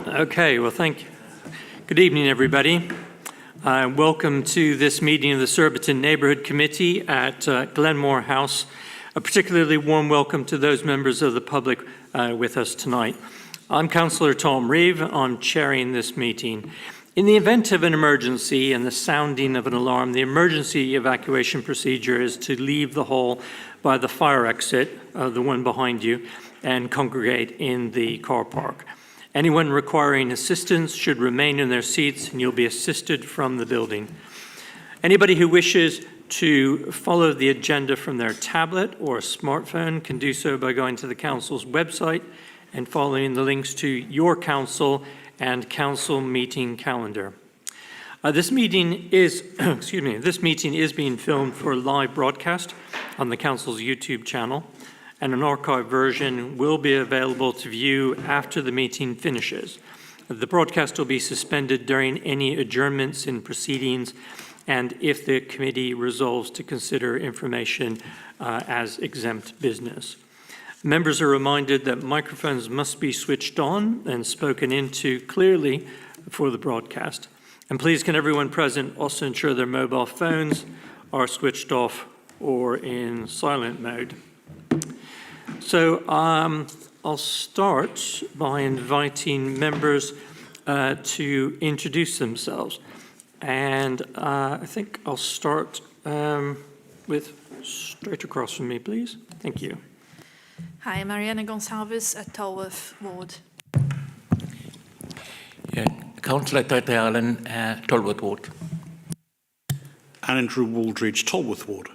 Okay, well, thank you. Good evening, everybody. Welcome to this meeting of the Surbiton Neighbourhood Committee at Glenmore House. A particularly warm welcome to those members of the public with us tonight. I'm Councillor Tom Reeve. I'm chairing this meeting. In the event of an emergency and the sounding of an alarm, the emergency evacuation procedure is to leave the hall by the fire exit, the one behind you, and congregate in the car park. Anyone requiring assistance should remain in their seats and you'll be assisted from the building. Anybody who wishes to follow the agenda from their tablet or smartphone can do so by going to the Council's website and following the links to Your Council and Council meeting calendar. This meeting is being filmed for live broadcast on the Council's YouTube channel, and an archived version will be available to view after the meeting finishes. The broadcast will be suspended during any adjournments in proceedings and if the committee resolves to consider information as exempt business. Members are reminded that microphones must be switched on and spoken into clearly for the broadcast. And please, can everyone present also ensure their mobile phones are switched off or in silent mode. So I'll start by inviting members to introduce themselves. And I think I'll start with straight across from me, please. Thank you. Hi, I'm Mariana Gonçalves at Tolworth Ward. Yeah, Councillor Tete Allen, Tolworth Ward. Andrew Waldridge, Tolworth Ward.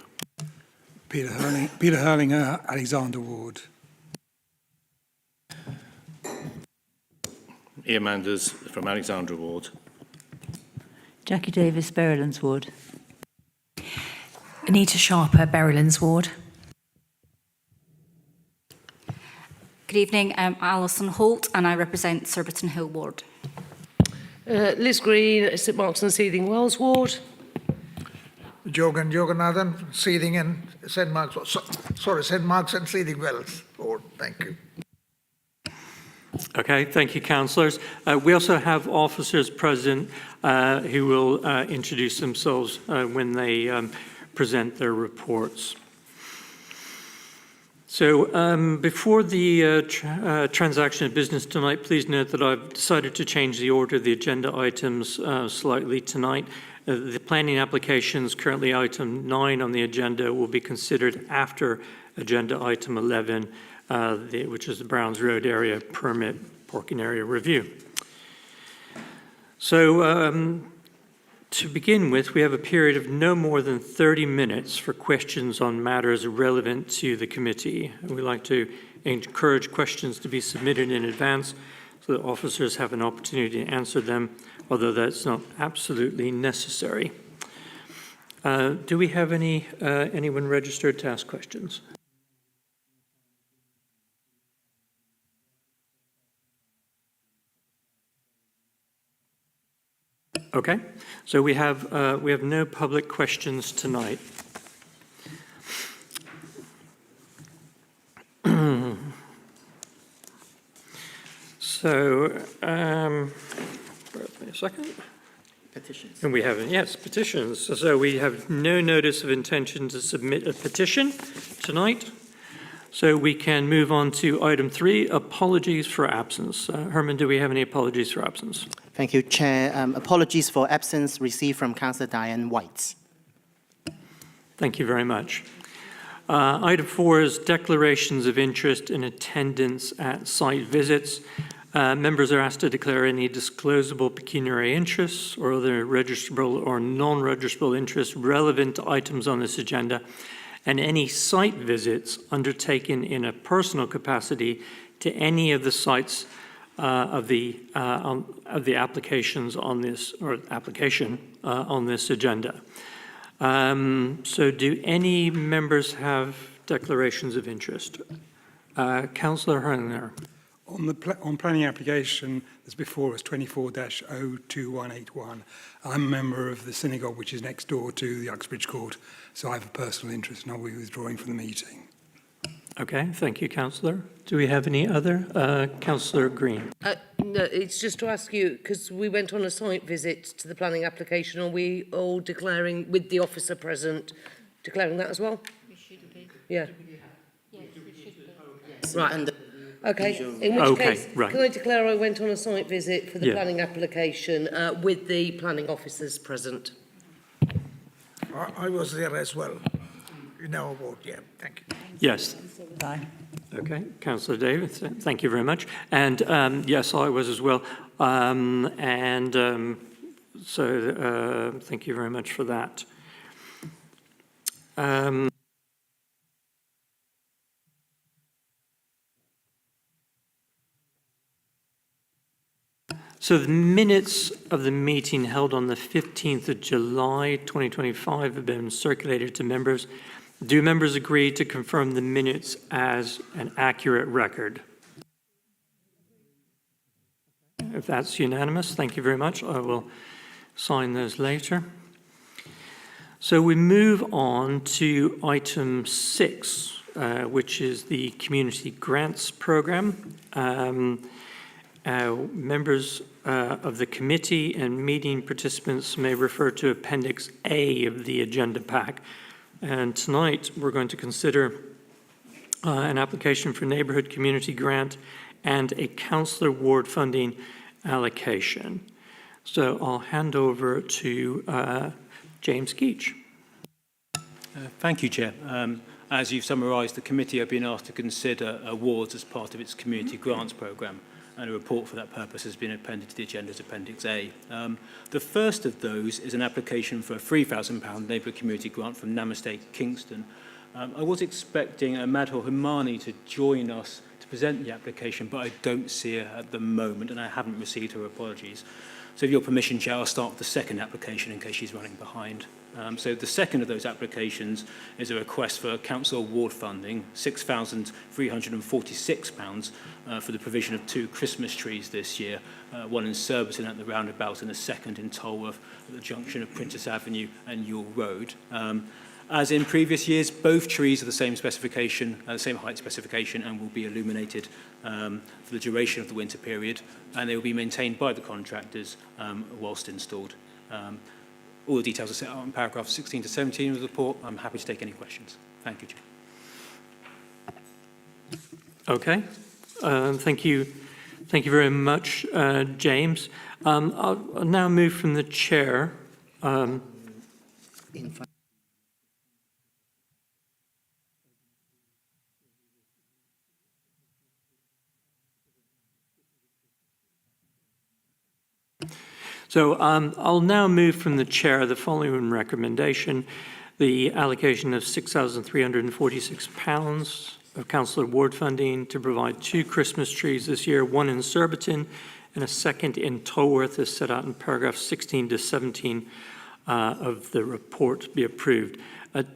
Peter Hurlinger, Alexander Ward. Ian Manders from Alexandra Ward. Jackie Davis, Berrylands Ward. Anita Sharper, Berrylands Ward. Good evening, I'm Alison Holt and I represent Surbiton Hill Ward. Liz Green, St Mark's and Seething Wells Ward. Jogannathan, Seething and St Mark's, St Mark's and Seething Wells Ward. Thank you. Okay, thank you, councillors. We also have officers present who will introduce themselves when they present their reports. So before the transaction of business tonight, please note that I've decided to change the order of the agenda items slightly tonight. The planning applications, currently item 9 on the agenda, will be considered after agenda item 11, which is the Browns Road area permit parking area review. So to begin with, we have a period of no more than 30 minutes for questions on matters relevant to the committee. And we like to encourage questions to be submitted in advance so that officers have an opportunity to answer them, although that's not absolutely necessary. Do we have anyone registered to ask questions? Okay, so we have no public questions tonight. So, bear with me a second. Petitions. And we have, yes, petitions. So we have no notice of intention to submit a petition tonight. So we can move on to item 3, apologies for absence. Herman, do we have any apologies for absence? Thank you, Chair. Apologies for absence received from Councillor Diane White. Thank you very much. Item 4 is declarations of interest in attendance at site visits. Members are asked to declare any disclosable pecuniary interests or other registrable or non-registrable interests relevant to items on this agenda, and any site visits undertaken in a personal capacity to any of the sites of the applications on this, or application on this agenda. So do any members have declarations of interest? Councillor Hurlinger. On planning application that's before us, 24-02181, I'm a member of the synagogue which is next door to the Uxbridge Court, so I have a personal interest and I'll be withdrawing from the meeting. Okay, thank you, Councillor. Do we have any other? Councillor Green. No, it's just to ask you, because we went on a site visit to the planning application, are we all declaring, with the officer present, declaring that as well? We should be. Yeah. Yes, we should be. Right. And Okay, in which Okay, case, right. can I declare I went on a site visit for the Yeah. planning application with the planning officers present? I was there as well. In our vote, yeah, thank you. Yes. Aye. Okay, Councillor Davis, thank you very much. And yes, I was as well. So thank you very much for that. So the minutes of the meeting held on the 15th of July 2025 have been circulated to members. Do members agree to confirm the minutes as an accurate record? If that's unanimous, thank you very much. I will sign those later. So we move on to item 6, which is the Community Grants Programme. Members of the committee and meeting participants may refer to Appendix A of the agenda pack. And tonight we're going to consider an application for neighbourhood community grant and a councillor ward funding allocation. So I'll hand over to James Keach. Thank you, Chair. As you've summarised, the committee have been asked to consider awards as part of its community grants programme, and a report for that purpose has been appended to the agenda as Appendix A. The first of those is an application for a £3,000 neighbourhood community grant from Namaste, Kingston. I was expecting Madhur Himani to join us to present the application, but I don't see her at the moment, and I haven't received her apologies. So with your permission, Chair, I'll start with the second application in case she's running behind. So the second of those applications is a request for council award funding, £6,346 for the provision of 2 Christmas trees this year, one in Surbiton at the roundabout and a second in Tolworth at the junction of Princess Avenue and Yule Road. As in previous years, both trees are the same specification, the same height specification, and will be illuminated for the duration of the winter period, and they will be maintained by the contractors whilst installed. All the details are set out in paragraphs 16 to 17 of the report. I'm happy to take any questions. Thank you, Chair. Okay, thank you. Thank you very much, James. I'll now move from the chair. So I'll now move from the chair the following recommendation: the allocation of £6,346 of councillor ward funding to provide 2 Christmas trees this year, one in Surbiton and a second in Tolworth, as set out in paragraphs 16 to 17 of the report, be approved.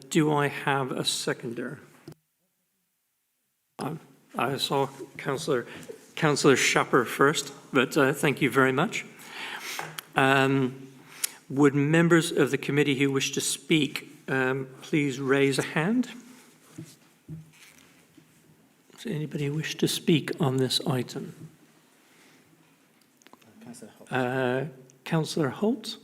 Do I have a seconder? I saw Councillor Schapper first, but thank you very much. Would members of the committee who wish to speak please raise a hand? Does anybody wish to speak on this item? Councillor Holt.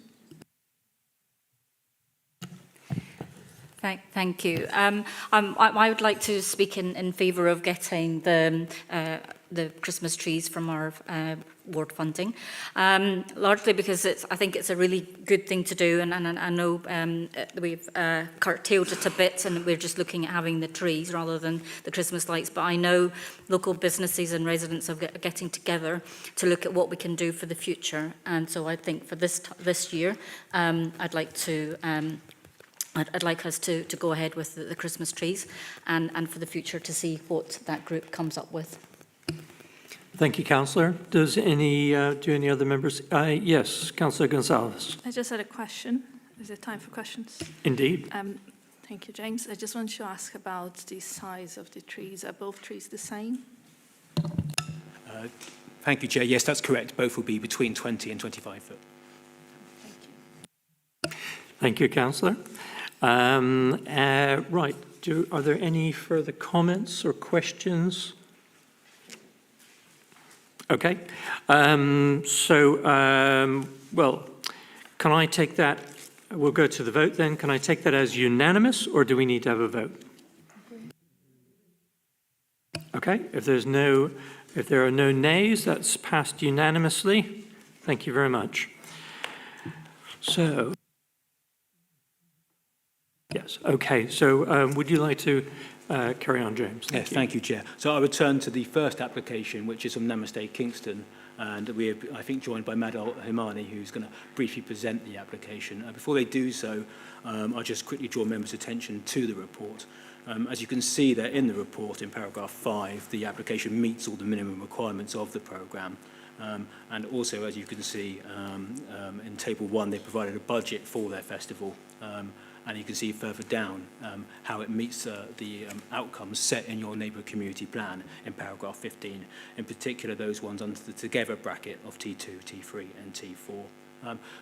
Thank you. I would like to speak in favour of getting the Christmas trees from our ward funding, largely because I think it's a really good thing to do, and I know we've curtailed it a bit, and we're just looking at having the trees rather than the Christmas lights. But I know local businesses and residents are getting together to look at what we can do for the future, and so I think for this year, I'd like us to go ahead with the Christmas trees, and for the future to see what that group comes up with. Thank you, Councillor. Do any other members? Yes, Councillor Gonzalez. I just had a question. Is it time for questions? Indeed. Thank you, James. I just want to ask about the size of the trees. Are both trees the same? Thank you, Chair. Yes, that's correct. Both will be between 20 and 25 foot. Thank you. Thank you, Councillor. Right. Are there any further comments or questions? Okay. Well, can I take that? We'll go to the vote then. Can I take that as unanimous, or do we need to have a vote? Okay. If there are no nays, that's passed unanimously. Thank you very much. So, yes. Okay. So, would you like to carry on, James? Yes, thank you, Chair. So I would turn to the first application, which is from Namaste Kingston, and we are, I think, joined by Madal Himani, who's going to briefly present the application. Before they do so, I'll just quickly draw members' attention to the report. As you can see there in the report, in paragraph 5, the application meets all the minimum requirements of the programme. And also, as you can see, in Table 1, they provided a budget for their festival. And you can see further down how it meets the outcomes set in your neighbourhood community plan in paragraph 15, in particular those ones under the together bracket of T2, T3 and T4.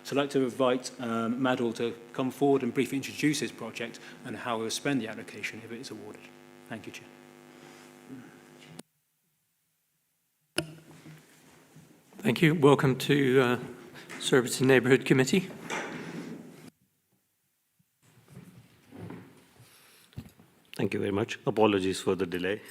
So I'd like to invite Madal to come forward and briefly introduce his project and how we'll spend the application if it is awarded. Thank you, Chair. Thank you. Welcome to Surbiton Neighbourhood Committee. Thank you very much. Apologies for the delay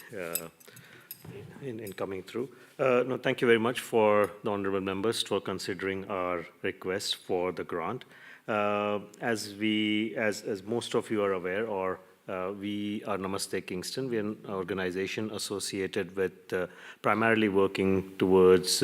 in coming through. No, thank you very much for the honourable members for considering our request for the grant. As most of you are aware, we are Namaste Kingston. We are an organisation associated with primarily working towards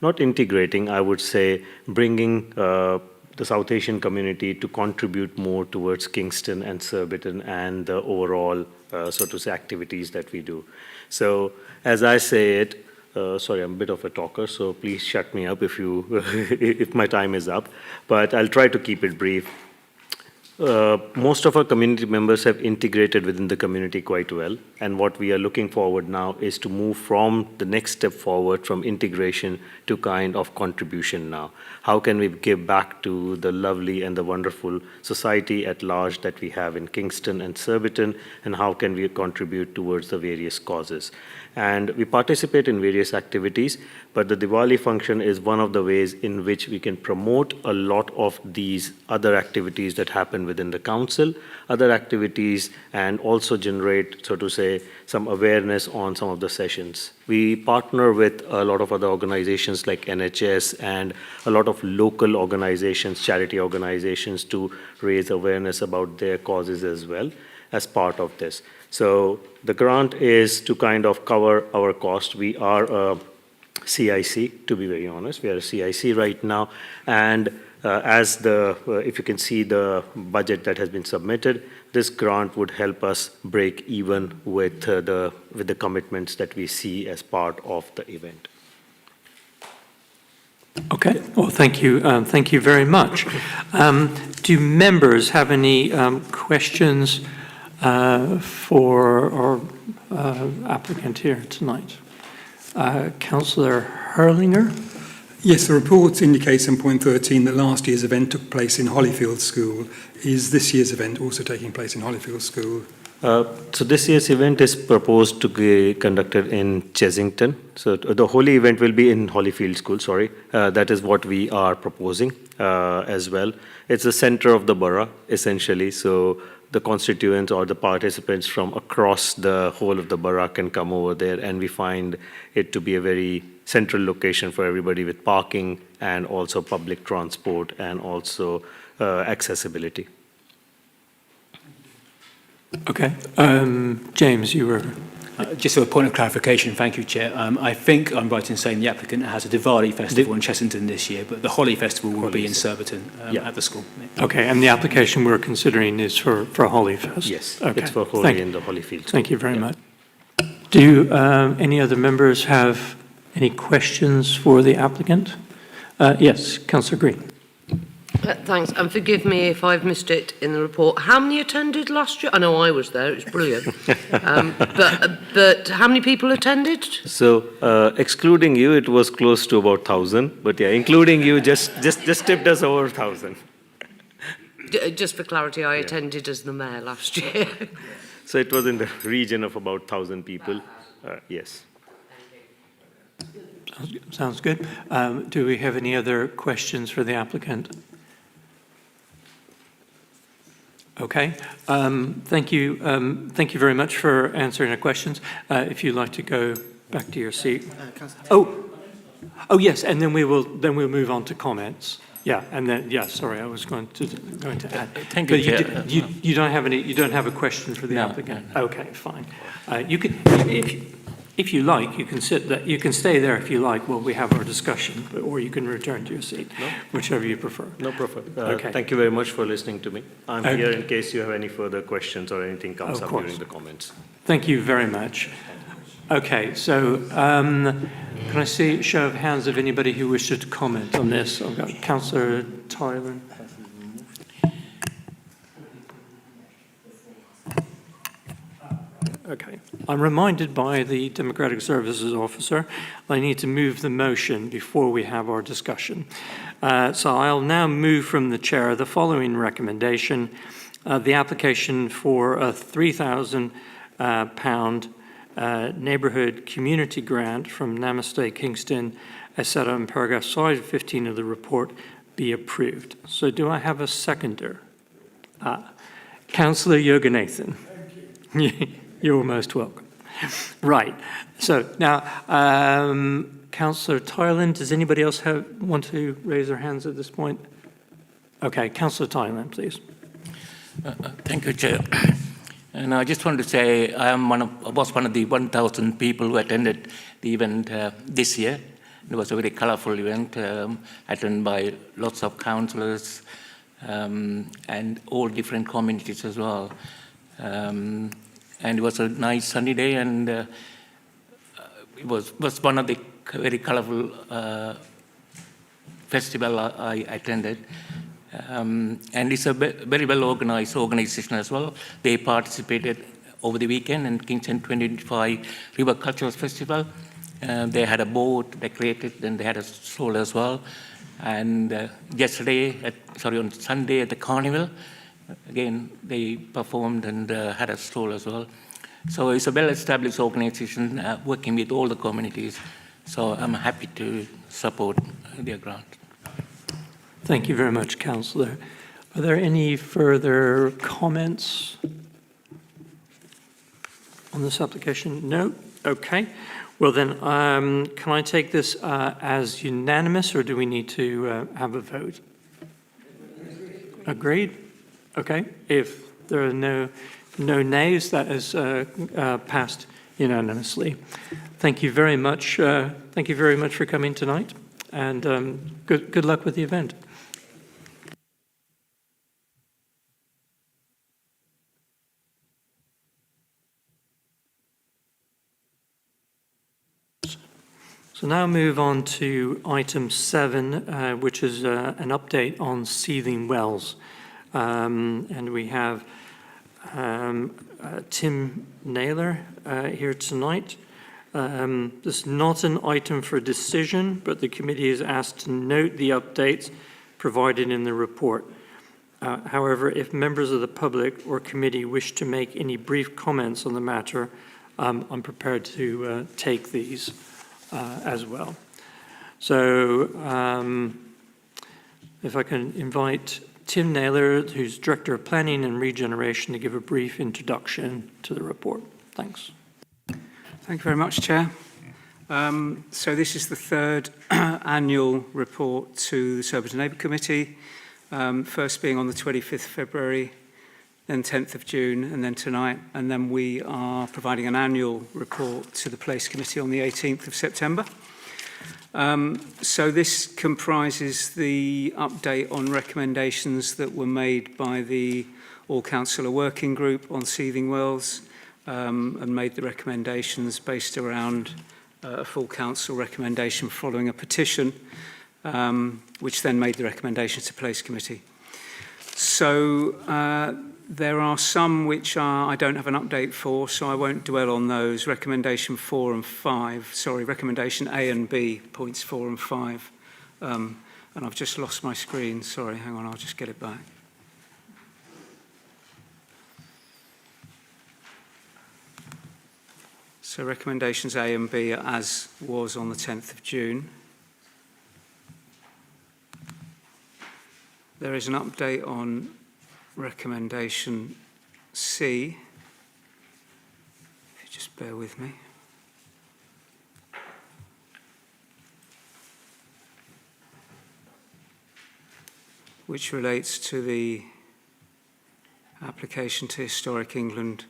not integrating, I would say, bringing the South Asian community to contribute more towards Kingston and Surbiton and the overall, so to say, activities that we do. So, as I say it, sorry, I'm a bit of a talker, so please shut me up if you, if my time is up. But I'll try to keep it brief. Most of our community members have integrated within the community quite well, and what we are looking forward now is to move from the next step forward from integration to kind of contribution now. How can we give back to the lovely and the wonderful society at large that we have in Kingston and Surbiton, and how can we contribute towards the various causes? And we participate in various activities, but the Diwali function is one of the ways in which we can promote a lot of these other activities that happen within the council, other activities, and also generate, so to say, some awareness on some of the sessions. We partner with a lot of other organizations like NHS and a lot of local organizations, charity organizations, to raise awareness about their causes as well as part of this. So the grant is to kind of cover our cost. We are a CIC, to be very honest. We are a CIC right now. And if you can see the budget that has been submitted, this grant would help us break even with the commitments that we see as part of the event. Okay. Well, thank you. Thank you very much. Do members have any questions for our applicant here tonight? Councillor Hurlinger? Yes, the report indicates in point 13 that last year's event took place in Hollyfield School. Is this year's event also taking place in Hollyfield School? So this year's event is proposed to be conducted in Chesington. So the Holi event will be in Hollyfield School, sorry. That is what we are proposing as well. It's the center of the borough, essentially. So the constituents or the participants from across the whole of the borough can come over there, and we find it to be a very central location for everybody with parking and also public transport and also accessibility. Okay. James, you were... Just a point of clarification, thank you, Chair. I think I'm right in saying the applicant has a Diwali festival in Chessington this year, but the Holi festival will be in Surbiton at the school. Okay, and the application we're considering is for Holi Fest? Yes, okay. It's for Holi in the Holyfield. Thank you very much. Do any other members have any questions for the applicant? Yes, Councillor Green. Thanks, and forgive me if I've missed it in the report. How many attended last year? I know I was there, it was brilliant. But how many people attended? So, excluding you, it was close to about 1,000. But yeah, including you, just tipped us over 1,000. Just for clarity, I attended as the mayor last year. So it was in the region of about 1,000 people. Yes. Sounds good. Do we have any other questions for the applicant? Okay. Thank you. Thank you very much for answering our questions. If you'd like to go back to your seat. Oh yes, and then we'll move on to comments. Yeah, and then sorry, I was going to add. Thank you, but Chair. You don't have any. You don't have a question for the No, applicant. no. Okay, fine. You can, if you like, you can sit. You can stay there if you like while we have our discussion, or you can return to your seat, whichever you prefer. No problem. Okay. Thank you very much for listening to me. I'm here in case you have any further questions or anything comes up during the comments. Thank you very much. Okay, so can I see a show of hands of anybody who wishes to comment on this? I've got Councillor Tyler. Okay. I'm reminded by the Democratic Services Officer I need to move the motion before we have our discussion. So I'll now move from the chair the following recommendation. The application for a £3,000 neighbourhood community grant from Namaste Kingston, as set out in paragraph 15 of the report, be approved. So do I have a seconder? Councillor Yoganathan. You're most welcome. Right. So now, Councillor Thailand, does anybody else want to raise their hands at this point? Okay, Councillor Thailand, please. Thank you, Chair. And I just want to say I was one of the 1,000 people who attended the event this year. It was a very colourful event attended by lots of councillors and all different communities as well. And it was a nice sunny day, and it was one of the very colourful festival I attended. And it's a very well-organised organisation as well. They participated over the weekend in Kingston 2025 River Cultural Festival. They had a boat decorated, and they had a stroll as well. And on Sunday at the carnival, again, they performed and had a stroll as well. So it's a well-established organisation working with all the communities. So I'm happy to support their grant. Thank you very much, Councillor. Are there any further comments on this application? No? Okay. Well then, can I take this as unanimous, or do we need to have a vote? Agreed? Okay. If there are no nays, that is passed unanimously. Thank you very much. Thank you very much for coming tonight, and good luck with the event. So now move on to item 7, which is an update on seething wells. And we have Tim Naylor here tonight. This is not an item for decision, but the committee is asked to note the updates provided in the report. However, if members of the public or committee wish to make any brief comments on the matter, I'm prepared to take these as well. So if I can invite Tim Naylor, who's Director of Planning and Regeneration, to give a brief introduction to the report. Thanks. Thank you very much, Chair. So this is the third annual report to the Surbiton Neighbourhood Committee, first being on the 25th February, then 10th of June, and then tonight. And then we are providing an annual report to the Place Committee on the 18th of September. So this comprises the update on recommendations that were made by the All-Councillor Working Group on seething wells, and made the recommendations based around a full council recommendation following a petition, which then made the recommendations to Place Committee. So there are some which I don't have an update for, so I won't dwell on those. Recommendation A and B, points 4 and 5. And I've just lost my screen. Sorry, hang on, I'll just get it back. So recommendations A and B are as was on the 10th of June. There is an update on recommendation C. If you just bear with me. Which relates to the application to Historic England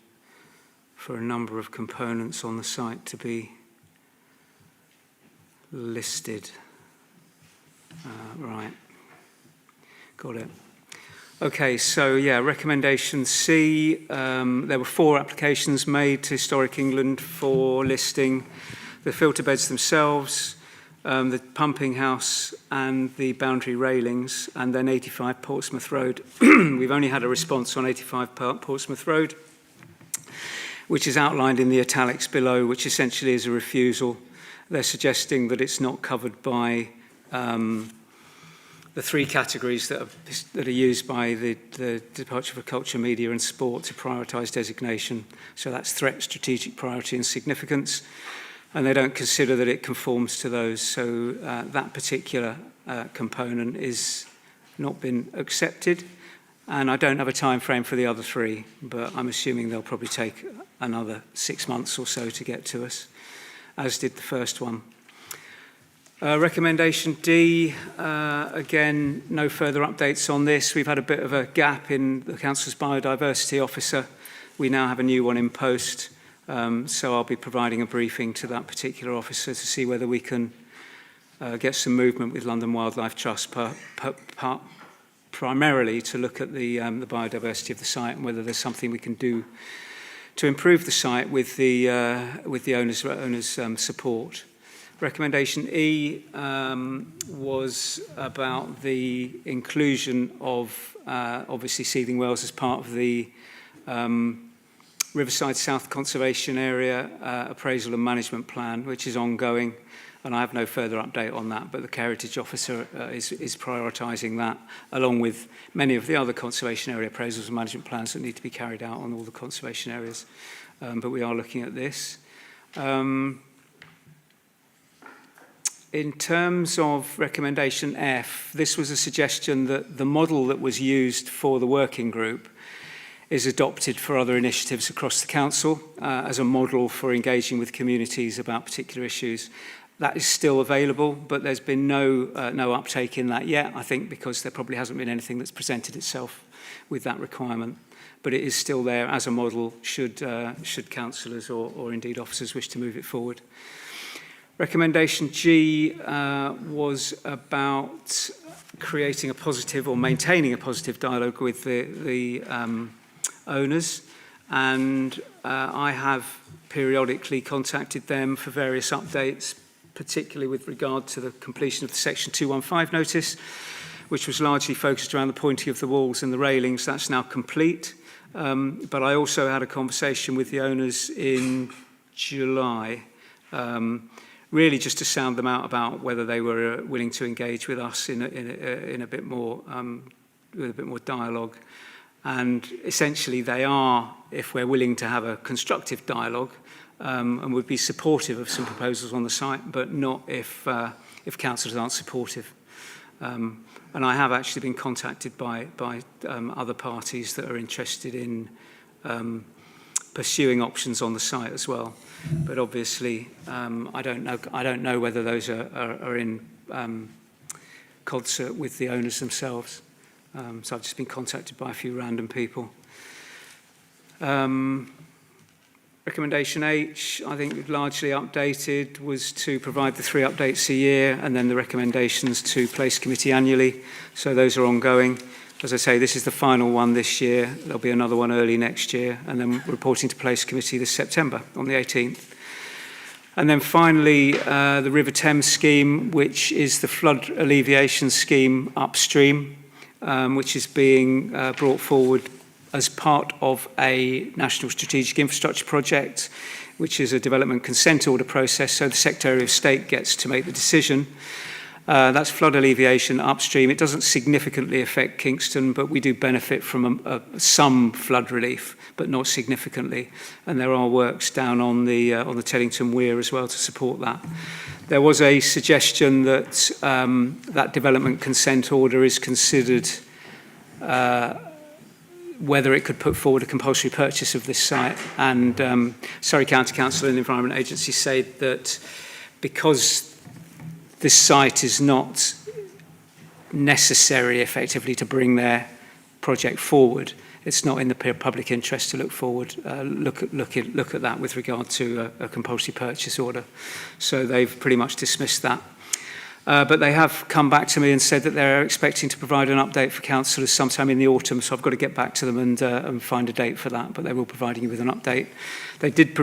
for a number of components on the site to be listed. Right, got it. Okay, so yeah, recommendation C, there were 4 applications made to Historic England for listing: the filter beds themselves, the pumping house and the boundary railings, and then 85 Portsmouth Road. We've only had a response on 85 Portsmouth Road, which is outlined in the italics below, which essentially is a refusal. They're suggesting that it's not covered by the 3 categories that are used by the Department for Culture, Media and Sport to prioritise designation. So that's threat, strategic priority and significance. And they don't consider that it conforms to those. So that particular component is not been accepted. And I don't have a time frame for the other 3, but I'm assuming they'll probably take another 6 months or so to get to us, as did the first one. Recommendation D, again, no further updates on this. We've had a bit of a gap in the Council's biodiversity officer. We now have a new one in post. So I'll be providing a briefing to that particular officer to see whether we can get some movement with London Wildlife Trust, primarily to look at the biodiversity of the site and whether there's something we can do to improve the site with the owners' support. Recommendation E was about the inclusion of obviously Seething Wells as part of the Riverside South Conservation Area Appraisal and Management Plan, which is ongoing, and I have no further update on that, but the Heritage Officer is prioritising that, along with many of the other conservation area appraisals and management plans that need to be carried out on all the conservation areas. But we are looking at this. In terms of recommendation F, this was a suggestion that the model that was used for the working group is adopted for other initiatives across the council as a model for engaging with communities about particular issues. That is still available, but there's been no uptake in that yet, I think, because there probably hasn't been anything that's presented itself with that requirement. But it is still there as a model should councillors or indeed officers wish to move it forward. Recommendation G was about creating a positive or maintaining a positive dialogue with the owners, and I have periodically contacted them for various updates, particularly with regard to the completion of the Section 215 notice, which was largely focused around the pointing of the walls and the railings. That's now complete. But I also had a conversation with the owners in July, really just to sound them out about whether they were willing to engage with us in a bit more, with a bit more dialogue. And essentially they are, if we're willing to have a constructive dialogue, and would be supportive of some proposals on the site, but not if councillors aren't supportive. And I have actually been contacted by other parties that are interested in pursuing options on the site as well. But obviously, I don't know whether those are in concert with the owners themselves. So I've just been contacted by a few random people. Recommendation H, I think largely updated, was to provide the 3 updates a year and then the recommendations to Place Committee annually. So those are ongoing. As I say, this is the final one this year. There'll be another one early next year, and then reporting to Place Committee this September on the 18th. And then finally, the River Thames scheme, which is the flood alleviation scheme upstream, which is being brought forward as part of a National Strategic Infrastructure Project, which is a development consent order process, so the Secretary of State gets to make the decision. That's flood alleviation upstream. It doesn't significantly affect Kingston, but we do benefit from some flood relief, but not significantly. And there are works down on the Teddington Weir as well to support that. There was a suggestion that that development consent order is considered whether it could put forward a compulsory purchase of this site. And Surrey County Council and Environment Agency say that because this site is not necessary effectively to bring their project forward, it's not in the public interest to look at that with regard to a compulsory purchase order. So they've pretty much dismissed that. But they have come back to me and said that they're expecting to provide an update for councillors sometime in the autumn, so I've got to get back to them and find a date for that, but they will provide you with an update. They did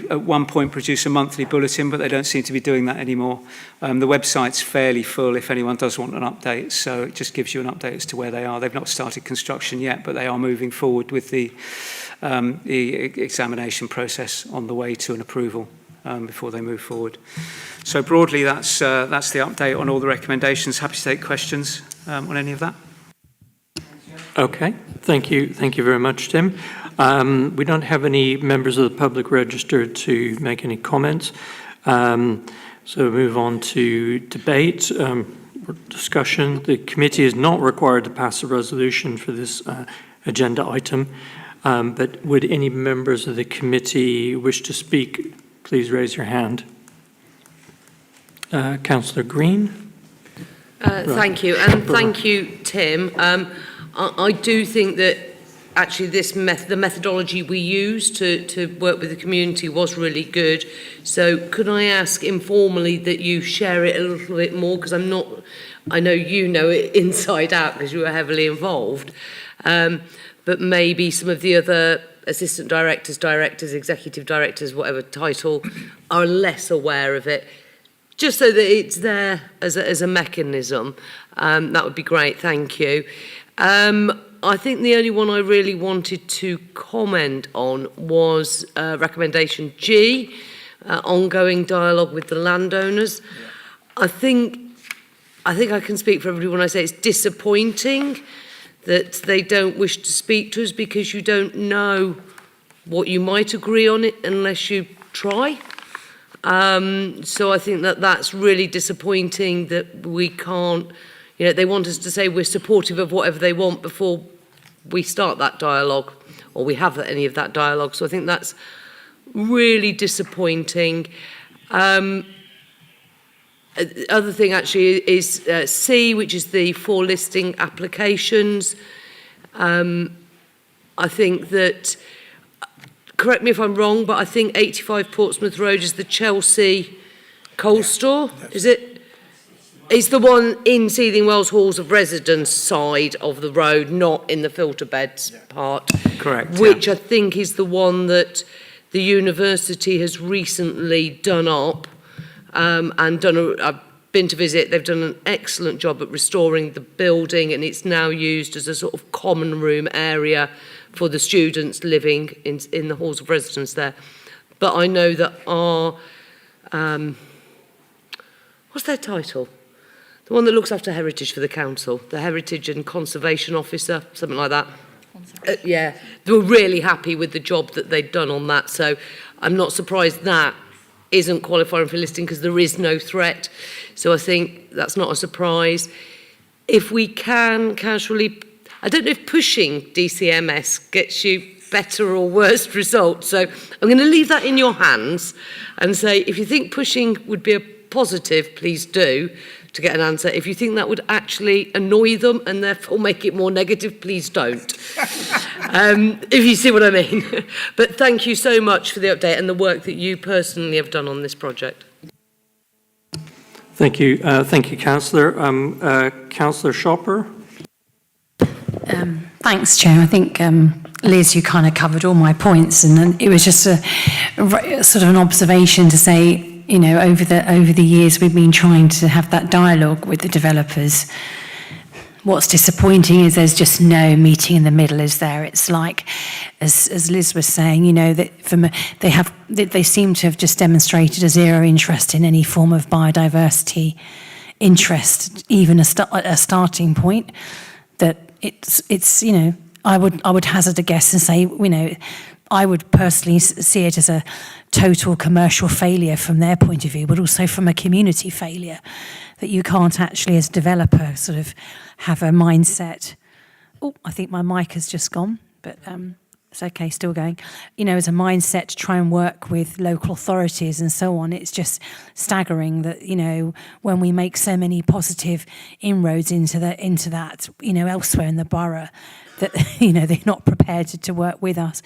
at one point produce a monthly bulletin, but they don't seem to be doing that anymore. The website's fairly full if anyone does want an update, so it just gives you an update as to where they are. They've not started construction yet, but they are moving forward with the examination process on the way to an approval before they move forward. So broadly, that's the update on all the recommendations. Happy to take questions on any of that. Okay, thank you very much, Tim. We don't have any members of the public registered to make any comments. So we'll move on to debate, discussion. The committee is not required to pass a resolution for this agenda item, but would any members of the committee wish to speak? Please raise your hand. Councillor Green. Thank you, and thank you, Tim. I do think that actually the methodology we used to work with the community was really good. So could I ask informally that you share it a little bit more, because I know you know it inside out because you were heavily involved, but maybe some of the other assistant directors, executive directors, whatever title, are less aware of it, just so that it's there as a mechanism. That would be great, thank you. I think the only one I really wanted to comment on was recommendation G, ongoing dialogue with the landowners. I think I can speak for everybody when I say it's disappointing that they don't wish to speak to us, because you don't know what you might agree on it unless you try. So I think that's really disappointing that we can't, they want us to say we're supportive of whatever they want before we start that dialogue, or we have any of that dialogue. So I think that's really disappointing. Other thing actually is C, which is the 4 listing applications. I think that, correct me if I'm wrong, but I think 85 Portsmouth Road is the Chelsea coal store, is it? It's the one in Seething Wells Halls of Residence side of the road, not in the filter beds part. Correct. Which I think is the one that the university has recently done up and I've been to visit. They've done an excellent job at restoring the building, and it's now used as a sort of common room area for the students living in the halls of residence there. But I know that our, what's their title? The one that looks after heritage for the council, the Heritage and Conservation Officer, something like that. Yeah, they were really happy with the job that they'd done on that. So I'm not surprised that isn't qualifying for listing, because there is no threat. So I think that's not a surprise. If we can casually, I don't know if pushing DCMS gets you better or worse results. So I'm going to leave that in your hands and say, if you think pushing would be a positive, please do, to get an answer. If you think that would actually annoy them and therefore make it more negative, please don't. If you see what I mean. But thank you so much for the update and the work that you personally have done on this project. Thank you, Councillor. Councillor Shopper. Thanks, Chair. I think, Liz, you kind of covered all my points, and then it was just a sort of an observation to say, over the years we've been trying to have that dialogue with the developers. What's disappointing is there's just no meeting in the middle, is there? It's like, as Liz was saying, that they seem to have just demonstrated a zero interest in any form of biodiversity interest, even a starting point, that it's you know, I would hazard a guess and say, you know, I would personally see it as a total commercial failure from their point of view, but also from a community failure, that you can't actually, as a developer, sort of have a mindset. Oh, I think my mic has just gone, but it's okay, still going. You know, as a mindset to try and work with local authorities and so on, it's just staggering that, you know, when we make so many positive inroads into that, you know, elsewhere in the borough, that, you know, they're not prepared to work with us.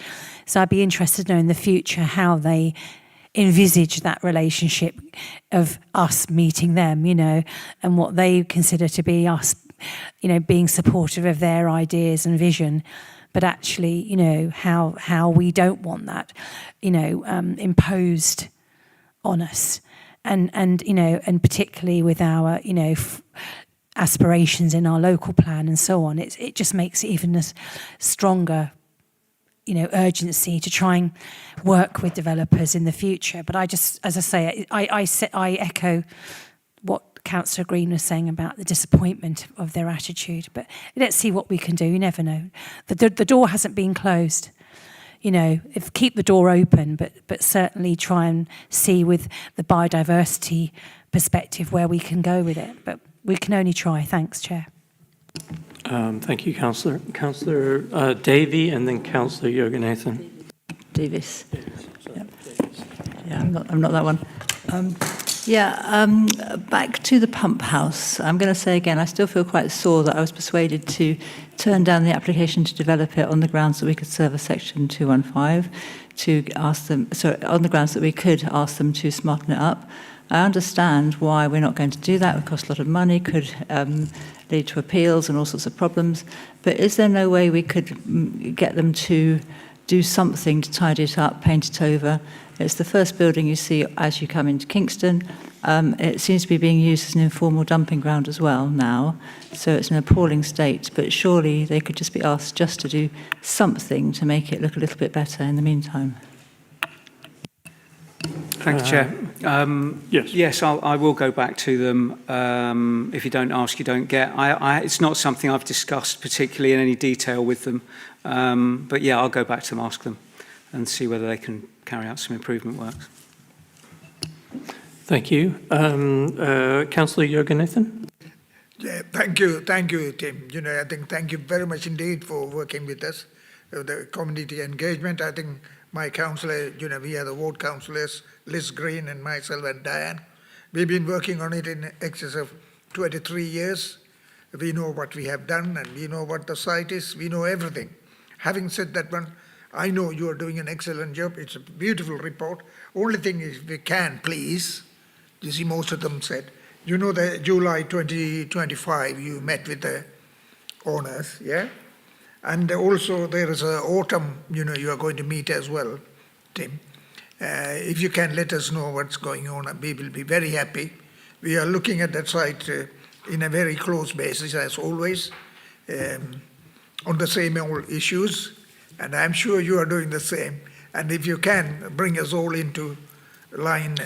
So I'd be interested to know in the future how they envisage that relationship of us meeting them, you know, and what they consider to be us, you know, being supportive of their ideas and vision, but actually, you know, how we don't want that, you know, imposed on us, and you know, and particularly with our, you know, aspirations in our local plan and so on, it just makes it even a stronger, you know, urgency to try and work with developers in the future. But I just, as I say, I echo what Councillor Green was saying about the disappointment of their attitude. But let's see what we can do. You never know. The door hasn't been closed. You know, keep the door open, but certainly try and see with the biodiversity perspective where we can go with it. But we can only try. Thanks, Chair. Thank you, Councillor. Councillor Davey, and then Councillor Yoganathan. Davis. Yep. Yeah, I'm not that one. Back to the pump house. I'm going to say again, I still feel quite sore that I was persuaded to turn down the application to develop it on the grounds that we could serve a section 215, to ask them, on the grounds that we could ask them to smarten it up. I understand why we're not going to do that. It would cost a lot of money, could lead to appeals and all sorts of problems. But is there no way we could get them to do something to tidy it up, paint it over? It's the first building you see as you come into Kingston. It seems to be being used as an informal dumping ground as well now, so it's an appalling state, but surely they could just be asked just to do something to make it look a little bit better in the meantime. Thank you, Chair. Yes, I will go back to them. If you don't ask, you don't get. It's not something I've discussed particularly in any detail with them, but yeah, I'll go back to them, ask them, and see whether they can carry out some improvement works. Thank you. Councillor Yoganathan? Yeah, thank you, Tim. You know, I think thank you very much indeed for working with us. The community engagement, I think my councillor, you know, we are the ward councillors, Liz Green and myself and Diane. We've been working on it in excess of 23 years. We know what we have done and we know what the site is. We know everything. Having said that one, I know you are doing an excellent job. It's a beautiful report. Only thing is, if we can, please, you see most of them said, you know, the July 2025, you met with the owners, yeah? And also there is a autumn, you know, you are going to meet as well, Tim. If you can let us know what's going on, we will be very happy. We are looking at that site in a very close basis, as always, on the same old issues. And I'm sure you are doing the same. And if you can bring us all into line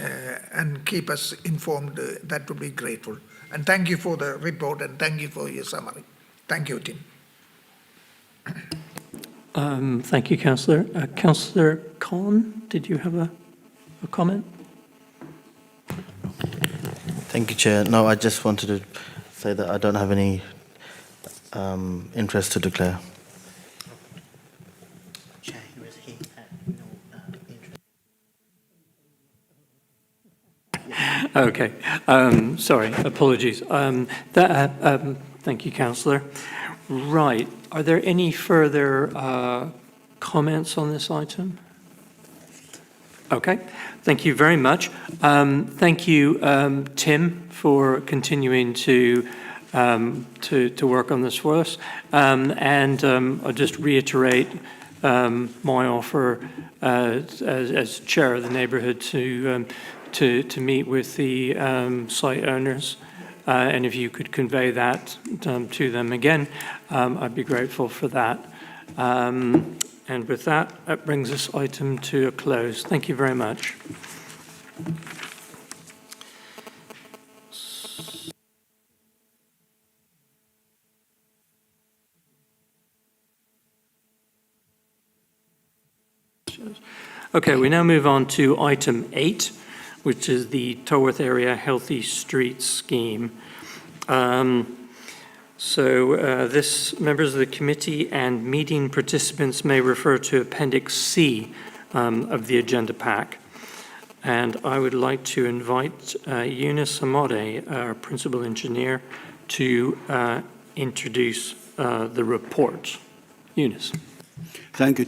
and keep us informed, that would be grateful. And thank you for the report and thank you for your summary. Thank you, Tim. Thank you, Councillor. Councillor Conn, did you have a comment? Thank you, Chair. No, I just wanted to say that I don't have any interest to declare. Okay. Sorry, apologies. Thank you, Councillor. Right. Are there any further comments on this item? Okay. Thank you very much. Thank you, Tim, for continuing to work on this for us. And I'll just reiterate my offer as chair of the neighbourhood to meet with the site owners, and if you could convey that to them again, I'd be grateful for that. And with that, that brings this item to a close. Thank you very much. Okay, we now move on to item 8, which is the Tolworth Area Healthy Streets Scheme. This, members of the committee and meeting participants may refer to Appendix C of the agenda pack. And I would like to invite Eunice Amade, our principal engineer, to introduce the report. Eunice. Thank you.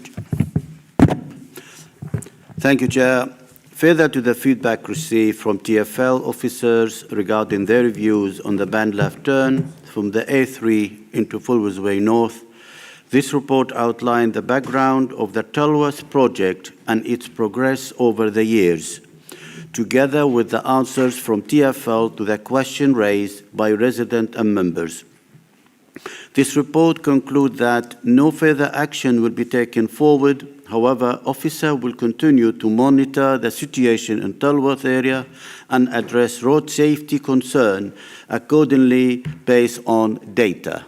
Thank you, Chair. Further to the feedback received from TfL officers regarding their reviews on the band left turn from the A3 into Fulwards Way North, this report outlined the background of the Tolworth project and its progress over the years, together with the answers from TfL to the question raised by residents and members. This report concludes that no further action will be taken forward. However, officers will continue to monitor the situation in Tolworth area and address road safety concerns accordingly based on data.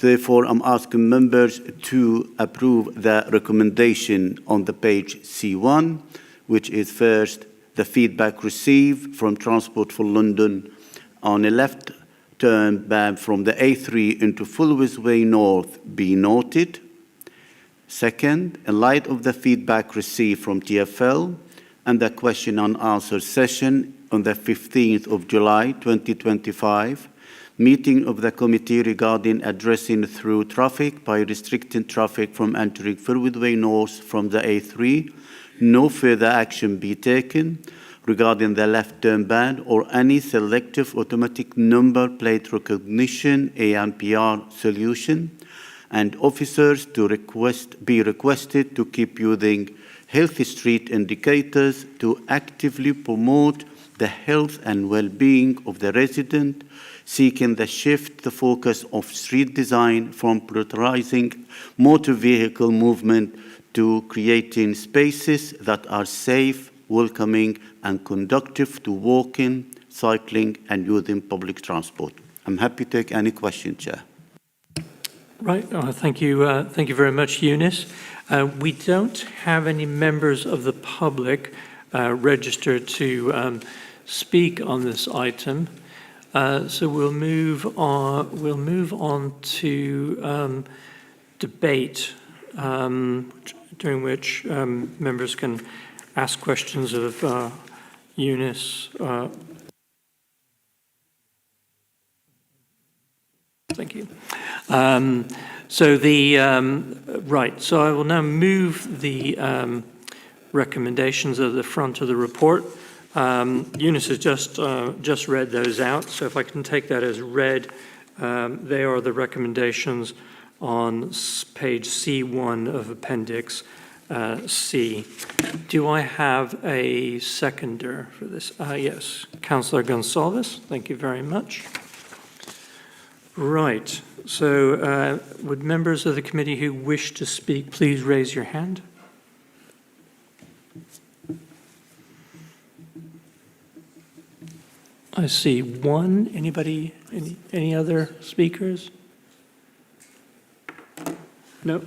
Therefore, I'm asking members to approve the recommendation on the page C1, which is first, the feedback received from Transport for London on a left turn ban from the A3 into Fulwards Way North be noted. Second, in light of the feedback received from TfL and the question and answer session on the 15th of July 2025, meeting of the committee regarding addressing through traffic by restricting traffic from entering Fulwards Way North from the A3, no further action be taken regarding the left turn ban or any selective automatic number plate recognition ANPR solution, and officers to be requested to keep using healthy street indicators to actively promote the health and well-being of the resident, seeking the shift the focus of street design from prioritizing motor vehicle movement to creating spaces that are safe, welcoming, and conducive to walking, cycling, and using public transport. I'm happy to take any question, Chair. Right. Thank you. Thank you very much, Eunice. We don't have any members of the public registered to speak on this item, so we'll move on. We'll move on to debate, during which members can ask questions of Eunice. Thank you. So I will now move the recommendations at the front of the report. Eunice has just read those out, so if I can take that as read, they are the recommendations on page C1 of Appendix C. Do I have a seconder for this? Yes, Councillor Gonsalves, thank you very much. Right, so would members of the committee who wish to speak please raise your hand? I see one. Anybody, any other speakers? No?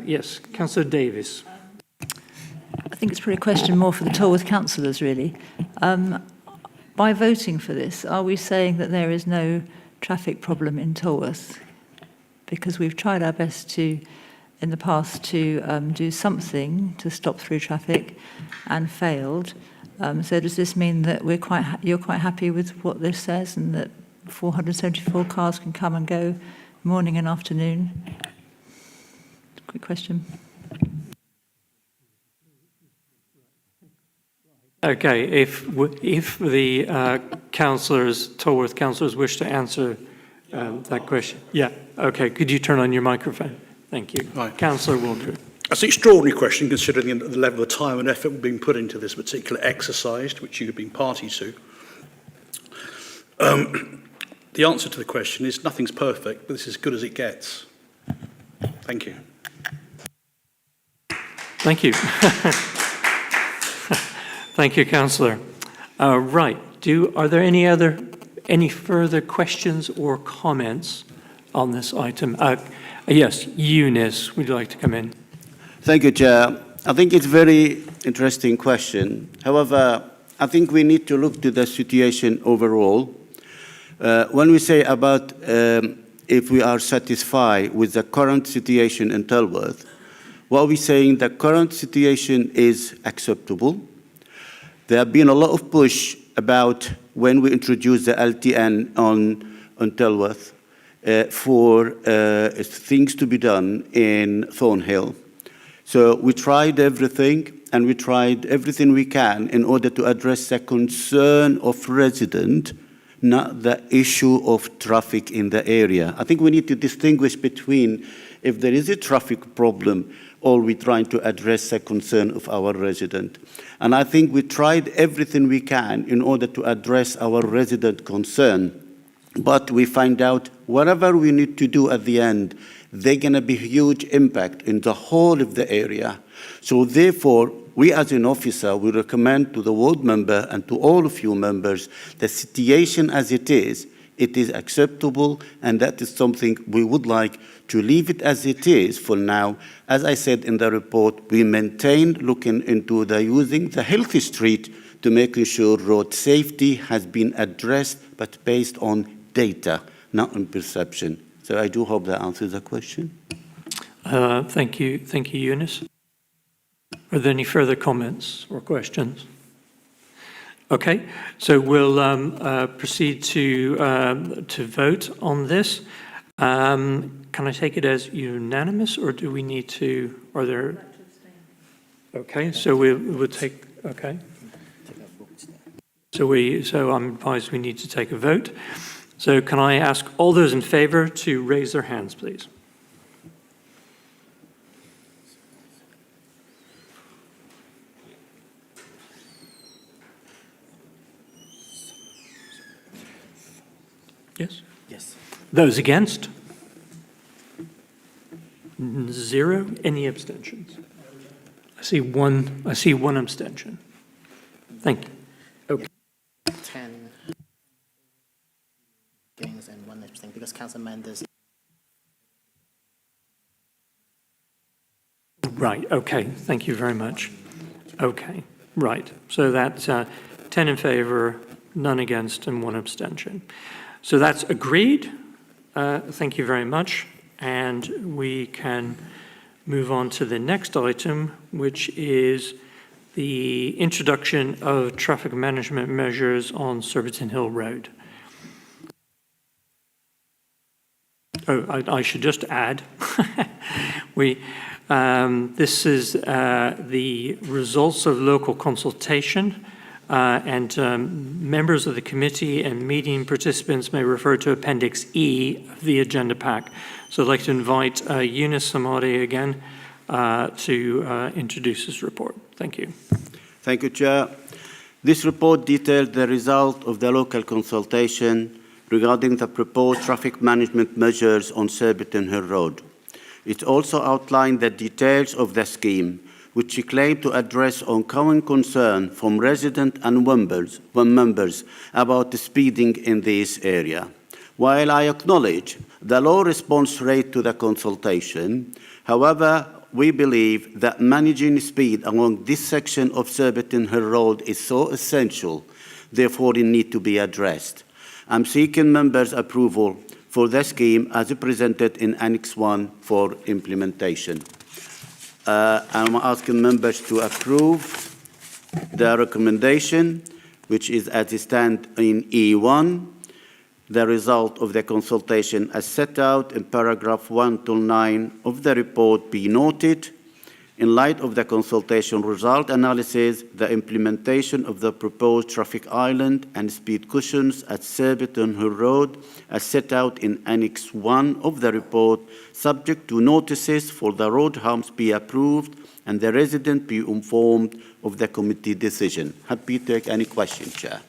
Yes, Councillor Davis. I think it's probably a question more for the Tolworth councillors, really. By voting for this, are we saying that there is no traffic problem in Tolworth? Because we've tried our best to, in the past, to do something to stop through traffic and failed. So does this mean that you're quite happy with what this says and that 474 cars can come and go morning and afternoon? Quick question. Okay, if the Tolworth councillors wish to answer that question. Yeah, okay, could you turn on your microphone? Thank you. Right. Councillor Waldron. That's an extraordinary question considering the level of time and effort being put into this particular exercise, which you've been party to. The answer to the question is nothing's perfect, but this is as good as it gets. Thank you. Thank you. Thank you, Councillor. Right, are there any further questions or comments on this item? Yes, Eunice, would you like to come in? Thank you, Chair. I think it's a very interesting question. However, I think we need to look to the situation overall. When we say about if we are satisfied with the current situation in Tellworth, what we're saying, the current situation is acceptable. There have been a lot of push about when we introduced the LTN on Tellworth for things to be done in Thornhill. So we tried everything, and we tried everything we can in order to address the concern of residents, not the issue of traffic in the area. I think we need to distinguish between if there is a traffic problem or we're trying to address the concern of our resident. And I think we tried everything we can in order to address our resident concern. But we find out whatever we need to do at the end, there's going to be huge impact in the whole of the area. So therefore, we as an officer, we recommend to the ward member and to all of you members, the situation as it is acceptable, and that is something we would like to leave it as it is for now. As I said in the report, we maintain looking into the using the healthy street to making sure road safety has been addressed, but based on data, not on perception. So I do hope that answers the question. Thank you, Eunice. Are there any further comments or questions? Okay, so we'll proceed to vote on this. Can I take it as unanimous, or do we need to? Are there? Okay, so we'll take. Okay. So I'm advised we need to take a vote. So can I ask all those in favour to raise their hands, please? Yes? Yes. Those against? 0. Any abstentions? I see one abstention. Thank you. Okay. 10 against and 1 abstain because Councillor Manders. Right, okay, thank you very much. Okay, right. So that's 10 in favour, none against, and 1 abstention. So that's agreed. Thank you very much. And we can move on to the next item, which is the introduction of traffic management measures on Surbiton Hill Road. Oh, I should just add, this is the results of local consultation, and members of the committee and meeting participants may refer to Appendix E of the agenda pack. So I'd like to invite Eunice Samadi again to introduce this report. Thank you. Thank you, Chair. This report detailed the result of the local consultation regarding the proposed traffic management measures on Surbiton Hill Road. It also outlined the details of the scheme, which claimed to address ongoing concern from residents and members about the speeding in this area. While I acknowledge the low response rate to the consultation, however, we believe that managing speed along this section of Surbiton Hill Road is so essential, therefore it needs to be addressed. I'm seeking members' approval for the scheme as presented in Annex 1 for implementation. I'm asking members to approve the recommendation, which is as it stands in E1, the result of the consultation as set out in paragraph 1 to 9 of the report be noted. In light of the consultation result analysis, the implementation of the proposed traffic island and speed cushions at Surbiton Hill Road as set out in Annex 1 of the report, subject to notices for the road humps be approved and the resident be informed of the committee decision. Happy to take any questions, Chair.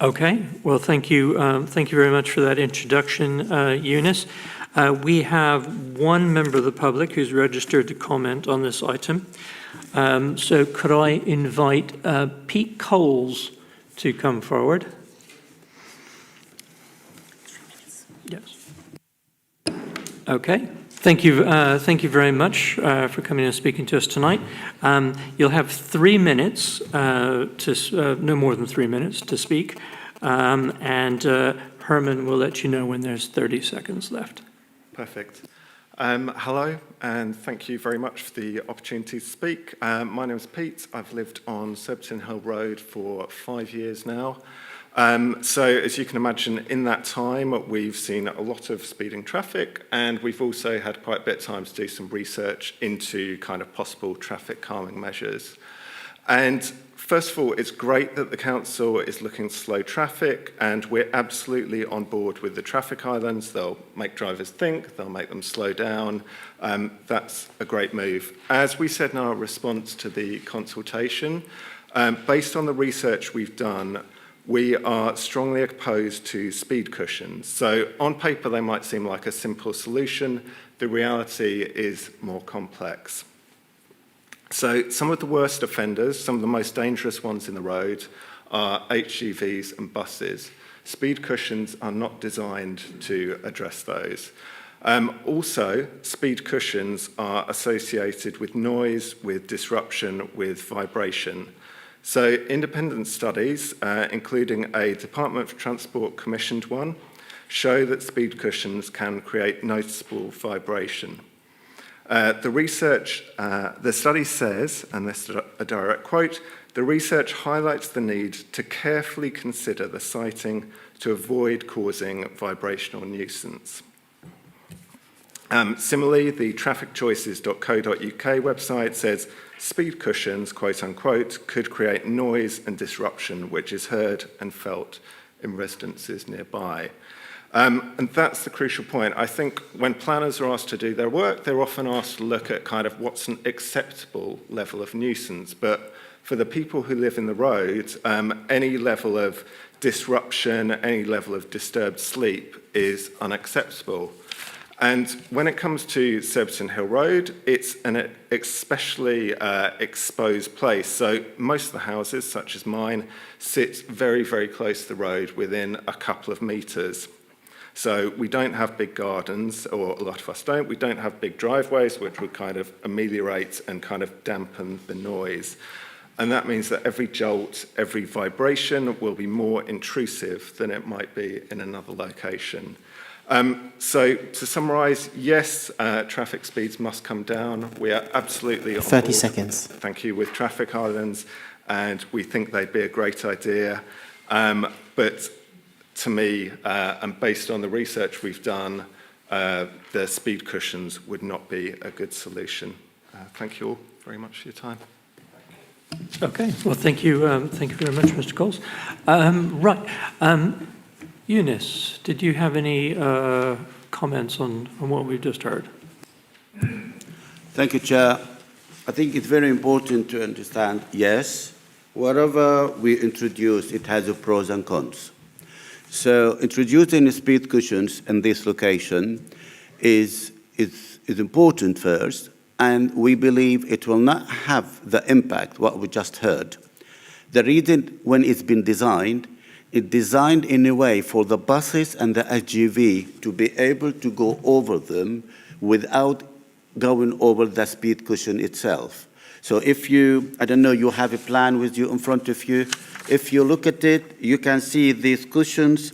Okay, well, thank you. Thank you very much for that introduction, Eunice. We have one member of the public who's registered to comment on this item. So could I invite Pete Coles to come forward? Yes. Okay, Thank you very much for coming and speaking to us tonight. You'll have 3 minutes, no more than 3 minutes to speak, and Herman will let you know when there's 30 seconds left. Perfect. Hello, and thank you very much for the opportunity to speak. My name is Pete. I've lived on Surbiton Hill Road for 5 years now. So as you can imagine, in that time, we've seen a lot of speeding traffic, and we've also had quite a bit of time to do some research into kind of possible traffic calming measures. And first of all, it's great that the council is looking to slow traffic, and we're absolutely on board with the traffic islands. They'll make drivers think, they'll make them slow down. That's a great move. As we said in our response to the consultation, based on the research we've done, we are strongly opposed to speed cushions. So on paper, they might seem like a simple solution. The reality is more complex. So some of the worst offenders, some of the most dangerous ones in the road are HGVs and buses. Speed cushions are not designed to address those. Also, speed cushions are associated with noise, with disruption, with vibration. So independent studies, including a Department for Transport commissioned one, show that speed cushions can create noticeable vibration. The study says, and this is a direct quote, the research highlights the need to carefully consider the sighting to avoid causing vibrational nuisance. Similarly, the trafficchoices.co.uk website says speed cushions, quote unquote, could create noise and disruption which is heard and felt in residences nearby. And that's the crucial point. I think when planners are asked to do their work, they're often asked to look at kind of what's an acceptable level of nuisance. But for the people who live in the road, any level of disruption, any level of disturbed sleep is unacceptable. And when it comes to Surbiton Hill Road, it's an especially exposed place. So most of the houses, such as mine, sit very, very close to the road within a couple of metres. So we don't have big gardens, or a lot of us don't. We don't have big driveways, which would kind of ameliorate and kind of dampen the noise. And that means that every jolt, every vibration will be more intrusive than it might be in another location. So to summarise, yes, traffic speeds must come down. We are absolutely on 30 board, seconds. thank you, with traffic islands, and we think they'd be a great idea. But to me, and based on the research we've done, the speed cushions would not be a good solution. Thank you all very much for your time. Okay, well, thank you very much, Mr. Coles. Eunice, did you have any comments on what we've just heard? Thank you, Chair. I think it's very important to understand, yes, whatever we introduce, it has a pros and cons. So introducing speed cushions in this location is important first, and we believe it will not have the impact what we just heard. The reason when it's been designed, it's designed in a way for the buses and the SGV to be able to go over them without going over the speed cushion itself. So if you, I don't know, you have a plan with you in front of you. If you look at it, you can see these cushions,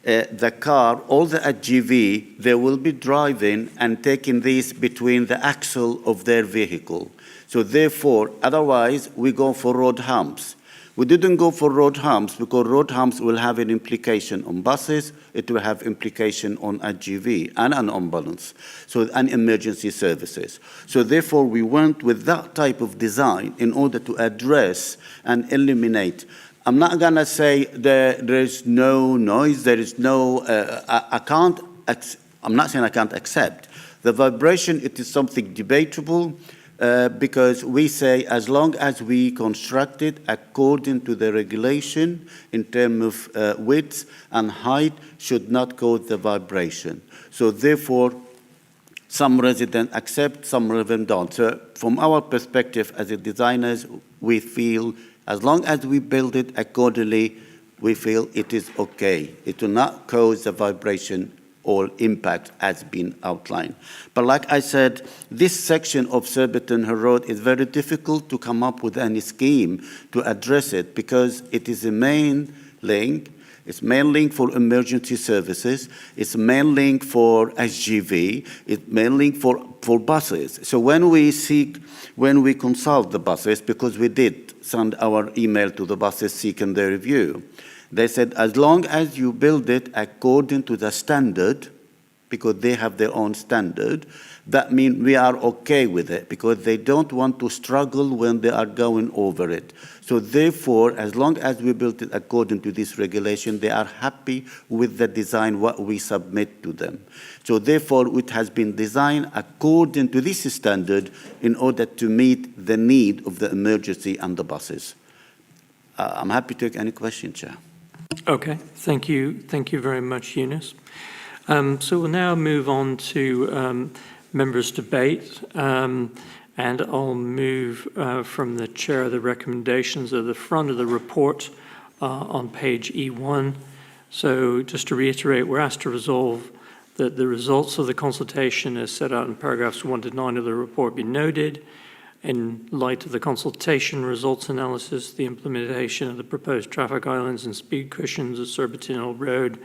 the car, all the SGV, they will be driving and taking these between the axle of their vehicle. So therefore, otherwise, we go for road humps. We didn't go for road humps because road humps will have an implication on buses, it will have implication on SGV and an ambulance, so and emergency services. So therefore, we went with that type of design in order to address and eliminate. I'm not gonna say there is no noise, there is no, I'm not saying I can't accept. The vibration, it is something debatable, because we say as long as we construct it according to the regulation in terms of width and height should not cause the vibration. So therefore, some residents accept, some residents don't. So from our perspective as a designers, we feel as long as we build it accordingly, we feel it is okay. It will not cause the vibration all impact has been outlined. But like I said, this section of Surbiton Hill Road is very difficult to come up with any scheme to address it because it is a main link. It's main link for emergency services. It's main link for SGV. It's main link for buses. So when we consult the buses, because we did send our email to the buses seeking their review, they said as long as you build it according to the standard, because they have their own standard, that means we are okay with it because they don't want to struggle when they are going over it. So therefore, as long as we build it according to this regulation, they are happy with the design, what we submit to them. So therefore, it has been designed according to this standard in order to meet the need of the emergency and the buses. I'm happy to take any question, Chair. Okay, thank you. Thank you very much, Eunice. So we'll now move on to members' debate. And I'll move from the chair of the recommendations at the front of the report on page E1. So just to reiterate, we're asked to resolve that the results of the consultation as set out in paragraphs 1 to 9 of the report be noted. In light of the consultation results analysis, the implementation of the proposed traffic islands and speed cushions at Surbiton Hill Road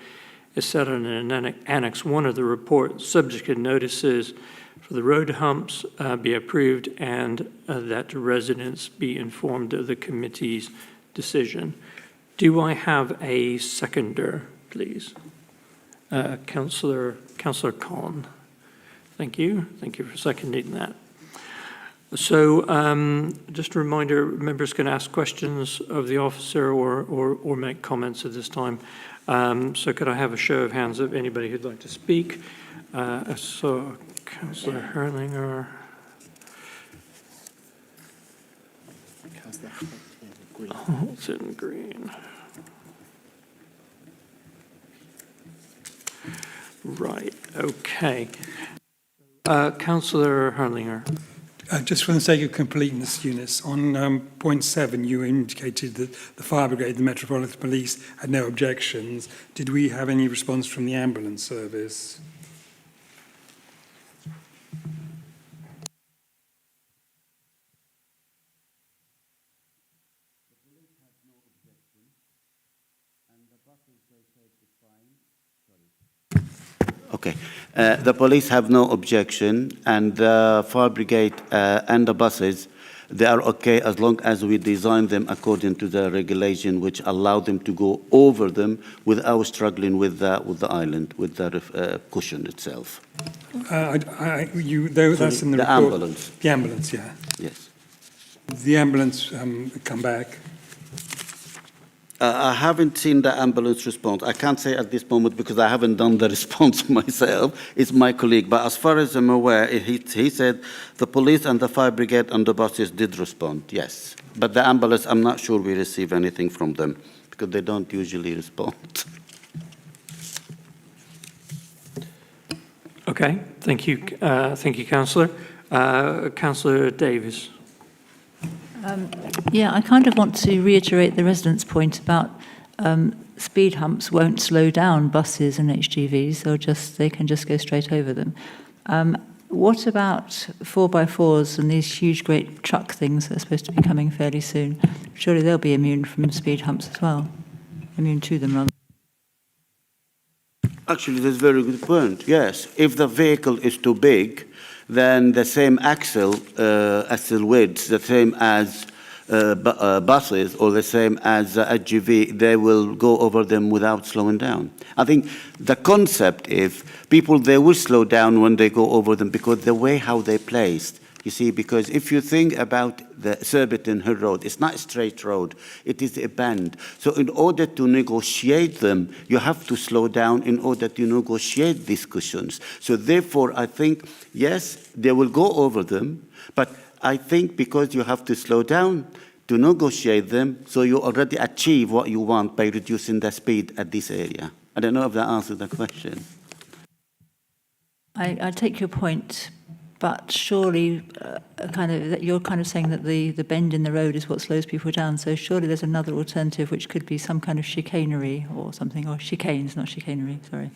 is set out in Annex 1 of the report, subject to notices for the road humps be approved and that residents be informed of the committee's decision. Do I have a seconder, please? Councillor Khan. Thank you. Thank you for seconding that. So just a reminder, members can ask questions of the officer or make comments at this time. So could I have a show of hands of anybody who'd like to speak? So Councillor Herlinger. Holton Green. Right, okay. Councillor Herlinger. Just for the sake of completeness, Eunice, on point 7, you indicated that the fire brigade, the Metropolitan Police, had no objections. Did we have any response from the ambulance service? Okay. The police have no objection, and the fire brigade and the buses, they are okay as long as we design them according to the regulation, which allow them to go over them without struggling with the island, with the cushion itself. That's in the report. Ambulance. The ambulance, yeah. Yes. The ambulance come back. I haven't seen the ambulance response. I can't say at this moment because I haven't done the response myself. It's my colleague. But as far as I'm aware, he said the police and the fire brigade and the buses did respond, yes. But the ambulance, I'm not sure we receive anything from them because they don't usually respond. Okay, thank you, Councillor. Councillor Davies. Yeah, I kind of want to reiterate the residents' point about speed humps won't slow down buses and HGVs, they can just go straight over them. What about 4x4s and these huge, great truck things that are supposed to be coming fairly soon? Surely they'll be immune from speed humps as well, immune to them rather. Actually, that's a very good point. Yes, if the vehicle is too big, then the same axle width, the same as buses or the same as HGV, they will go over them without slowing down. I think the concept is people, they will slow down when they go over them because the way how they're placed. You see, because if you think about the Surbiton Hill Road, it's not a straight road, it is a bend. So in order to negotiate them, you have to slow down in order to negotiate these cushions. So therefore, I think, yes, they will go over them, but I think because you have to slow down to negotiate them, so you already achieve what you want by reducing the speed at this area. I don't know if that answers the question. I take your point, but surely you're kind of saying that the bend in the road is what slows people down. So surely there's another alternative, which could be some kind of chicanery or something, or chicanes, not chicanery, sorry.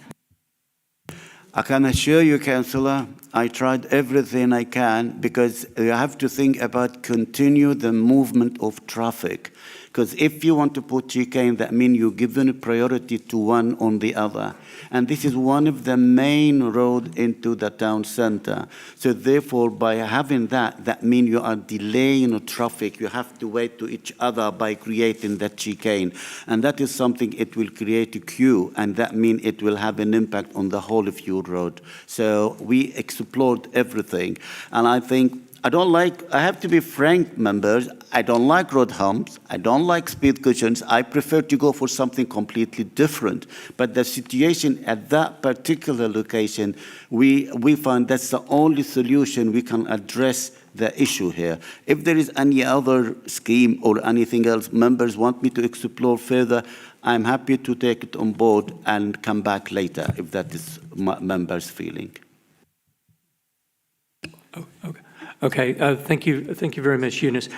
I can assure you, Councillor, I tried everything I can, because you have to think about continue the movement of traffic. Because if you want to put chicane, that means you're giving a priority to one on the other. And this is one of the main roads into the town centre. So therefore, by having that, that means you are delaying the traffic. You have to wait to each other by creating that chicane. And that is something, it will create a queue, and that means it will have an impact on the whole of your road. So we explored everything. And I think, I have to be frank, members, I don't like road humps, I don't like speed cushions, I prefer to go for something completely different. But the situation at that particular location, we find that's the only solution we can address the issue here. If there is any other scheme or anything else members want me to explore further, I'm happy to take it on board and come back later if that is my members' feeling. Oh, okay. Okay, thank you very much, Eunice.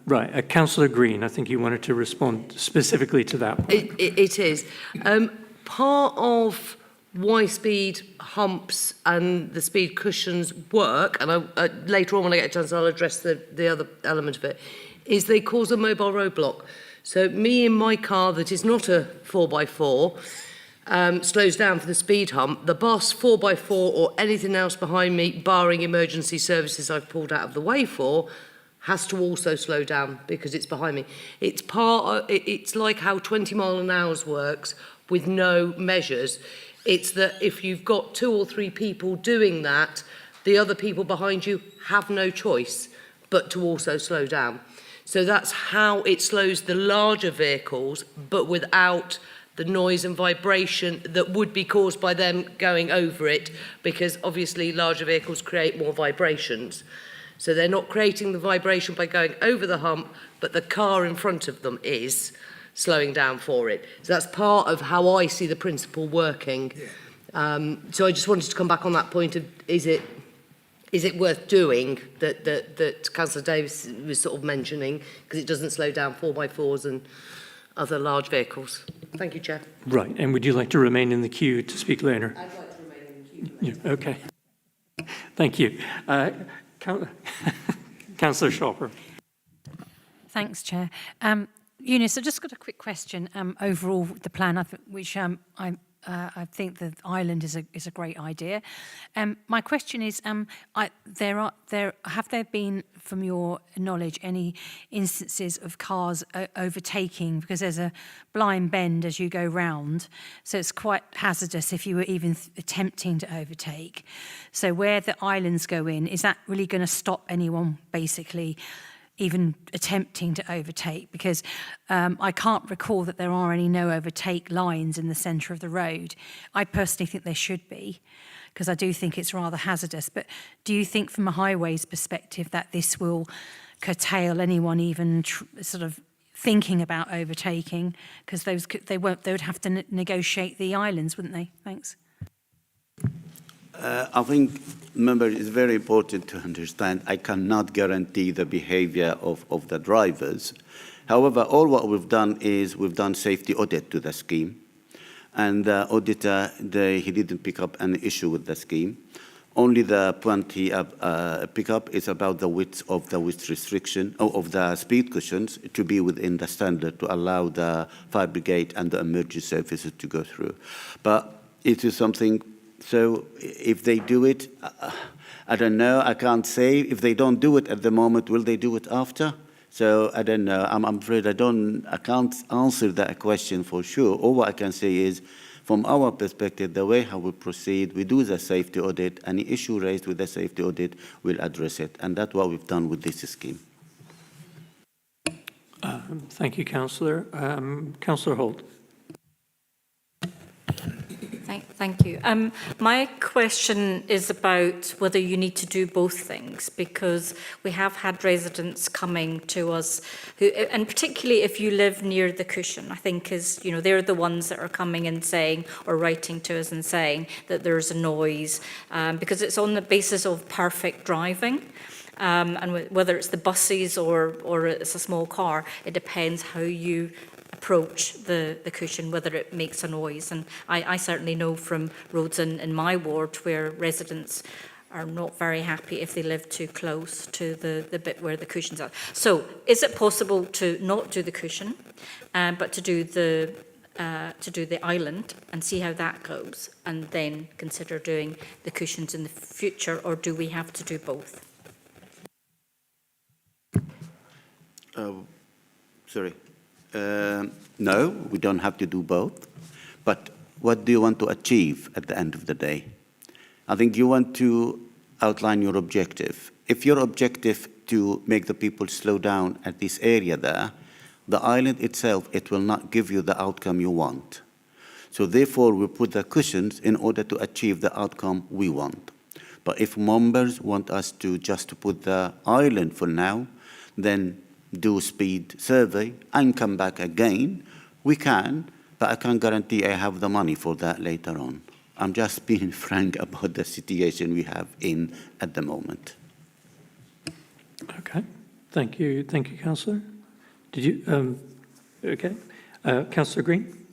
Right, Councillor Green, I think you wanted to respond specifically to that one. It is. Part of why speed humps and the speed cushions work, and later on when I get a chance I'll address the other element of it, is they cause a mobile roadblock. So me in my car that is not a 4x4, slows down for the speed hump, the bus, 4x4 or anything else behind me, barring emergency services I've pulled out of the way for, has to also slow down because it's behind me. It's like how 20 mile an hour works with no measures. It's that if you've got 2 or 3 people doing that, the other people behind you have no choice but to also slow down. So that's how it slows the larger vehicles, but without the noise and vibration that would be caused by them going over it, because obviously larger vehicles create more vibrations. So they're not creating the vibration by going over the hump, but the car in front of them is slowing down for it. So that's part of how I see the principle working. Yeah. So I just wanted to come back on that point of, is it worth doing that Councillor Davis was sort of mentioning, because it doesn't slow down 4x4s and other large vehicles. Thank you, Chair. Right, and would you like to remain in the queue to speak later? I'd like to remain in the queue. Yeah, okay. Thank you. Councillor Shopper. Thanks, Chair. Eunice, I've just got a quick question. Overall, the plan, which I think the island is a great idea. My question is, have there been, from your knowledge, any instances of cars overtaking? Because there's a blind bend as you go round, so it's quite hazardous if you were even attempting to overtake. So where the islands go in, is that really going to stop anyone basically even attempting to overtake? Because I can't recall that there are any no overtake lines in the centre of the road. I personally think there should be, because I do think it's rather hazardous. But do you think from a highways perspective that this will curtail anyone even sort of thinking about overtaking? Because they would have to negotiate the islands, wouldn't they? Thanks. I think, remember, it's very important to understand I cannot guarantee the behavior of the drivers. However, all what we've done is we've done safety audit to the scheme. And the auditor, he didn't pick up any issue with the scheme. Only the point he pick up is about the width restriction of the speed cushions to be within the standard to allow the fire brigade and the emergency services to go through. But it is something. So if they do it, I don't know, I can't say. If they don't do it at the moment, will they do it after? So I don't know. I'm afraid I can't answer that question for sure. All what I can say is, from our perspective, the way how we proceed, we do the safety audit. Any issue raised with the safety audit, we'll address it. And that's what we've done with this scheme. Thank you, Councillor. Councillor Holt. Thank you. My question is about whether you need to do both things, because we have had residents coming to us who, and particularly if you live near the cushion, I think they're the ones that are coming and saying, or writing to us and saying that there's a noise, because it's on the basis of perfect driving. And whether it's the buses or it's a small car, it depends how you approach the cushion, whether it makes a noise. And I certainly know from roads in my ward where residents are not very happy if they live too close to the bit where the cushions are. So is it possible to not do the cushion, but to do the island and see how that goes, and then consider doing the cushions in the future, or do we have to do both? Sorry. No, we don't have to do both. But what do you want to achieve at the end of the day? I think you want to outline your objective. If your objective to make the people slow down at this area there, the island itself, it will not give you the outcome you want. So therefore, we put the cushions in order to achieve the outcome we want. But if members want us to just to put the island for now, then do speed survey and come back again, we can, but I can't guarantee I have the money for that later on. I'm just being frank about the situation we have at the moment. Okay, thank you, Councillor. Did you, okay, Councillor Green?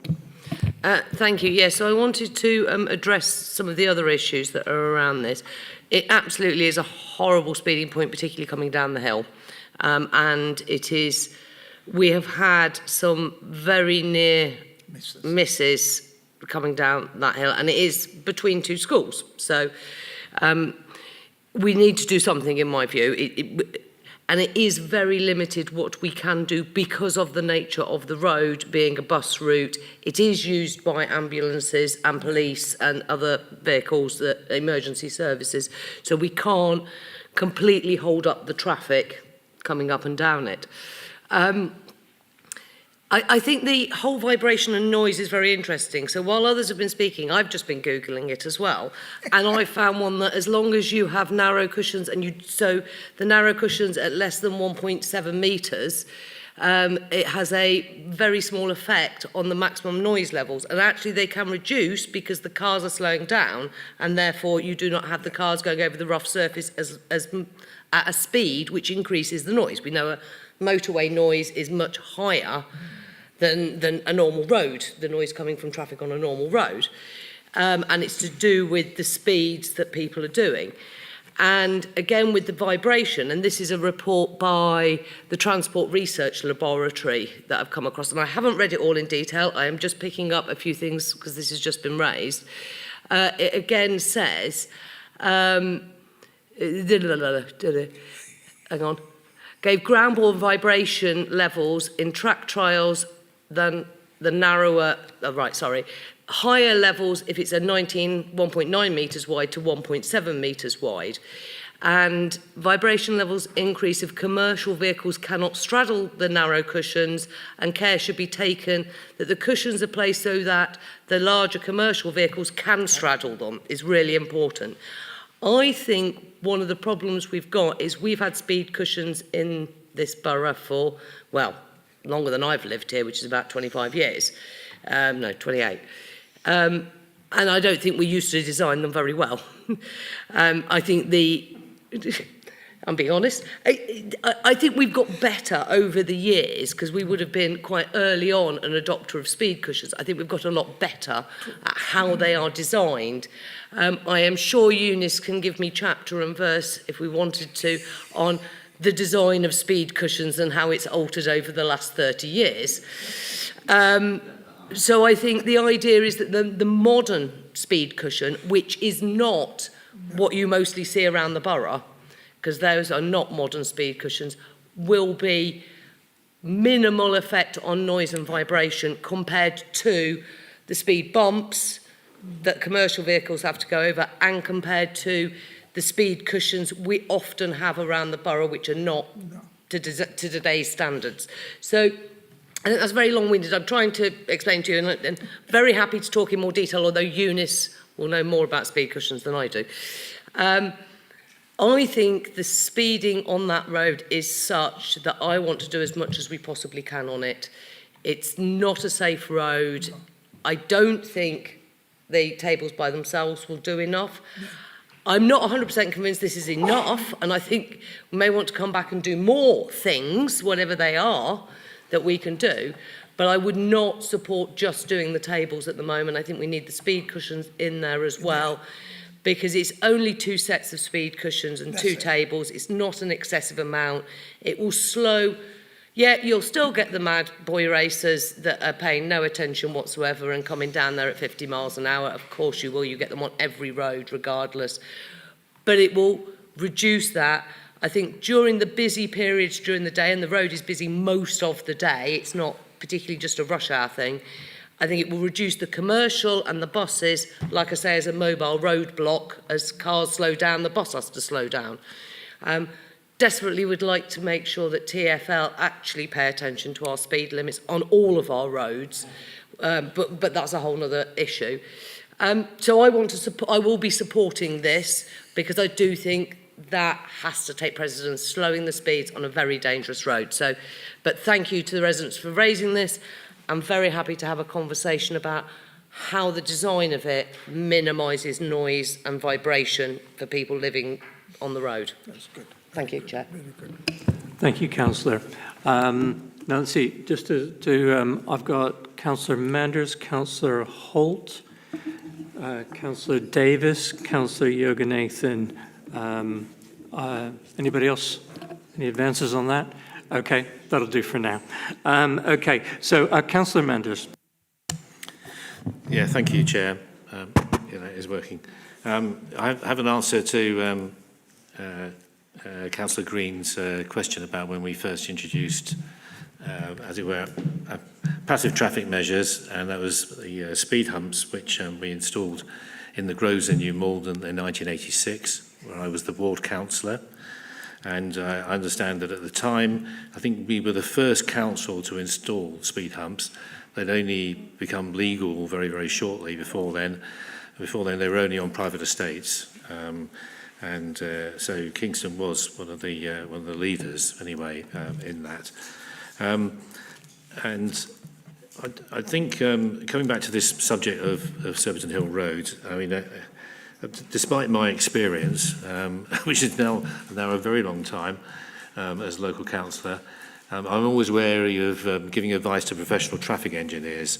Thank you. Yes, so I wanted to address some of the other issues that are around this. It absolutely is a horrible speeding point, particularly coming down the hill. And it is, we have had some very near misses coming down that hill, and it is between two schools. So we need to do something, in my view. And it is very limited what we can do because of the nature of the road being a bus route. It is used by ambulances and police and other vehicles, emergency services. So we can't completely hold up the traffic coming up and down it. I think the whole vibration and noise is very interesting. So while others have been speaking, I've just been Googling it as well. And I found one that as long as you have narrow cushions, and so the narrow cushions at less than 1.7 metres, it has a very small effect on the maximum noise levels. And actually they can reduce because the cars are slowing down, and therefore you do not have the cars going over the rough surface as at a speed which increases the noise. We know a motorway noise is much higher than a normal road, the noise coming from traffic on a normal road. And it's to do with the speeds that people are doing. And again, with the vibration, and this is a report by the Transport Research Laboratory that I've come across, and I haven't read it all in detail, I am just picking up a few things because this has just been raised. It again says, hang on, gave ground bore vibration levels in track trials than the narrower, higher levels if it's a 1.9 metres wide to 1.7 metres wide. And vibration levels increase if commercial vehicles cannot straddle the narrow cushions, and care should be taken that the cushions are placed so that the larger commercial vehicles can straddle them, is really important. I think one of the problems we've got is we've had speed cushions in this borough for, well, longer than I've lived here, which is about 25 years. No, 28. And I don't think we used to design them very well. I think I'm being honest, I think we've got better over the years because we would have been quite early on an adopter of speed cushions. I think we've got a lot better at how they are designed. I am sure Eunice can give me chapter and verse, if we wanted to, on the design of speed cushions and how it's altered over the last 30 years. So I think the idea is that the modern speed cushion, which is not what you mostly see around the borough, because those are not modern speed cushions, will be minimal effect on noise and vibration compared to the speed bumps that commercial vehicles have to go over, and compared to the speed cushions we often have around the borough, which are not to today's standards. So I think that's very long-winded. I'm trying to explain to you, and very happy to talk in more detail, although Eunice will know more about speed cushions than I do. I think the speeding on that road is such that I want to do as much as we possibly can on it. It's not a safe road. I don't think the tables by themselves will do enough. I'm not 100% convinced this is enough, and I think we may want to come back and do more things, whatever they are, that we can do. But I would not support just doing the tables at the moment. I think we need the speed cushions in there as well, because it's only 2 sets of speed cushions and 2 tables. It's not an excessive amount. It will slow. Yeah, you'll still get the mad boy racers that are paying no attention whatsoever and coming down there at 50 miles an hour. Of course you will. You get them on every road regardless. But it will reduce that. I think during the busy periods during the day, and the road is busy most of the day, it's not particularly just a rush hour thing, I think it will reduce the commercial and the buses, like I say, as a mobile roadblock. As cars slow down, the bus has to slow down. Desperately would like to make sure that TfL actually pay attention to our speed limits on all of our roads, but that's a whole other issue. So I will be supporting this, because I do think that has to take precedence, slowing the speeds on a very dangerous road. So, but thank you to the residents for raising this. I'm very happy to have a conversation about how the design of it minimises noise and vibration for people living on the road. That's good. Thank you, Chair. Very good. Thank you, Councillor. Now, let's see, just I've got Councillor Manders, Councillor Holt, Councillor Davis, Councillor Yoganathan. Anybody else? Any advances on that? Okay, that'll do for now. Okay, so Councillor Manders. Yeah, thank you, Chair. It is working. I have an answer to Councillor Green's question about when we first introduced, as it were, passive traffic measures, and that was the speed humps, which we installed in the Groves in New Malden in 1986, where I was the ward councillor. And I understand that at the time, I think we were the first council to install speed humps. They'd only become legal very, very shortly before then. Before then, they were only on private estates. So Kingston was one of the leaders, anyway, in that. And I think coming back to this subject of Surbiton Hill Road, I mean, despite my experience, which is now a very long time as local councillor, I'm always wary of giving advice to professional traffic engineers.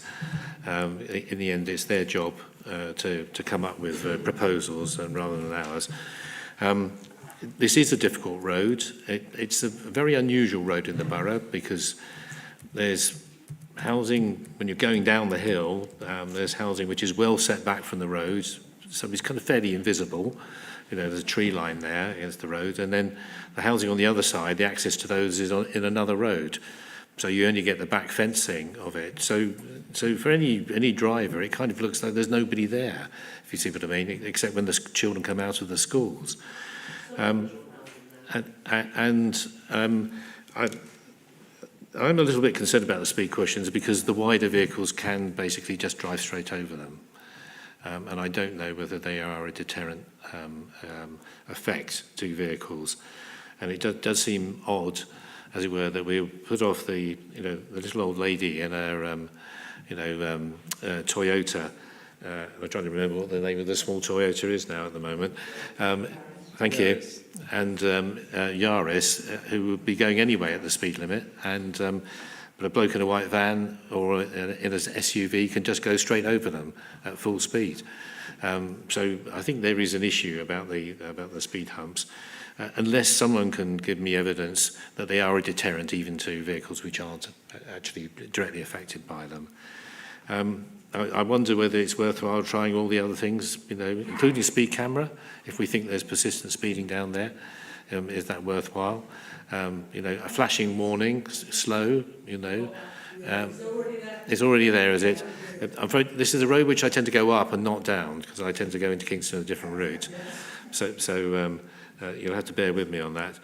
In the end, it's their job to come up with proposals rather than ours. This is a difficult road. It's a very unusual road in the borough, because there's housing when you're going down the hill. There's housing which is well set back from the road, so it's kind of fairly invisible. You know, there's a tree line there against the road, and then the housing on the other side, the access to those is in another road. So you only get the back fencing of it. So for any driver, it kind of looks like there's nobody there, if you see what I mean, except when the children come out of the schools. I'm a little bit concerned about the speed cushions, because the wider vehicles can basically just drive straight over them. And I don't know whether they are a deterrent effect to vehicles. And it does seem odd, as it were, that we put off the little old lady in her Toyota. I'm trying to remember what the name of the small Toyota is now at the moment. Thank you. And Yaris, who would be going anyway at the speed limit, and but a bloke in a white van or in an SUV can just go straight over them at full speed. So I think there is an issue about the speed humps, unless someone can give me evidence that they are a deterrent even to vehicles which aren't actually directly affected by them. I wonder whether it's worthwhile trying all the other things, including speed camera, if we think there's persistent speeding down there. Is that worthwhile? A flashing warning, slow, it's already there, is it? I'm afraid this is a road which I tend to go up and not down, because I tend to go into Kingston a different route. So you'll have to bear with me on that.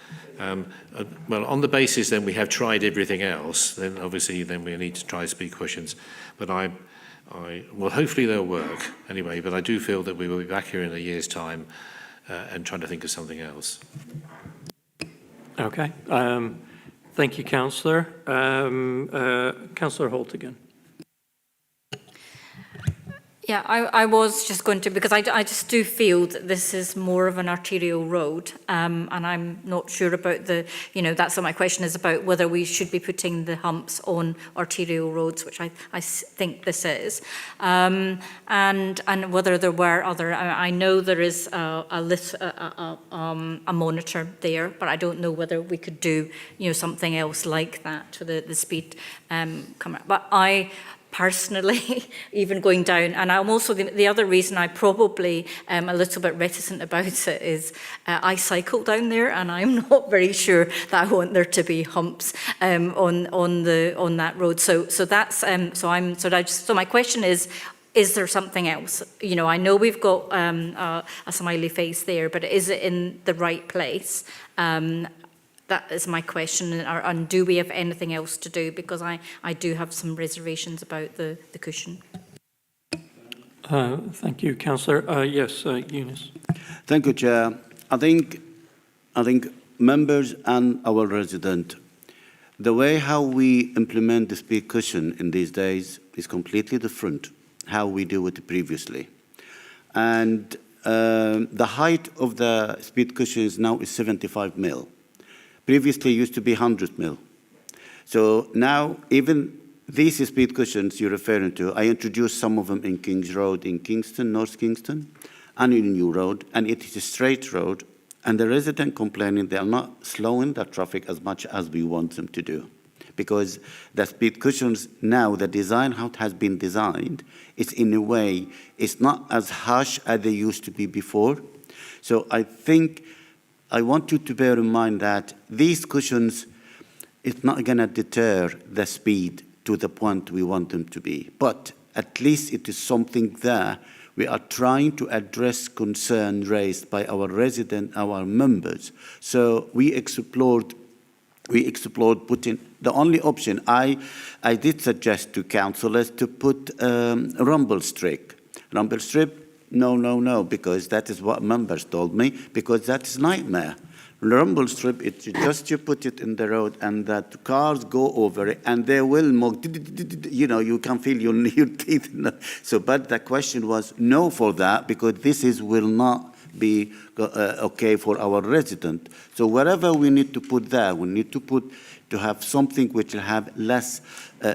Well, on the basis then we have tried everything else, then obviously then we need to try speed cushions. But well, hopefully they'll work anyway, but I do feel that we will be back here in a year's time and trying to think of something else. Okay. Thank you, Councillor. Councillor Holt again. Yeah, I was just going to, because I just do feel that this is more of an arterial road, and I'm not sure about the, that's what my question is about, whether we should be putting the humps on arterial roads, which I think this is, and whether there were other, I know there is a monitor there, but I don't know whether we could do, something else like that to the speed camera. But I personally, even going down, and I'm also, the other reason I probably am a little bit reticent about it is I cycle down there, and I'm not very sure that I want there to be humps on that road. So that's so my question is there something else? I know we've got a smiley face there, but is it in the right place? That is my question, and do we have anything else to do? Because I do have some reservations about the cushion. Thank you, Councillor. Yes, Eunice. Thank you, Chair. I think members and our resident, the way how we implement the speed cushion in these days is completely different how we do it previously. And the height of the speed cushion is now 75 mil. Previously used to be 100 mil. So now even these speed cushions you're referring to, I introduced some of them in Kings Road in Kingston, North Kingston, and in New Road, and it is a straight road, and the resident complaining they are not slowing the traffic as much as we want them to do. Because the speed cushions now, the design, how it has been designed, it's in a way, it's not as harsh as they used to be before. So I think I want you to bear in mind that these cushions, it's not going to deter the speed to the point we want them to be. But at least it is something there. We are trying to address concerns raised by our residents, our members. So we explored putting, the only option I did suggest to councillors to put rumble strip. Rumble strip, no, because that is what members told me, because that is nightmare. Rumble strip, it's just you put it in the road and that cars go over it and they will move, you can feel your teeth. So, but the question was no for that, because this will not be okay for our resident. So wherever we need to put there, we need to have something which will have less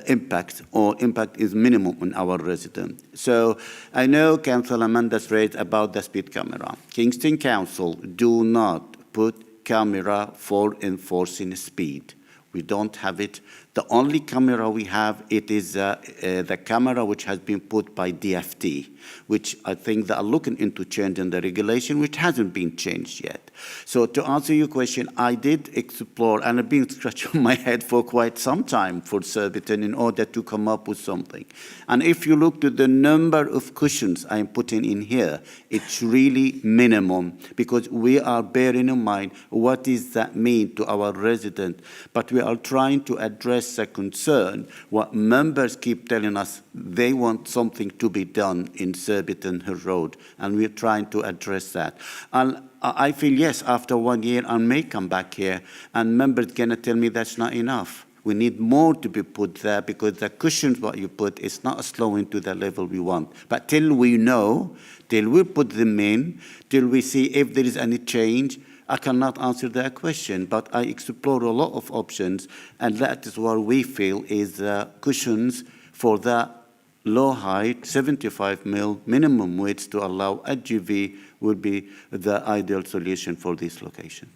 impact, or impact is minimum on our resident. So I know Councillor Amanda's raised about the speed camera. Kingston Council do not put camera for enforcing speed. We don't have it. The only camera we have, it is the camera which has been put by DFT, which I think they are looking into changing the regulation, which hasn't been changed yet. So to answer your question, I did explore, and I've been scratching my head for quite some time for Surbiton in order to come up with something. And if you look to the number of cushions I'm putting in here, it's really minimum, because we are bearing in mind what does that mean to our resident. But we are trying to address a concern, what members keep telling us they want something to be done in Surbiton Hill Road, and we're trying to address that. And I feel, yes, after 1 year, I may come back here, and members gonna tell me that's not enough. We need more to be put there, because the cushions what you put is not slowing to the level we want. But till we know, till we put them in, till we see if there is any change, I cannot answer that question, but I explore a lot of options, and that is what we feel is cushions for that low height, 75 mil minimum width to allow HGV would be the ideal solution for this location.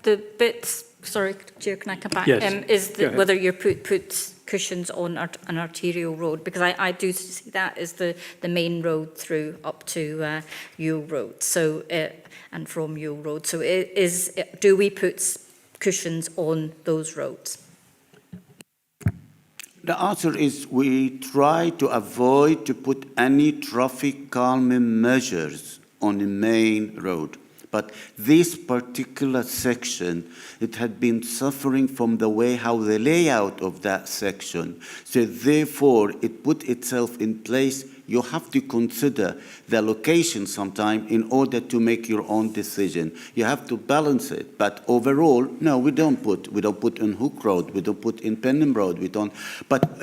The bits, sorry, Chair, can I come back? Yes. Is whether you put cushions on an arterial road, because I do see that as the main road through up to Yule Road, so and from Yule Road. So do we put cushions on those roads? The answer is we try to avoid to put any traffic calming measures on the main road. But this particular section, it had been suffering from the way how the layout of that section. So therefore, it put itself in place. You have to consider the location sometime in order to make your own decision. You have to balance it. But overall, no, we don't put in Hook Road, we don't put in Penham Road, we don't, but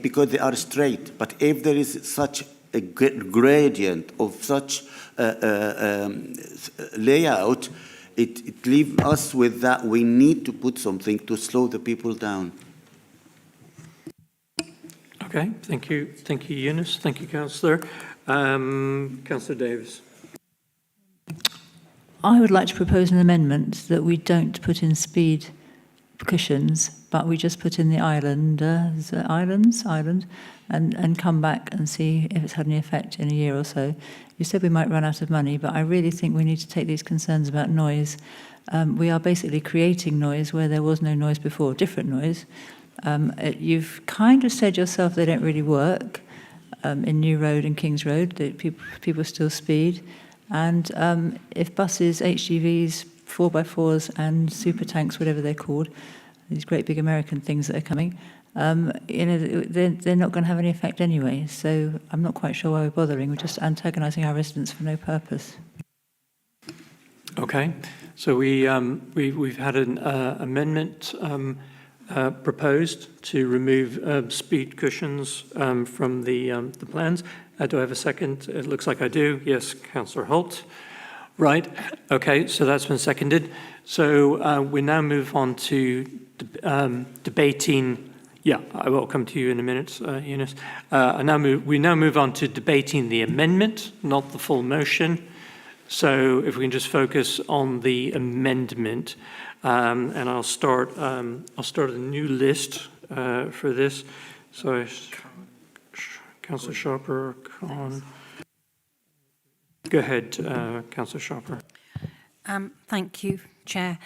because they are straight. But if there is such a gradient of such layout, it leaves us with that we need to put something to slow the people down. Okay, thank you, Eunice. Thank you, Councillor. Councillor Davis. I would like to propose an amendment that we don't put in speed cushions, but we just put in the island, and come back and see if it's had any effect in a year or so. You said we might run out of money, but I really think we need to take these concerns about noise. We are basically creating noise where there was no noise before, different noise. You've kind of said yourself they don't really work in New Road and Kings Road, that people still speed. And if buses, HGVs, 4x4s and super tanks, whatever they're called, these great big American things that are coming, they're not going to have any effect anyway. So I'm not quite sure why we're bothering. We're just antagonising our residents for no purpose. Okay, so we've had an amendment proposed to remove speed cushions from the plans. Do I have a second? It looks like I do. Yes, Councillor Holt. Right. Okay, so that's been seconded. So we now move on to debating. Yeah, I will come to you in a minute, Eunice. We now move on to debating the amendment, not the full motion. So if we can just focus on the amendment. And I'll start a new list for this. So, Councillor Sharper, Khan. Go ahead, Councillor Sharper. Thank you, Chair.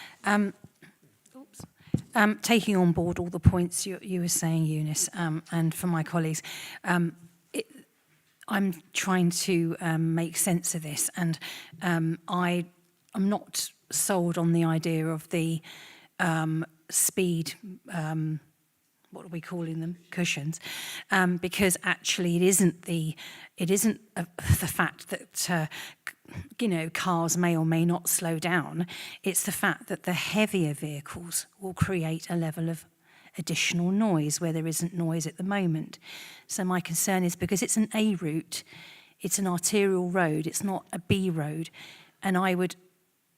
Taking on board all the points you were saying, Eunice, and for my colleagues, I'm trying to make sense of this, and I'm not sold on the idea of the speed, what are we calling them, cushions, because actually it isn't the fact that cars may or may not slow down. It's the fact that the heavier vehicles will create a level of additional noise where there isn't noise at the moment. So my concern is, because it's an A route, it's an arterial road, it's not a B road, and I would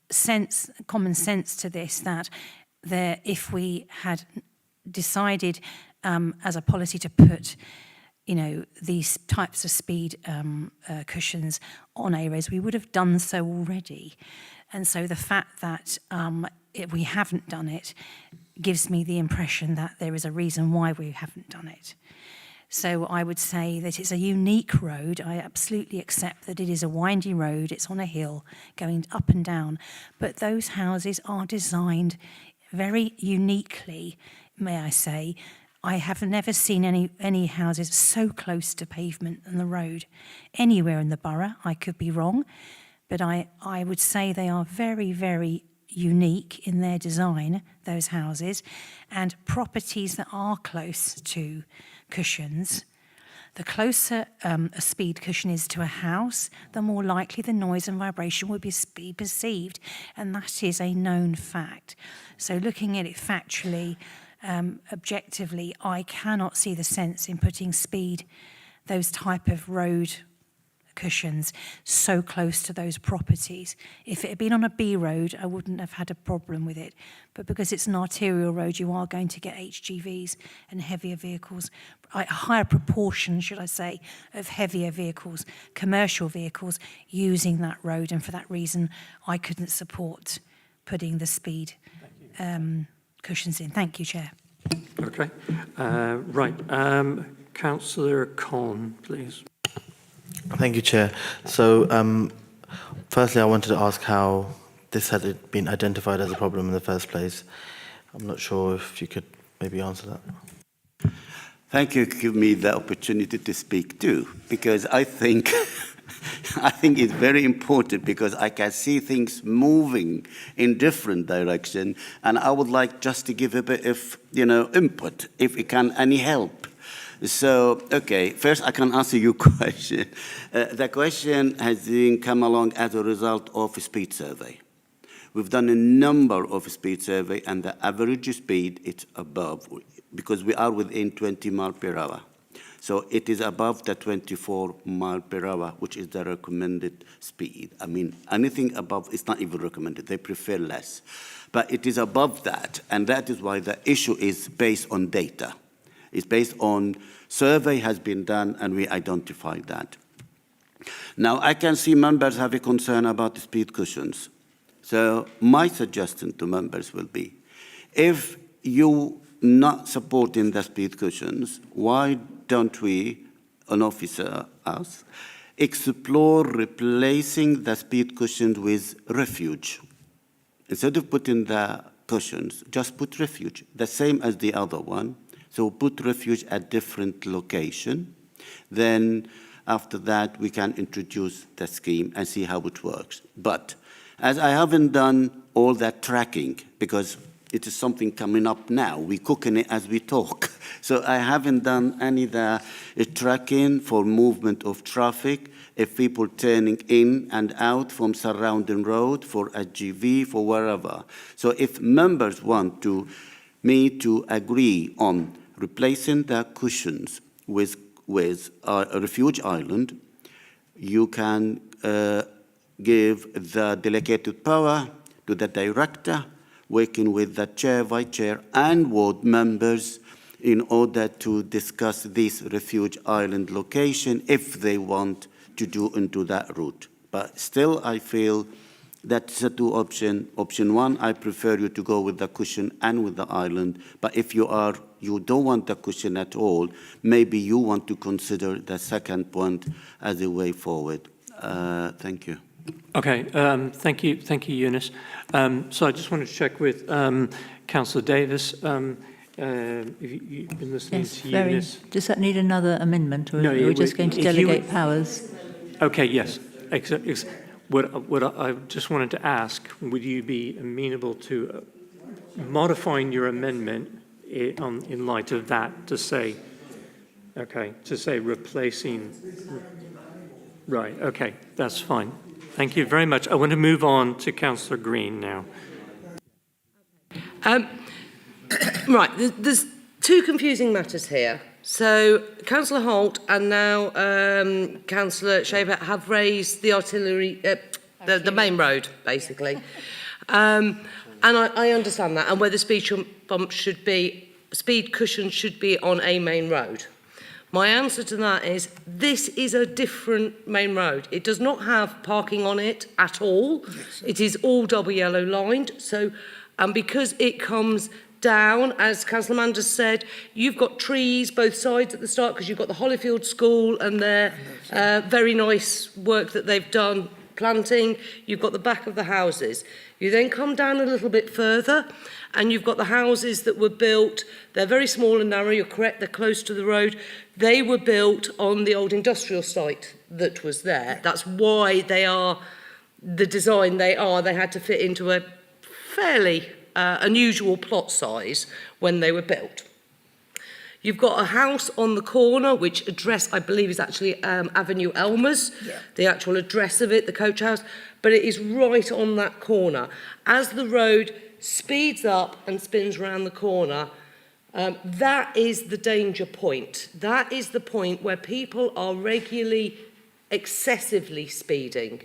sense common sense to this, that if we had decided as a policy to put these types of speed cushions on A roads, we would have done so already. And so the fact that we haven't done it gives me the impression that there is a reason why we haven't done it. So I would say that it's a unique road. I absolutely accept that it is a windy road. It's on a hill going up and down. But those houses are designed very uniquely, may I say. I have never seen any houses so close to pavement and the road anywhere in the borough. I could be wrong, but I would say they are very, very unique in their design, those houses, and properties that are close to cushions. The closer a speed cushion is to a house, the more likely the noise and vibration will be perceived, and that is a known fact. So looking at it factually, objectively, I cannot see the sense in putting those type of road cushions so close to those properties. If it had been on a B road, I wouldn't have had a problem with it. But because it's an arterial road, you are going to get HGVs and heavier vehicles, a higher proportion, should I say, of heavier vehicles, commercial vehicles using that road. And for that reason, I couldn't support putting the speed cushions in. Thank you, Chair. Okay. Right. Councillor Khan, please. Thank you, Chair. So, firstly, I wanted to ask how this had been identified as a problem in the first place. I'm not sure if you could maybe answer that. Thank you for giving me the opportunity to speak too, because I think I think it's very important because I can see things moving in different direction, and I would like just to give a bit of, input, if it can, any help. So, okay, first I can answer your question. The question has come along as a result of a speed survey. We've done a number of speed survey, and the average speed is above, because we are within 20 miles per hour. So it is above the 24 miles per hour, which is the recommended speed. I mean, anything above is not even recommended. They prefer less. But it is above that, and that is why the issue is based on data. It's based on survey has been done, and we identified that. Now, I can see members have a concern about the speed cushions. So my suggestion to members will be, if you not supporting the speed cushions, why don't we, an officer, us, explore replacing the speed cushions with refuge? Instead of putting the cushions, just put refuge, the same as the other one. So put refuge at different location. Then after that, we can introduce the scheme and see how it works. But as I haven't done all that tracking, because it is something coming up now. We're cooking it as we talk. So I haven't done any of the tracking for movement of traffic, if people turning in and out from surrounding road, for HGV, for wherever. So if members want me to agree on replacing the cushions with a refuge island, you can give the delegated power to the director, working with the chair, vice chair, and ward members in order to discuss this refuge island location if they want to do into that route. But still, I feel that's the two options. Option one, I prefer you to go with the cushion and with the island. But if you don't want the cushion at all, maybe you want to consider the second point as a way forward. Thank you. Okay, thank you, Eunice. So I just wanted to check with Councillor Davis. If you've been listening to Eunice. Does that need another amendment, or No, are we just going to delegate powers? Okay, yes. What I just wanted to ask, would you be amenable to modifying your amendment in light of that to say replacing? Right, okay, that's fine. Thank you very much. I want to move on to Councillor Green now. Right, there's two confusing matters here. So Councillor Holt and now Councillor Shaver have raised the artillery, the main road, basically. And I understand that, and where the speed cushion should be on a main road. My answer to that is, this is a different main road. It does not have parking on it at all. Yes. It is all double yellow lined. So, and because it comes down, as Councillor Manders said, you've got trees both sides at the start, because you've got the Hollyfield School and their very nice work that they've done planting. You've got the back of the houses. You then come down a little bit further, and you've got the houses that were built. They're very small and narrow, you're correct, they're close to the road. They were built on the old industrial site that was there. That's why they are the design they are. They had to fit into a fairly unusual plot size when they were built. You've got a house on the corner, which address, I believe, is actually Avenue Elmers, the actual address of it, the coach house, but it is right on that corner. As the road speeds up and spins around the corner, that is the danger point. That is the point where people are regularly, excessively speeding.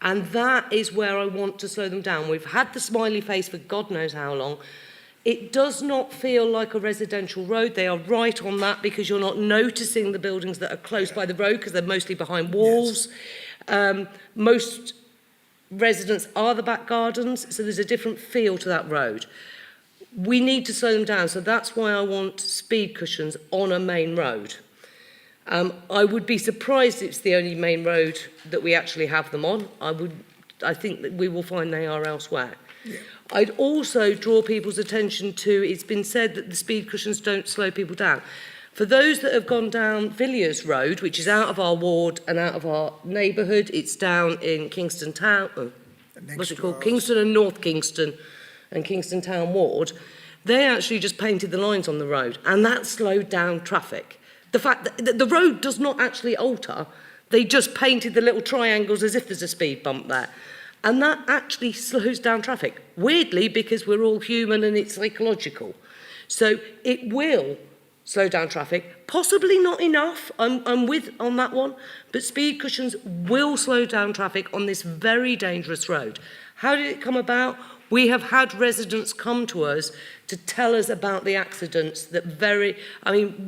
And that is where I want to slow them down. We've had the smiley face for God knows how long. It does not feel like a residential road. They are right on that because you're not noticing the buildings that are close by the road because they're mostly behind walls. Yes. Most residents are the back gardens, so there's a different feel to that road. We need to slow them down, so that's why I want speed cushions on a main road. I would be surprised if it's the only main road that we actually have them on. I think that we will find they are elsewhere. Yeah. I'd also draw people's attention to, it's been said that the speed cushions don't slow people down. For those that have gone down Villiers Road, which is out of our ward and out of our neighbourhood, it's down in Kingston Town, what's it called? Kingston and North Kingston and Kingston Town Ward, they actually just painted the lines on the road, and that slowed down traffic. The fact that the road does not actually alter, they just painted the little triangles as if there's a speed bump there. And that actually slows down traffic. Weirdly, because we're all human and it's psychological. So it will slow down traffic, possibly not enough, I'm with on that one, but speed cushions will slow down traffic on this very dangerous road. How did it come about? We have had residents come to us to tell us about the accidents that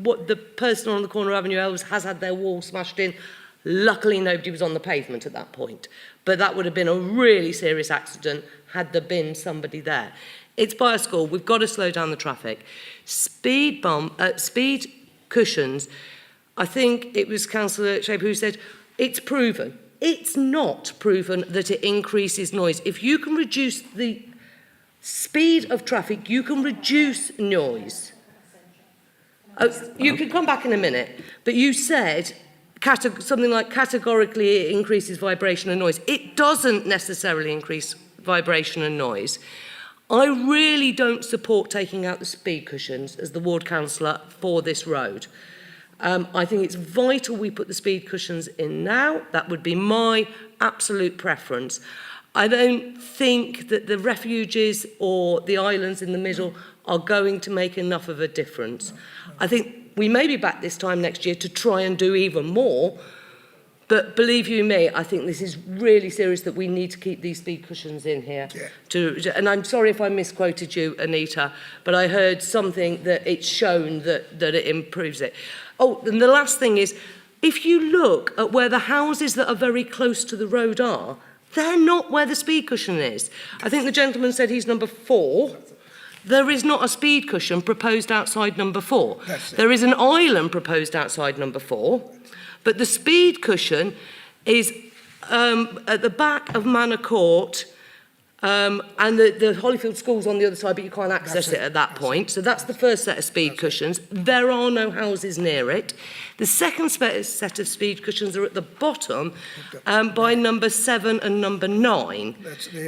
what the person on the corner of Avenue Elves has had their wall smashed in. Luckily, nobody was on the pavement at that point, but that would have been a really serious accident had there been somebody there. It's by a school. We've got to slow down the traffic. Speed cushions, I think it was Councillor Shape who said, it's proven. It's not proven that it increases noise. If you can reduce the speed of traffic, you can reduce noise. You can come back in a minute, but you said something like categorically it increases vibration and noise. It doesn't necessarily increase vibration and noise. I really don't support taking out the speed cushions as the ward councillor for this road. I think it's vital we put the speed cushions in now. That would be my absolute preference. I don't think that the refuges or the islands in the middle are going to make enough of a difference. I think we may be back this time next year to try and do even more. But believe you me, I think this is really serious that we need to keep these speed cushions in here. Yeah. And I'm sorry if I misquoted you, Anita, but I heard something that it's shown that it improves it. Oh, and the last thing is, if you look at where the houses that are very close to the road are, they're not where the speed cushion is. I think the gentleman said he's number 4. There is not a speed cushion proposed outside number 4. There is an island proposed outside number 4. But the speed cushion is at the back of Manor Court, and the Hollyfield School's on the other side, but you can't access it at that point. So that's the first set of speed cushions. There are no houses near it. The second set of speed cushions are at the bottom by number 7 and number 9.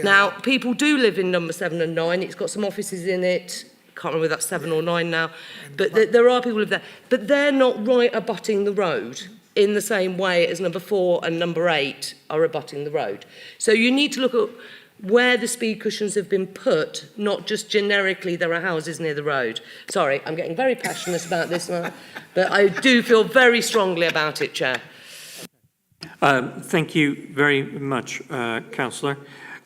Now, people do live in number 7 and 9. It's got some offices in it. Can't remember if that's 7 or 9 now. But there are people who live there. But they're not right abutting the road in the same way as number 4 and number 8 are abutting the road. So you need to look at where the speed cushions have been put, not just generically there are houses near the road. Sorry, I'm getting very passionate about this one, but I do feel very strongly about it, Chair. Thank you very much, Councillor.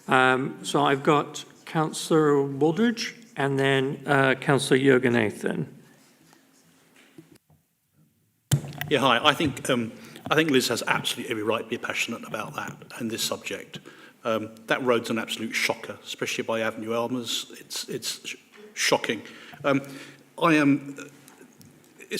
So I've got Councillor Wooldridge and then Councillor Jurgen-Nathan. Yeah, hi. I think Liz has absolutely every right to be passionate about that and this subject. That road's an absolute shocker, especially by Avenue Elmers. It's shocking. It's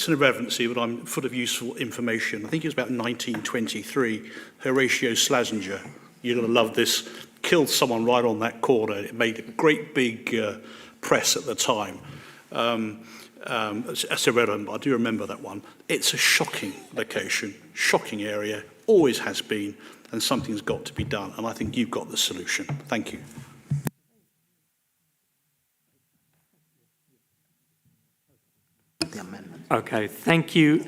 an irreverency, but I'm full of useful information. I think it was about 1923, Horatio Schlesinger, you're going to love this, killed someone right on that corner. It made a great big press at the time. It's irrelevant, but I do remember that one. It's a shocking location, shocking area, always has been, and something's got to be done, and I think you've got the solution. Thank you. Okay, thank you,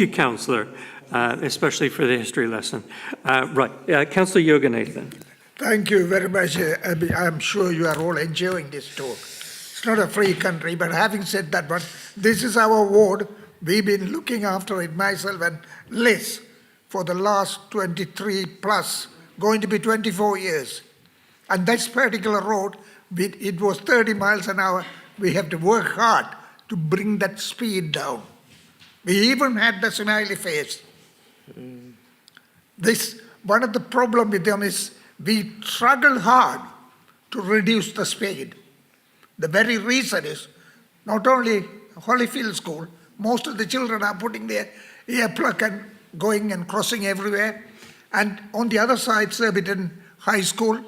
Councillor, especially for the history lesson. Councillor Jurgen-Nathan. Thank you very much. I'm sure you are all enjoying this talk. It's not a free country, but having said that one, this is our ward. We've been looking after it, myself and Liz, for the last 23 plus, going to be 24 years. And this particular road, it was 30 miles an hour. We have to work hard to bring that speed down. We even had the smiley face. One of the problems with them is we struggle hard to reduce the speed. The very reason is not only Hollyfield School, most of the children are putting their earplug and going and crossing everywhere. And on the other side, Surbiton High School.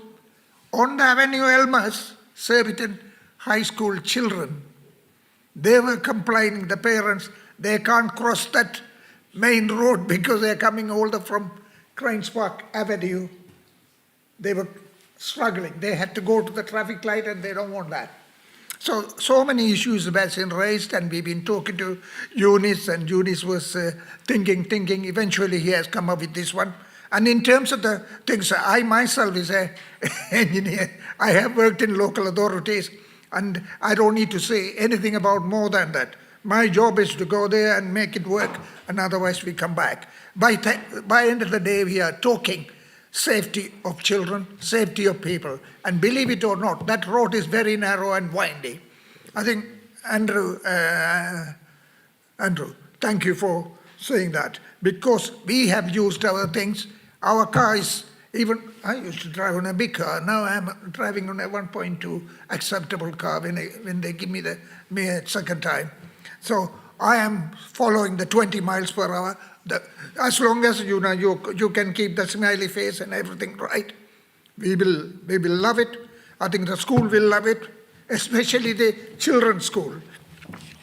On the Avenue Elmers, Surbiton High School children, They were complaining, the parents, they can't cross that main road because they're coming older from Cranes Park Avenue. They were struggling. They had to go to the traffic light and they don't want that. So many issues have been raised, and we've been talking to Eunice, and Eunice was thinking. Eventually he has come up with this one. And in terms of the things, I myself is an engineer. I have worked in local authorities, and I don't need to say anything about more than that. My job is to go there and make it work, and otherwise we come back. By end of the day, we are talking safety of children, safety of people. And believe it or not, that road is very narrow and windy. I think, Andrew, thank you for saying that, because we have used our things. Our car is, even I used to drive on a big car. Now I'm driving on a 1.2 acceptable car when they give me the second time. So I am following the 20 miles per hour. As long as you can keep the smiley face and everything right, we will love it. I think the school will love it, especially the children's school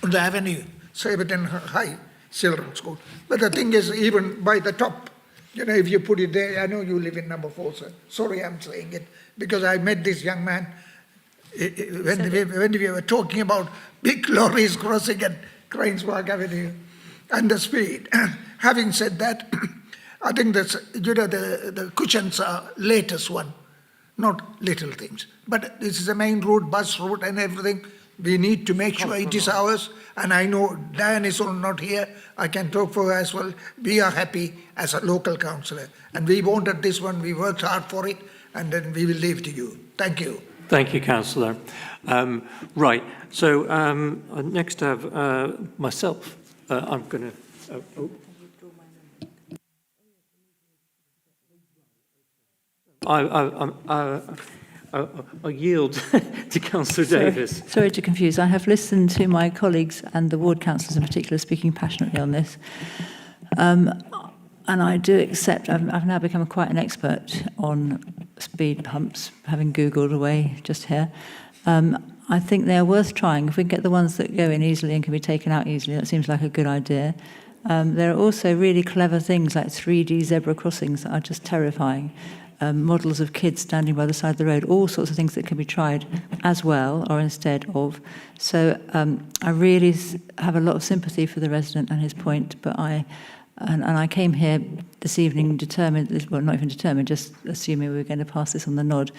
on the avenue, Surbiton High Children's School. But the thing is, even by the top, if you put it there, I know you live in number 4, sir. Sorry I'm saying it, because I met this young man when we were talking about big lorries crossing at Cranes Park Avenue and the speed. Having said that, I think that's, the cushions are latest one, not little things. But this is a main road, bus route and everything. We need to make sure it is ours. And I know Diane is not here. I can talk for her as well. We are happy as a local councillor. And we wanted this one. We worked hard for it. And then we will leave to you. Thank you. Thank you, Councillor. Right. So next I have myself. I'm going to... I'll yield to Councillor Davis. Sorry to confuse. I have listened to my colleagues and the ward councillors in particular speaking passionately on this. And I do accept, I've now become quite an expert on speed bumps, having Googled away just here. I think they're worth trying. If we can get the ones that go in easily and can be taken out easily, that seems like a good idea. There are also really clever things like 3D zebra crossings that are just terrifying. Models of kids standing by the side of the road, all sorts of things that can be tried as well or instead of. So I really have a lot of sympathy for the resident and his point, but I came here this evening determined, well, not even determined, just assuming we were going to pass this on the nod.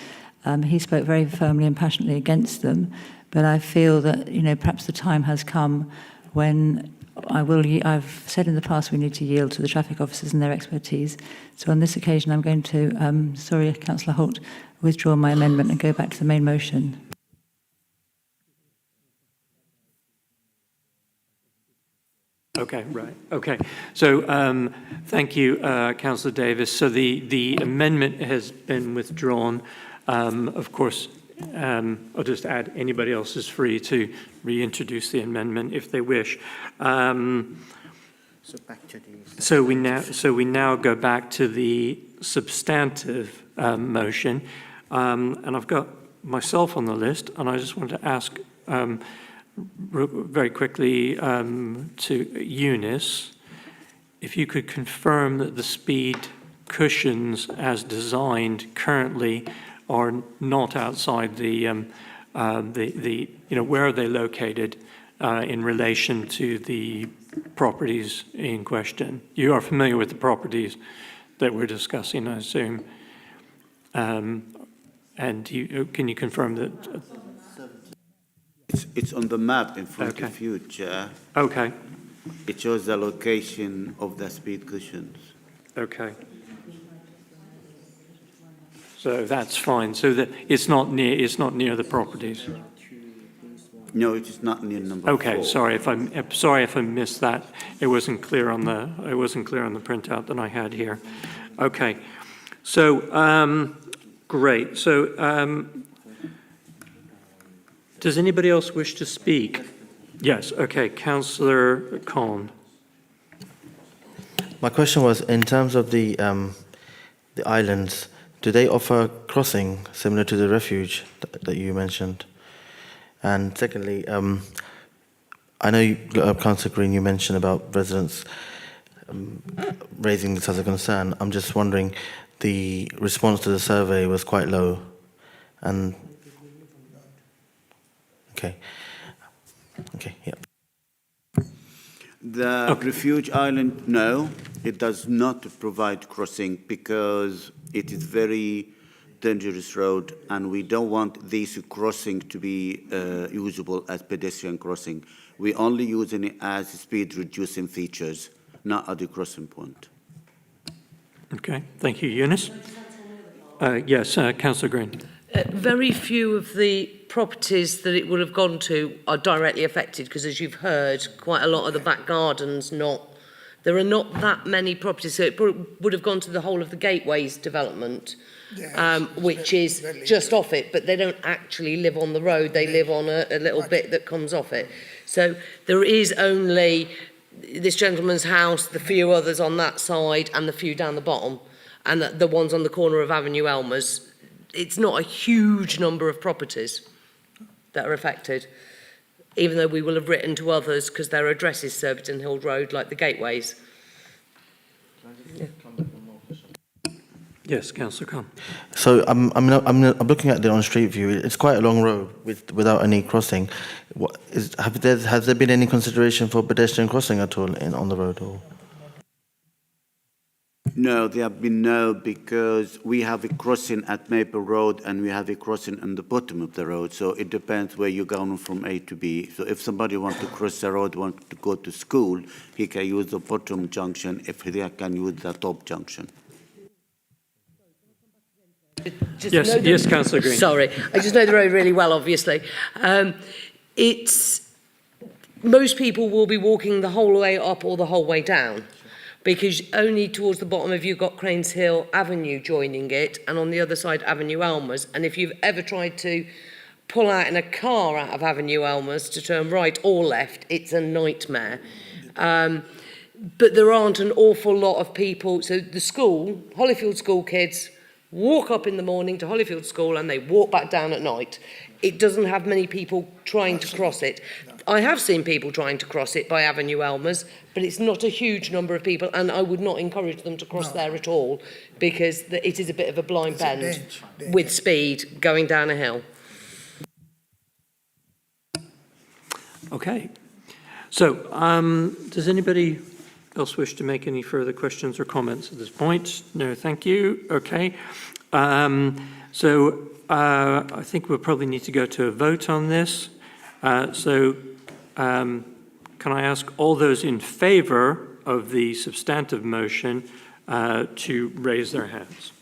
He spoke very firmly and passionately against them, but I feel that, perhaps the time has come when I've said in the past we need to yield to the traffic officers and their expertise. So on this occasion, I'm going to, sorry, Councillor Holt, withdraw my amendment and go back to the main motion. Okay, right. Okay. So thank you, Councillor Davis. So the amendment has been withdrawn. Of course, I'll just add anybody else is free to reintroduce the amendment if they wish. So we now go back to the substantive motion, and I've got myself on the list, and I just want to ask very quickly to Eunice if you could confirm that the speed cushions as designed currently are not outside the where are they located in relation to the properties in question? You are familiar with the properties that we're discussing, I assume. And can you confirm that? It's on the map in front of you, Chair. Okay. It shows the location of the speed cushions. Okay. So that's fine. So that it's not near the properties. No, it is not near number 4. Okay, sorry if I missed that. It wasn't clear on the printout that I had here. Okay. So great. So does anybody else wish to speak? Yes. Okay, Councillor Conn. My question was in terms of the islands. Do they offer crossing similar to the refuge that you mentioned? And secondly, I know, Councillor Green, you mentioned about residents raising this as a concern. I'm just wondering, the response to the survey was quite low, and okay, yeah. The refuge island, no, it does not provide crossing because it is very dangerous road, and we don't want this crossing to be usable as pedestrian crossing. We only using it as speed reducing features, not at the crossing point. Okay, thank you. Eunice? Yes, Councillor Green. Very few of the properties that it would have gone to are directly affected because, as you've heard, quite a lot of the back gardens there are not that many properties, so it would have gone to the whole of the Gateways development, which is just off it, but they don't actually live on the road, they live on a little bit that comes off it. So there is only this gentleman's house, the few others on that side, and the few down the bottom, and the ones on the corner of Avenue Elmers. It's not a huge number of properties that are affected, even though we will have written to others because their address is Surbiton Hill Road, like the Gateways. Yeah. Yes, Councillor Khan. So I'm looking at the on-street view. It's quite a long road without any crossing. Has there been any consideration for pedestrian crossing at all on the road? Or? No, there have been no, because we have a crossing at Maple Road and we have a crossing on the bottom of the road. So it depends where you're going from A to B. So if somebody wants to cross the road, wants to go to school, he can use the bottom junction if he can use the top junction. Yes, Councillor Green. Sorry, I just know the road really well, obviously. Most people will be walking the whole way up or the whole way down, because only towards the bottom of you've got Cranes Hill Avenue joining it, and on the other side Avenue Elmers. And if you've ever tried to pull out in a car out of Avenue Elmers to turn right or left, it's a nightmare. But there aren't an awful lot of people. So the school, Hollyfield school kids, walk up in the morning to Hollyfield School and they walk back down at night. It doesn't have many people trying to cross it. I have seen people trying to cross it by Avenue Elmers, but it's not a huge number of people, and I would not encourage them to cross there at all, because it is a bit of a blind bend with speed going down a hill. Okay. So, does anybody else wish to make any further questions or comments at this point? No, thank you. Okay. I think we'll probably need to go to a vote on this. Can I ask all those in favour of the substantive motion to raise their hands?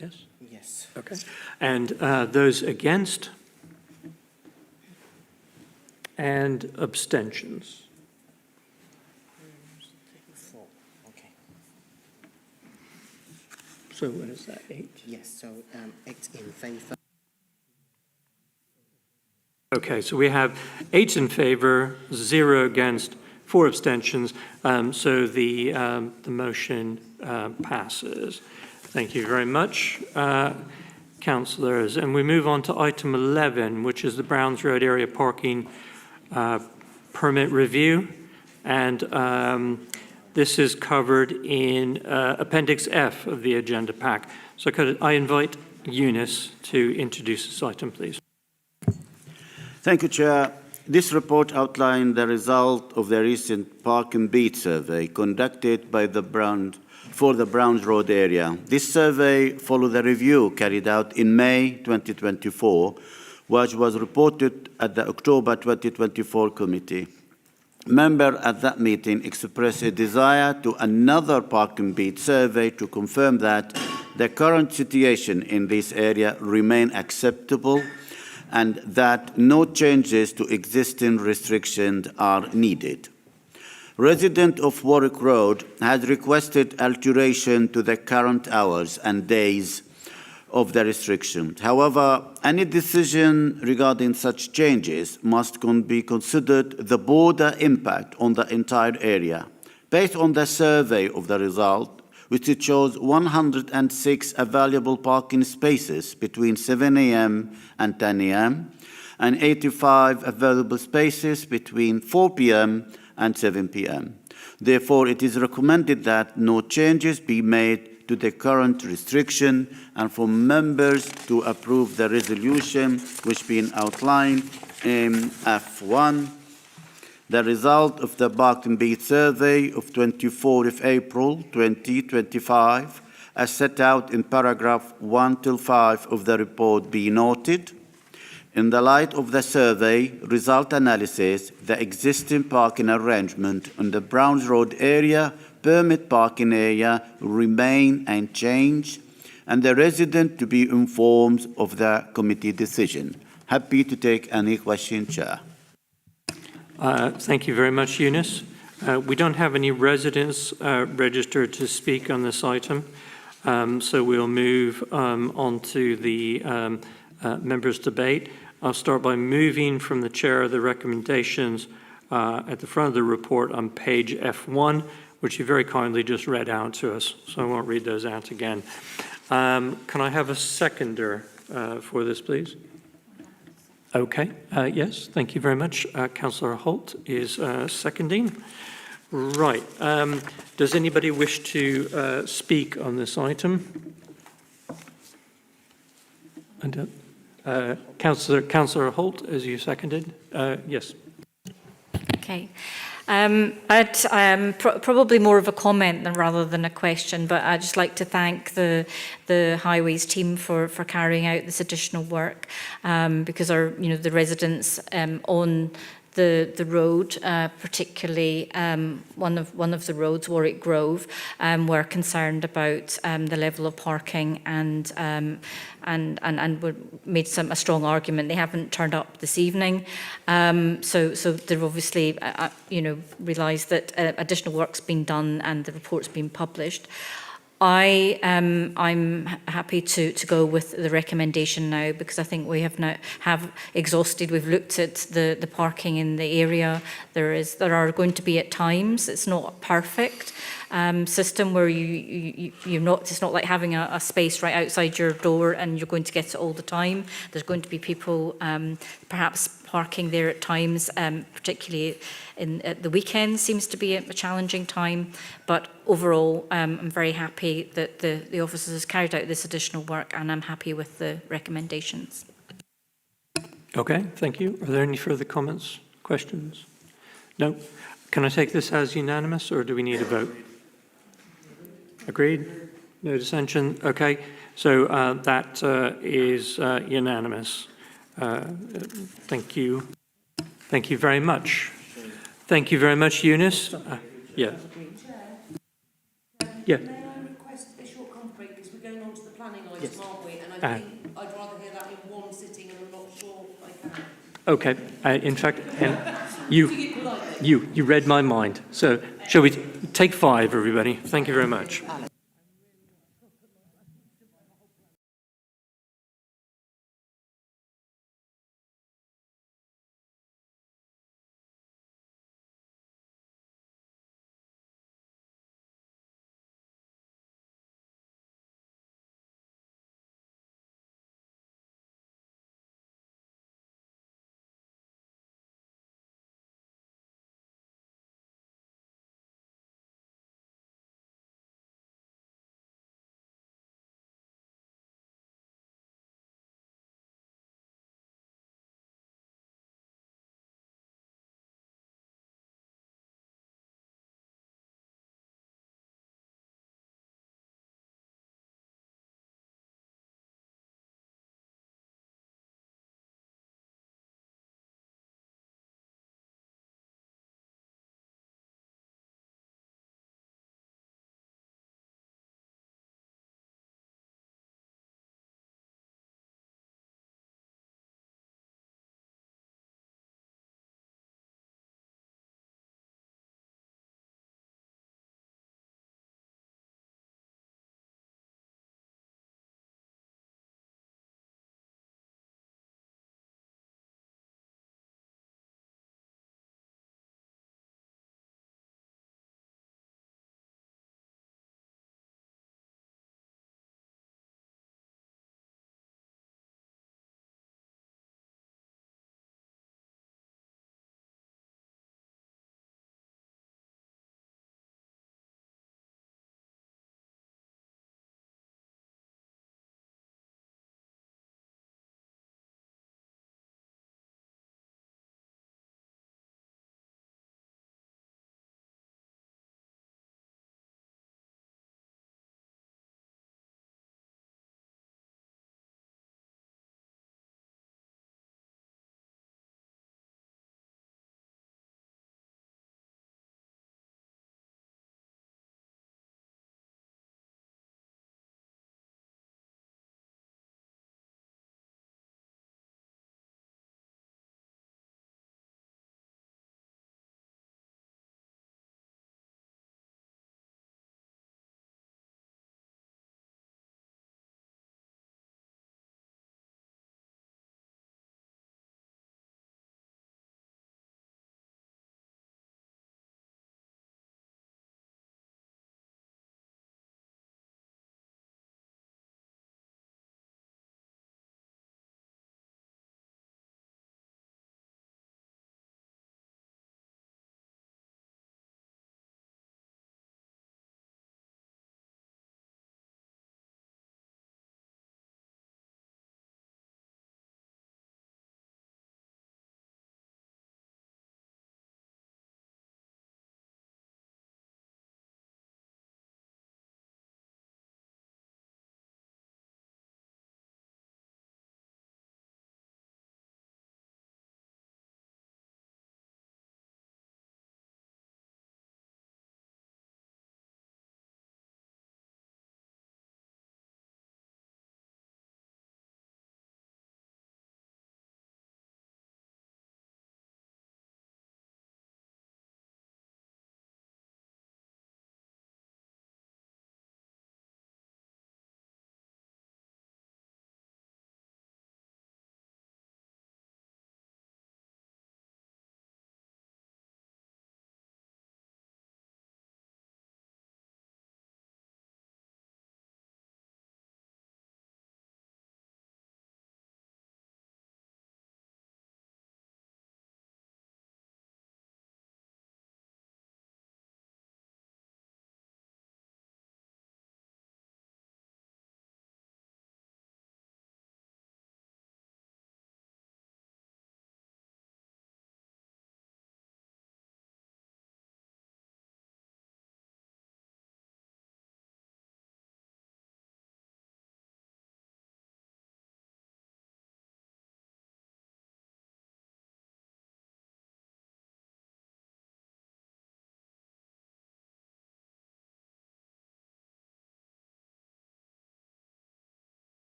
Yes? Yes. Okay. And those against? And abstentions? Okay. So what is that, 8? Yes, so 8 in favour. Okay, so we have 8 in favour, 0 against, 4 abstentions. So the motion passes. Thank you very much, councillors. And we move on to item 11, which is the Browns Road area parking permit review. And this is covered in Appendix F of the agenda pack. So could I invite Eunice to introduce this item, please? Thank you, Chair. This report outlined the result of the recent Park and Beat survey conducted by for the Browns Road area. This survey followed a review carried out in May 2024, which was reported at the October 2024 committee. Members at that meeting expressed a desire to another Park and Beat survey to confirm that the current situation in this area remain acceptable and that no changes to existing restrictions are needed. Resident of Warwick Road has requested alteration to the current hours and days of the restrictions. However, any decision regarding such changes must be considered the broader impact on the entire area, Based on the survey of the result, which it shows 106 available parking spaces between 7 a.m. and 10 a.m., and 85 available spaces between 4 p.m. and 7 p.m. Therefore, it is recommended that no changes be made to the current restriction and for members to approve the resolution which been outlined in F1. The result of the Parking Beat survey of 24th of April 2025, as set out in paragraph 1 till 5 of the report, be noted. In the light of the survey result analysis, the existing parking arrangement on the Browns Road area, permit parking area, remain unchanged, and the resident to be informed of the committee decision. Happy to take any question, Chair. Thank you very much, Eunice. We don't have any residents registered to speak on this item, so we'll move on to the members' debate. I'll start by moving from the chair of the recommendations at the front of the report on page F1, which you very kindly just read out to us, so I won't read those out again. Can I have a seconder for this, please? Okay, yes, thank you very much. Councillor Holt is seconding. Right, does anybody wish to speak on this item? And, Councillor Holt, as you seconded, yes. Okay. Probably more of a comment rather than a question, but I'd just like to thank the Highways team for carrying out this additional work, because the residents on the road, particularly one of the roads, Warwick Grove, were concerned about the level of parking and made a strong argument. They haven't turned up this evening, so they've obviously realised that additional work's been done and the report's been published. I'm happy to go with the recommendation now, because I think we have exhausted. We've looked at the parking in the area. There are going to be at times, it's not a perfect system where it's not like having a space right outside your door and you're going to get it all the time. There's going to be people perhaps parking there at times, particularly at the weekend seems to be a challenging time. But overall, I'm very happy that the officers has carried out this additional work, and I'm happy with the recommendations. Okay, thank you. Are there any further comments, questions? No? Can I take this as unanimous, or do we need a vote? Agreed? No dissension? Okay, so that is unanimous. Thank you. Thank you very much. Thank you very much, Eunice. Yeah. Yeah. May I request a short comment break, because we're going on to the planning item, aren't we? And I think I'd rather hear that in one sitting, and I'm not sure I can. Okay. In fact, you read my mind. So shall we take 5, everybody? Thank you very much.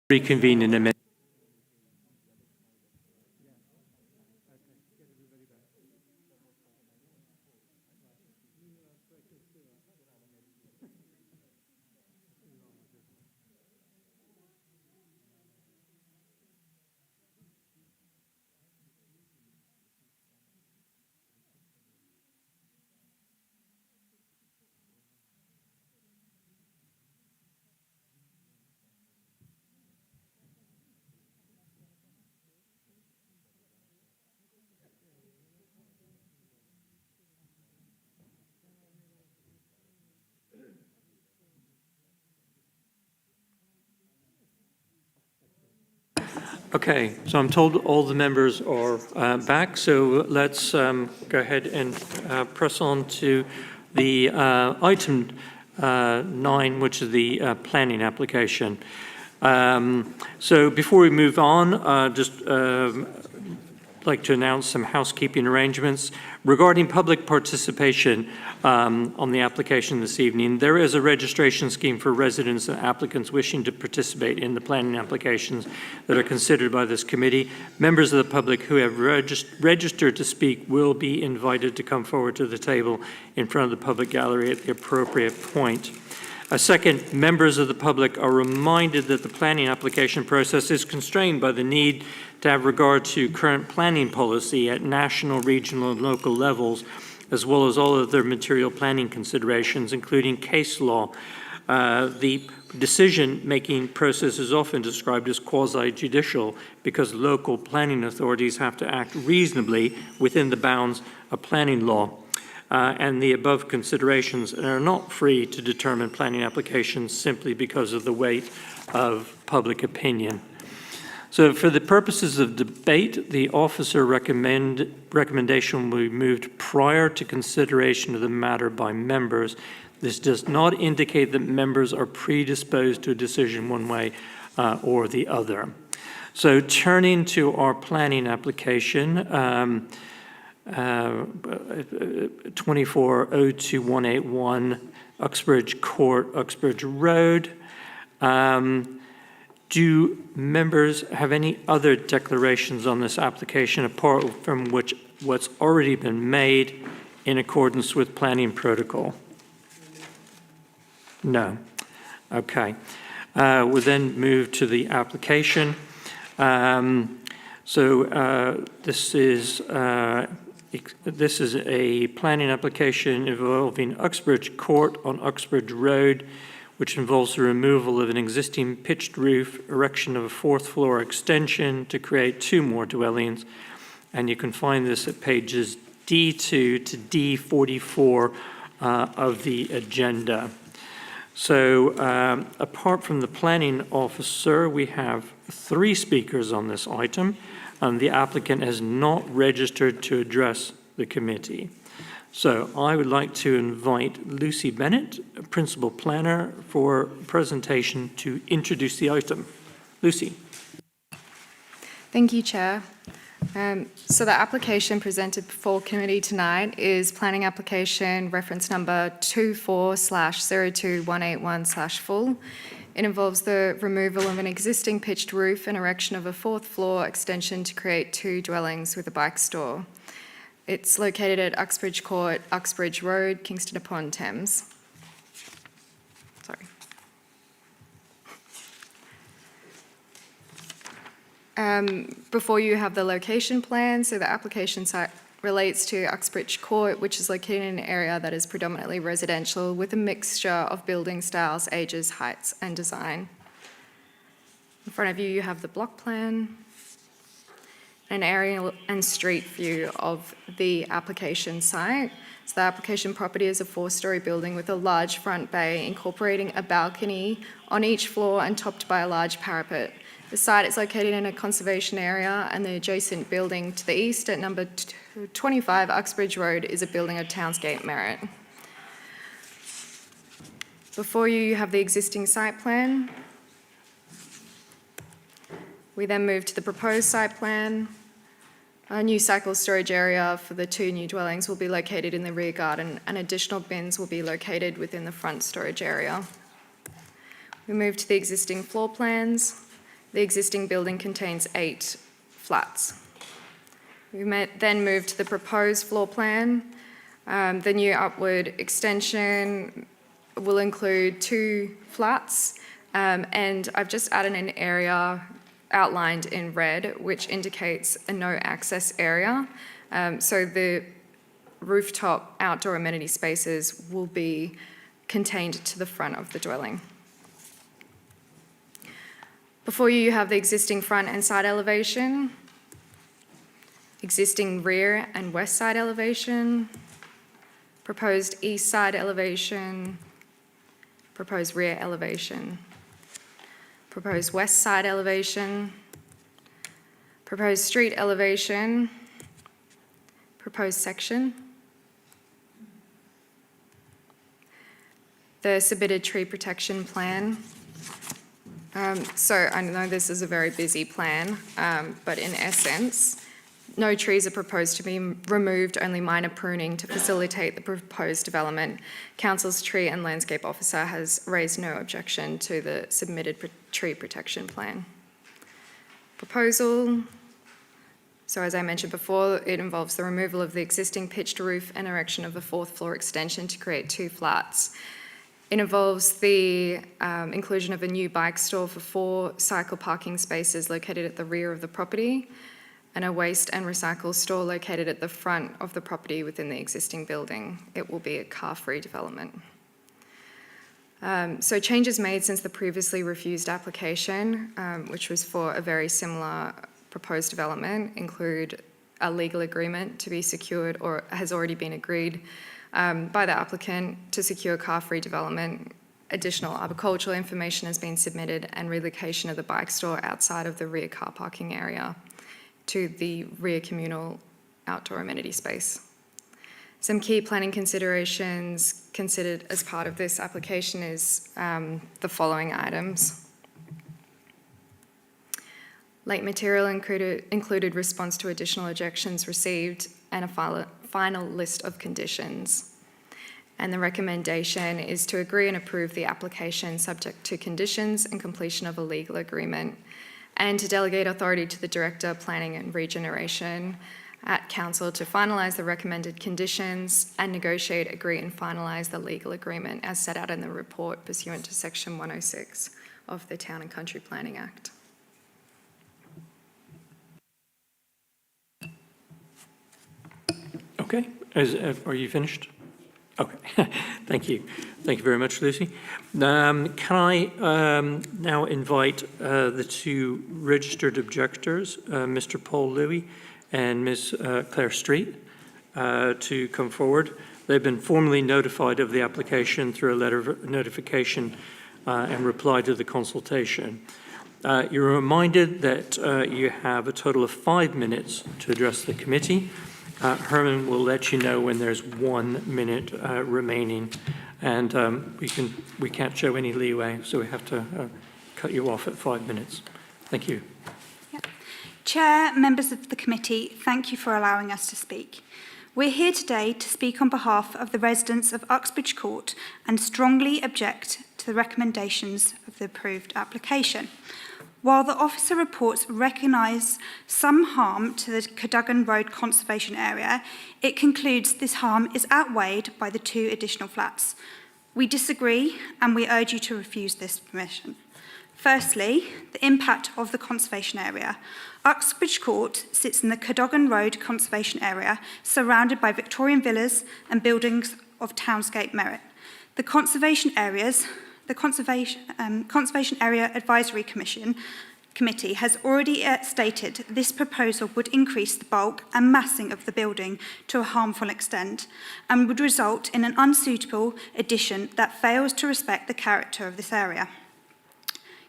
Reconvene in a minute. Okay, so I'm told all the members are back, so let's go ahead and press on to the item 9, which is the planning application. So before we move on, just like to announce some housekeeping arrangements. Regarding public participation on the application this evening, there is a registration scheme for residents and applicants wishing to participate in the planning applications that are considered by this committee. Members of the public who have registered to speak will be invited to come forward to the table in front of the public gallery at the appropriate point. Second, members of the public are reminded that the planning application process is constrained by the need to have regard to current planning policy at national, regional, and local levels, as well as all other material planning considerations, including case law. The decision-making process is often described as quasi-judicial because local planning authorities have to act reasonably within the bounds of planning law. And the above considerations are not free to determine planning applications simply because of the weight of public opinion. So for the purposes of debate, the officer recommendation will be moved prior to consideration of the matter by members. This does not indicate that members are predisposed to a decision one way or the other. So turning to our planning application, 2402181 Uxbridge Court, Uxbridge Road. Do members have any other declarations on this application apart from what's already been made in accordance with planning protocol? No. Okay. We'll then move to the application. This is a planning application involving Uxbridge Court on Uxbridge Road, which involves the removal of an existing pitched roof, erection of a 4th floor extension to create 2 more dwellings. And you can find this at pages D2 to D44 of the agenda. So apart from the planning officer, we have 3 speakers on this item, and the applicant has not registered to address the committee. So I would like to invite Lucy Bennett, Principal Planner, for presentation to introduce the item. Lucy. Thank you, Chair. So the application presented before committee tonight is planning application reference number 24/02181/full. It involves the removal of an existing pitched roof and erection of a 4th floor extension to create 2 dwellings with a bike store. It's located at Uxbridge Court, Uxbridge Road, Kingston upon Thames. Sorry. Before you have the location plan, so the application site relates to Uxbridge Court, which is located in an area that is predominantly residential with a mixture of building styles, ages, heights, and design. In front of you, you have the block plan, an aerial and street view of the application site. So the application property is a 4-story building with a large front bay incorporating a balcony on each floor and topped by a large parapet. The site is located in a conservation area, and the adjacent building to the east at number 25 Uxbridge Road is a building of Townsgate Merit. Before you have the existing site plan. We then move to the proposed site plan. A new cycle storage area for the 2 new dwellings will be located in the rear garden, and additional bins will be located within the front storage area. We move to the existing floor plans. The existing building contains 8 flats. We then move to the proposed floor plan. The new upward extension will include 2 flats, and I've just added an area outlined in red, which indicates a no access area. So the rooftop outdoor amenity spaces will be contained to the front of the dwelling. Before you have the existing front and side elevation, existing rear and west side elevation, proposed east side elevation, proposed rear elevation, proposed west side elevation, proposed street elevation, proposed section, the submitted tree protection plan. So I know this is a very busy plan, but in essence, no trees are proposed to be removed, only minor pruning to facilitate the proposed development. Council's tree and landscape officer has raised no objection to the submitted tree protection plan. Proposal. So as I mentioned before, it involves the removal of the existing pitched roof and erection of a 4th floor extension to create 2 flats. It involves the inclusion of a new bike store for 4 cycle parking spaces located at the rear of the property, and a waste and recycle store located at the front of the property within the existing building. It will be a car-free development. So changes made since the previously refused application, which was for a very similar proposed development, include a legal agreement to be secured or has already been agreed by the applicant to secure car-free development. Additional arboricultural information has been submitted, and relocation of the bike store outside of the rear car parking area to the rear communal outdoor amenity space. Some key planning considerations considered as part of this application is the following items. Late material included response to additional objections received and a final list of conditions. And the recommendation is to agree and approve the application subject to conditions and completion of a legal agreement, and to delegate authority to the Director, Planning and Regeneration at Council to finalise the recommended conditions and negotiate, agree and finalise the legal agreement as set out in the report pursuant to Section 106 of the Town and Country Planning Act. Okay, are you finished? Okay, thank you. Thank you very much, Lucy. Can I now invite the 2 registered objectors, Mr. Paul Louis and Ms. Claire Street, to come forward. They've been formally notified of the application through a letter of notification and reply to the consultation. You're reminded that you have a total of 5 minutes to address the committee. Herman will let you know when there's 1 minute remaining, and we can't show any leeway, so we have to cut you off at 5 minutes. Thank you. Yep. Chair, members of the committee, thank you for allowing us to speak. We're here today to speak on behalf of the residents of Uxbridge Court and strongly object to the recommendations of the approved application. While the officer reports recognise some harm to the Cadogan Road conservation area, it concludes this harm is outweighed by the 2 additional flats. We disagree, and we urge you to refuse this permission. Firstly, the impact of the conservation area. Uxbridge Court sits in the Cadogan Road conservation area, surrounded by Victorian villas and buildings of townscape merit. The Conservation Area Advisory Committee has already stated this proposal would increase the bulk and massing of the building to a harmful extent and would result in an unsuitable addition that fails to respect the character of this area.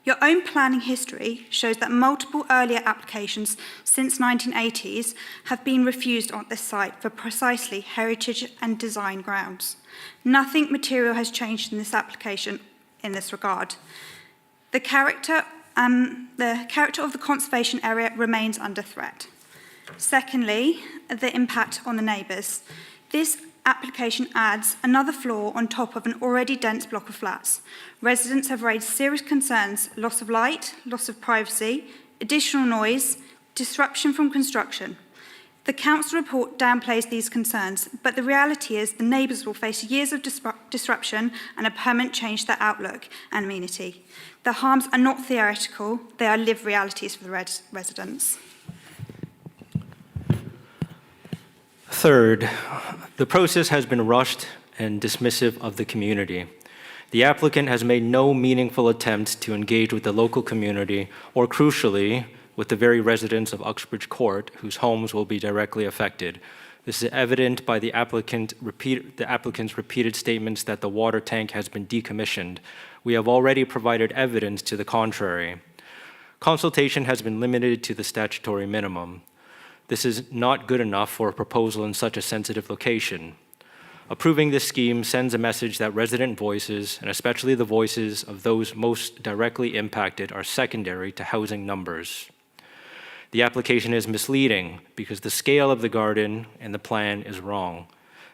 Your own planning history shows that multiple earlier applications since 1980s have been refused on this site for precisely heritage and design grounds. Nothing material has changed in this application in this regard. The character of the conservation area remains under threat. Secondly, the impact on the neighbours. This application adds another floor on top of an already dense block of flats. Residents have raised serious concerns: loss of light, loss of privacy, additional noise, disruption from construction. The council report downplays these concerns, but the reality is the neighbours will face years of disruption and a permanent change to their outlook and amenity. The harms are not theoretical, they are lived realities for the residents. Third, the process has been rushed and dismissive of the community. The applicant has made no meaningful attempt to engage with the local community or, crucially, with the very residents of Uxbridge Court, whose homes will be directly affected. This is evident by the applicant's repeated statements that the water tank has been decommissioned. We have already provided evidence to the contrary. Consultation has been limited to the statutory minimum. This is not good enough for a proposal in such a sensitive location. Approving this scheme sends a message that resident voices, and especially the voices of those most directly impacted, are secondary to housing numbers. The application is misleading because the scale of the garden and the plan is wrong.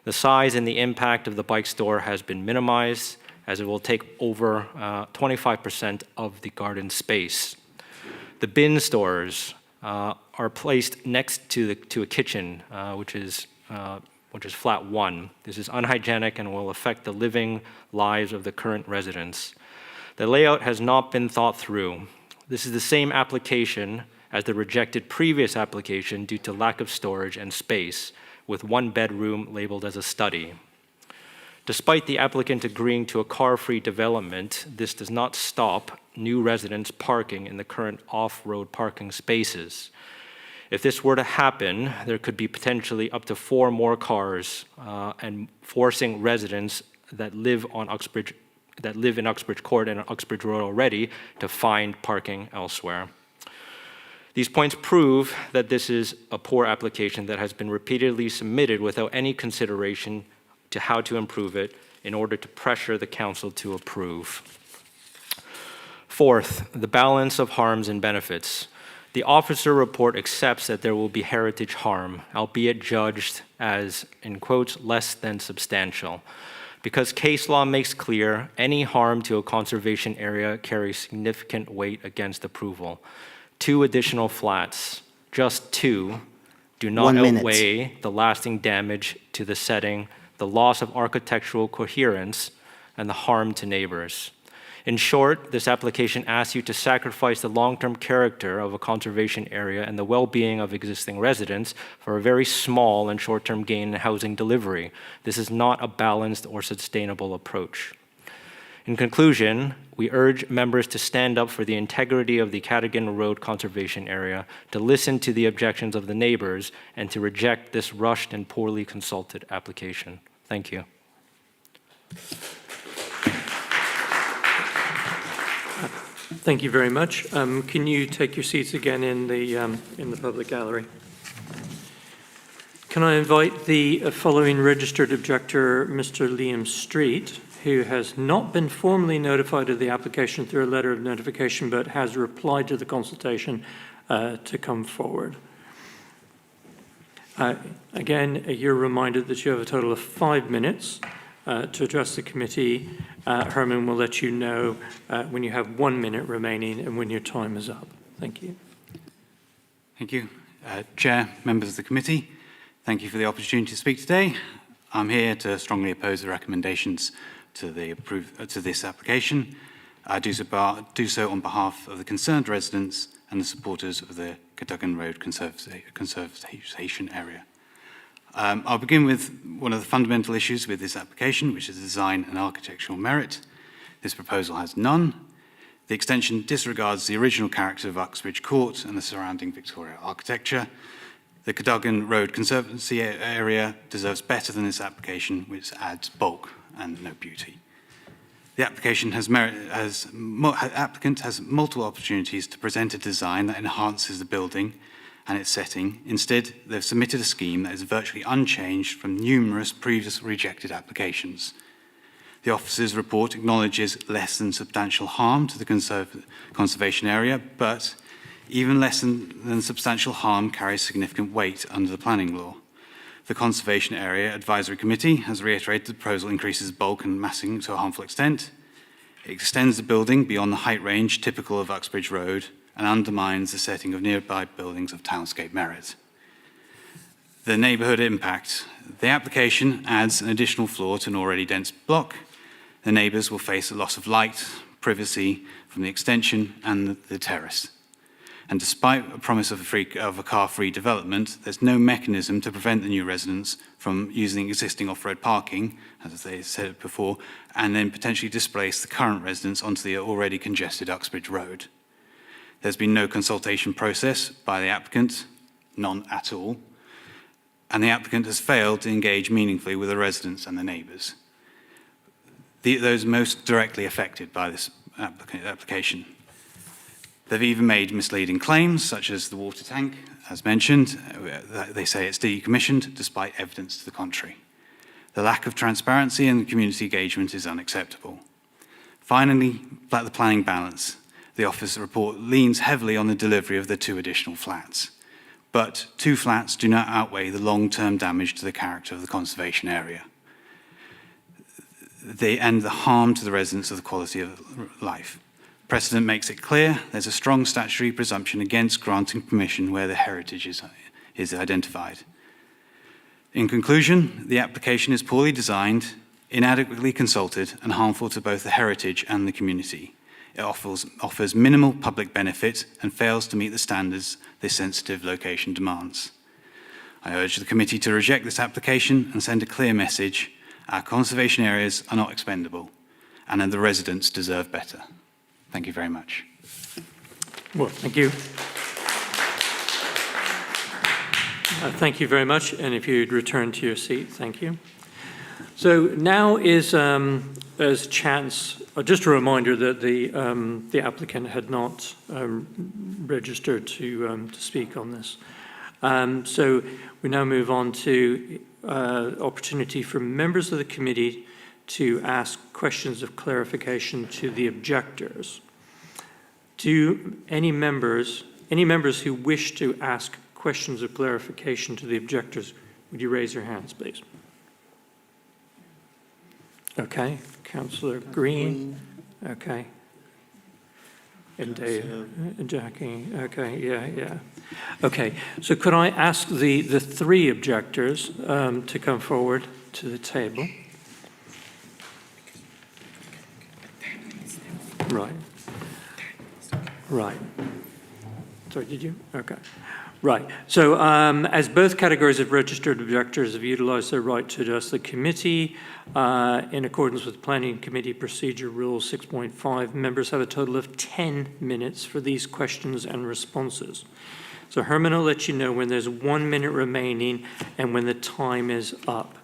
The size and the impact of the bike store has been minimized, as it will take over 25% of the garden space. The bin stores are placed next to a kitchen, which is flat 1. This is unhygienic and will affect the living lives of the current residents. The layout has not been thought through. This is the same application as the rejected previous application due to lack of storage and space, with 1 bedroom labeled as a study. Despite the applicant agreeing to a car-free development, this does not stop new residents parking in the current off-road parking spaces. If this were to happen, there could be potentially up to 4 more cars, and forcing residents that live in Uxbridge Court and on Uxbridge Road already to find parking elsewhere. These points prove that this is a poor application that has been repeatedly submitted without any consideration to how to improve it in order to pressure the council to approve. Fourth, the balance of harms and benefits. The officer report accepts that there will be heritage harm, albeit judged as, in quotes, less than substantial. Because case law makes clear, any harm to a conservation area carries significant weight against approval. 2 additional flats, just 2, do not outweigh the lasting damage to the setting, the loss of architectural coherence, and the harm to neighbors. In short, this application asks you to sacrifice the long-term character of a conservation area and the well-being of existing residents for a very small and short-term gain in housing delivery. This is not a balanced or sustainable approach. In conclusion, we urge members to stand up for the integrity of the Cadogan Road Conservation Area, to listen to the objections of the neighbors, and to reject this rushed and poorly consulted application. Thank you. Thank you very much. Can you take your seats again in the public gallery? Can I invite the following registered objector, Mr. Liam Street, who has not been formally notified of the application through a letter of notification, but has replied to the consultation, to come forward. Again, you're reminded that you have a total of 5 minutes to address the committee. Herman will let you know when you have 1 minute remaining and when your time is up. Thank you. Thank you. Chair, members of the committee, thank you for the opportunity to speak today. I'm here to strongly oppose the recommendations to this application. I do so on behalf of the concerned residents and the supporters of the Cadogan Road Conservation Area. I'll begin with one of the fundamental issues with this application, which is design and architectural merit. This proposal has none. The extension disregards the original character of Uxbridge Court and the surrounding Victoria architecture. The Cadogan Road Conservancy area deserves better than this application, which adds bulk and no beauty. The application applicant has multiple opportunities to present a design that enhances the building and its setting. Instead, they've submitted a scheme that is virtually unchanged from numerous previous rejected applications. The officer's report acknowledges less than substantial harm to the conservation area, but even less than substantial harm carries significant weight under the planning law. The Conservation Area Advisory Committee has reiterated the proposal increases bulk and massing to a harmful extent. It extends the building beyond the height range typical of Uxbridge Road and undermines the setting of nearby buildings of townscape merit. The neighbourhood impact. The application adds an additional floor to an already dense block. The neighbours will face a loss of light, privacy from the extension and the terrace. And despite a promise of a car-free development, there's no mechanism to prevent the new residents from using existing off-road parking, as they said before, and then potentially displace the current residents onto the already congested Uxbridge Road. There's been no consultation process by the applicant, none at all, and the applicant has failed to engage meaningfully with the residents and the neighbours, those most directly affected by this application. They've even made misleading claims, such as the water tank, as mentioned. They say it's decommissioned, despite evidence to the contrary. The lack of transparency and community engagement is unacceptable. Finally, the planning balance. The office report leans heavily on the delivery of the 2 additional flats. But 2 flats do not outweigh the long-term damage to the character of the conservation area. They end the harm to the residents of the quality of life. Precedent makes it clear there's a strong statutory presumption against granting permission where the heritage is identified. In conclusion, the application is poorly designed, inadequately consulted, and harmful to both the heritage and the community. It offers minimal public benefit and fails to meet the standards this sensitive location demands. I urge the committee to reject this application and send a clear message: our conservation areas are not expendable, and the residents deserve better. Thank you very much. Well, thank you. Thank you very much, and if you'd return to your seat, thank you. So now is as chance, just a reminder that the applicant had not registered to speak on this. So we now move on to opportunity for members of the committee to ask questions of clarification to the objectors. Do any members who wish to ask questions of clarification to the objectors, would you raise your hands, please? Okay, Councillor Green. Okay. And Jackie. Okay, yeah. Okay, so could I ask the 3 objectors to come forward to the table? Right. Sorry, did you? Okay. Right. So as both categories of registered objectors have utilised their right to address the committee in accordance with Planning Committee Procedure Rule 6.5, members have a total of 10 minutes for these questions and responses. So Herman will let you know when there's 1 minute remaining and when the time is up.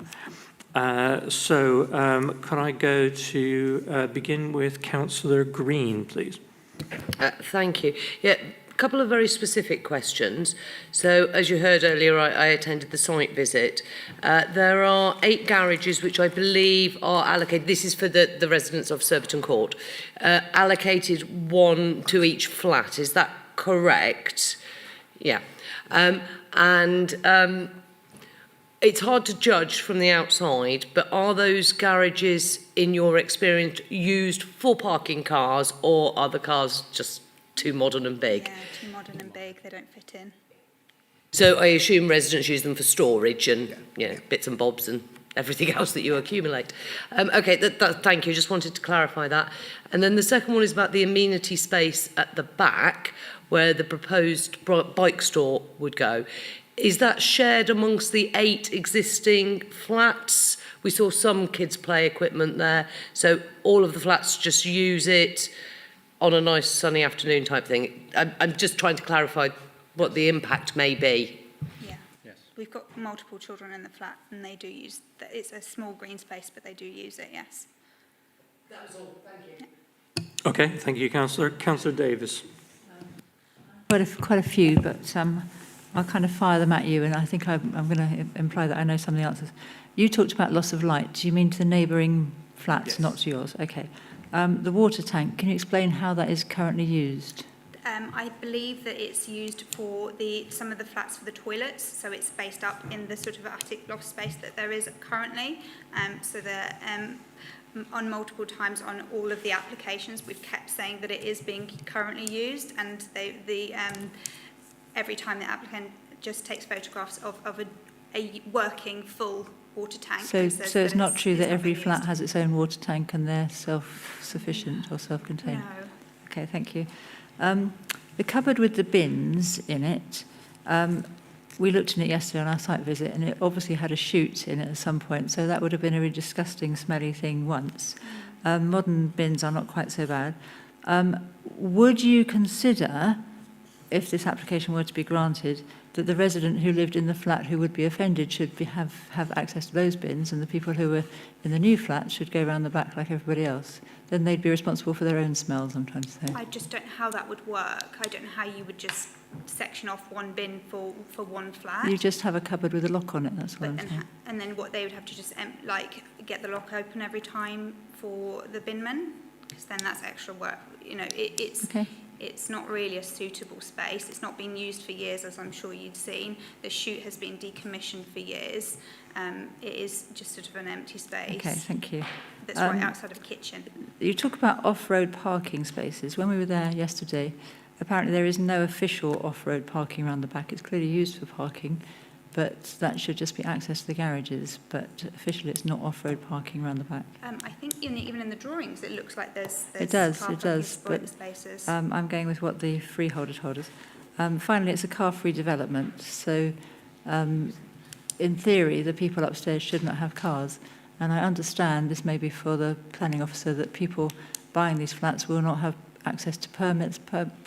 Can I go to begin with Councillor Green, please? Thank you. Yeah, a couple of very specific questions. So, as you heard earlier, I attended the site visit. There are 8 garages which I believe are allocated. This is for the residents of Surbiton Court. Allocated 1 to each flat. Is that correct? Yeah. It's hard to judge from the outside, but are those garages, in your experience, used for parking cars, or are the cars just too modern and big? Yeah, too modern and big, they don't fit in. So I assume residents use them for storage and bits and bobs and everything else that you accumulate. Okay, thank you, just wanted to clarify that. And then the second one is about the amenity space at the back, where the proposed bike store would go. Is that shared amongst the 8 existing flats? We saw some kids' play equipment there, so all of the flats just use it on a nice sunny afternoon type thing. I'm just trying to clarify what the impact may be. Yeah. Yes. We've got multiple children in the flat, and they do use it's a small green space, but they do use it, yes. That was all, thank you. Okay, thank you, Councillor. Councillor Davis. Quite a few, but I'll kind of fire them at you, and I think I'm going to imply that I know some of the answers. You talked about loss of light. Do you mean to the neighbouring flats, yes, not to yours? Okay. The water tank, can you explain how that is currently used? I believe that it's used for some of the flats for the toilets, so it's based up in the sort of attic loft space that there is currently. So that on multiple times on all of the applications, we've kept saying that it is being currently used, and every time the applicant just takes photographs of a working full water tank. So it's not true that every flat flat has its own water tank and they're self-sufficient or self-contained? No. Okay, thank you. The cupboard with the bins in it, we looked in it yesterday on our site visit, and it obviously had a chute in it at some point, so that would have been a really disgusting, smelly thing once. Modern bins are not quite so bad. Would you consider, if this application were to be granted, that the resident who lived in the flat who would be offended should have access to those bins, and the people who were in the new flat should go around the back like everybody else? Then they'd be responsible for their own smells, I'm trying to say. I just don't know how that would work. I don't know how you would just section off one bin for one flat. You just have a cupboard with a lock on it, that's what I'm saying. And then what they would have to just get the lock open every time for the binman, because then that's extra work. You know, it's not really a suitable space. It's not been used for years, as I'm sure you'd seen. The chute has been decommissioned for years. It is just sort of an empty space. Okay, thank you. That's right outside of a kitchen. You talk about off-road parking spaces. When we were there yesterday, apparently there is no official off-road parking around the back. It's clearly used for parking, but that should just be access to the garages. But officially, it's not off-road parking around the back. I think even in the drawings, it looks like there's It does, car it does. parking But spaces. I'm going with what the freeholder told us. Finally, it's a car-free development. So in theory, the people upstairs should not have cars. And I understand this may be for the planning officer that people buying these flats will not have access to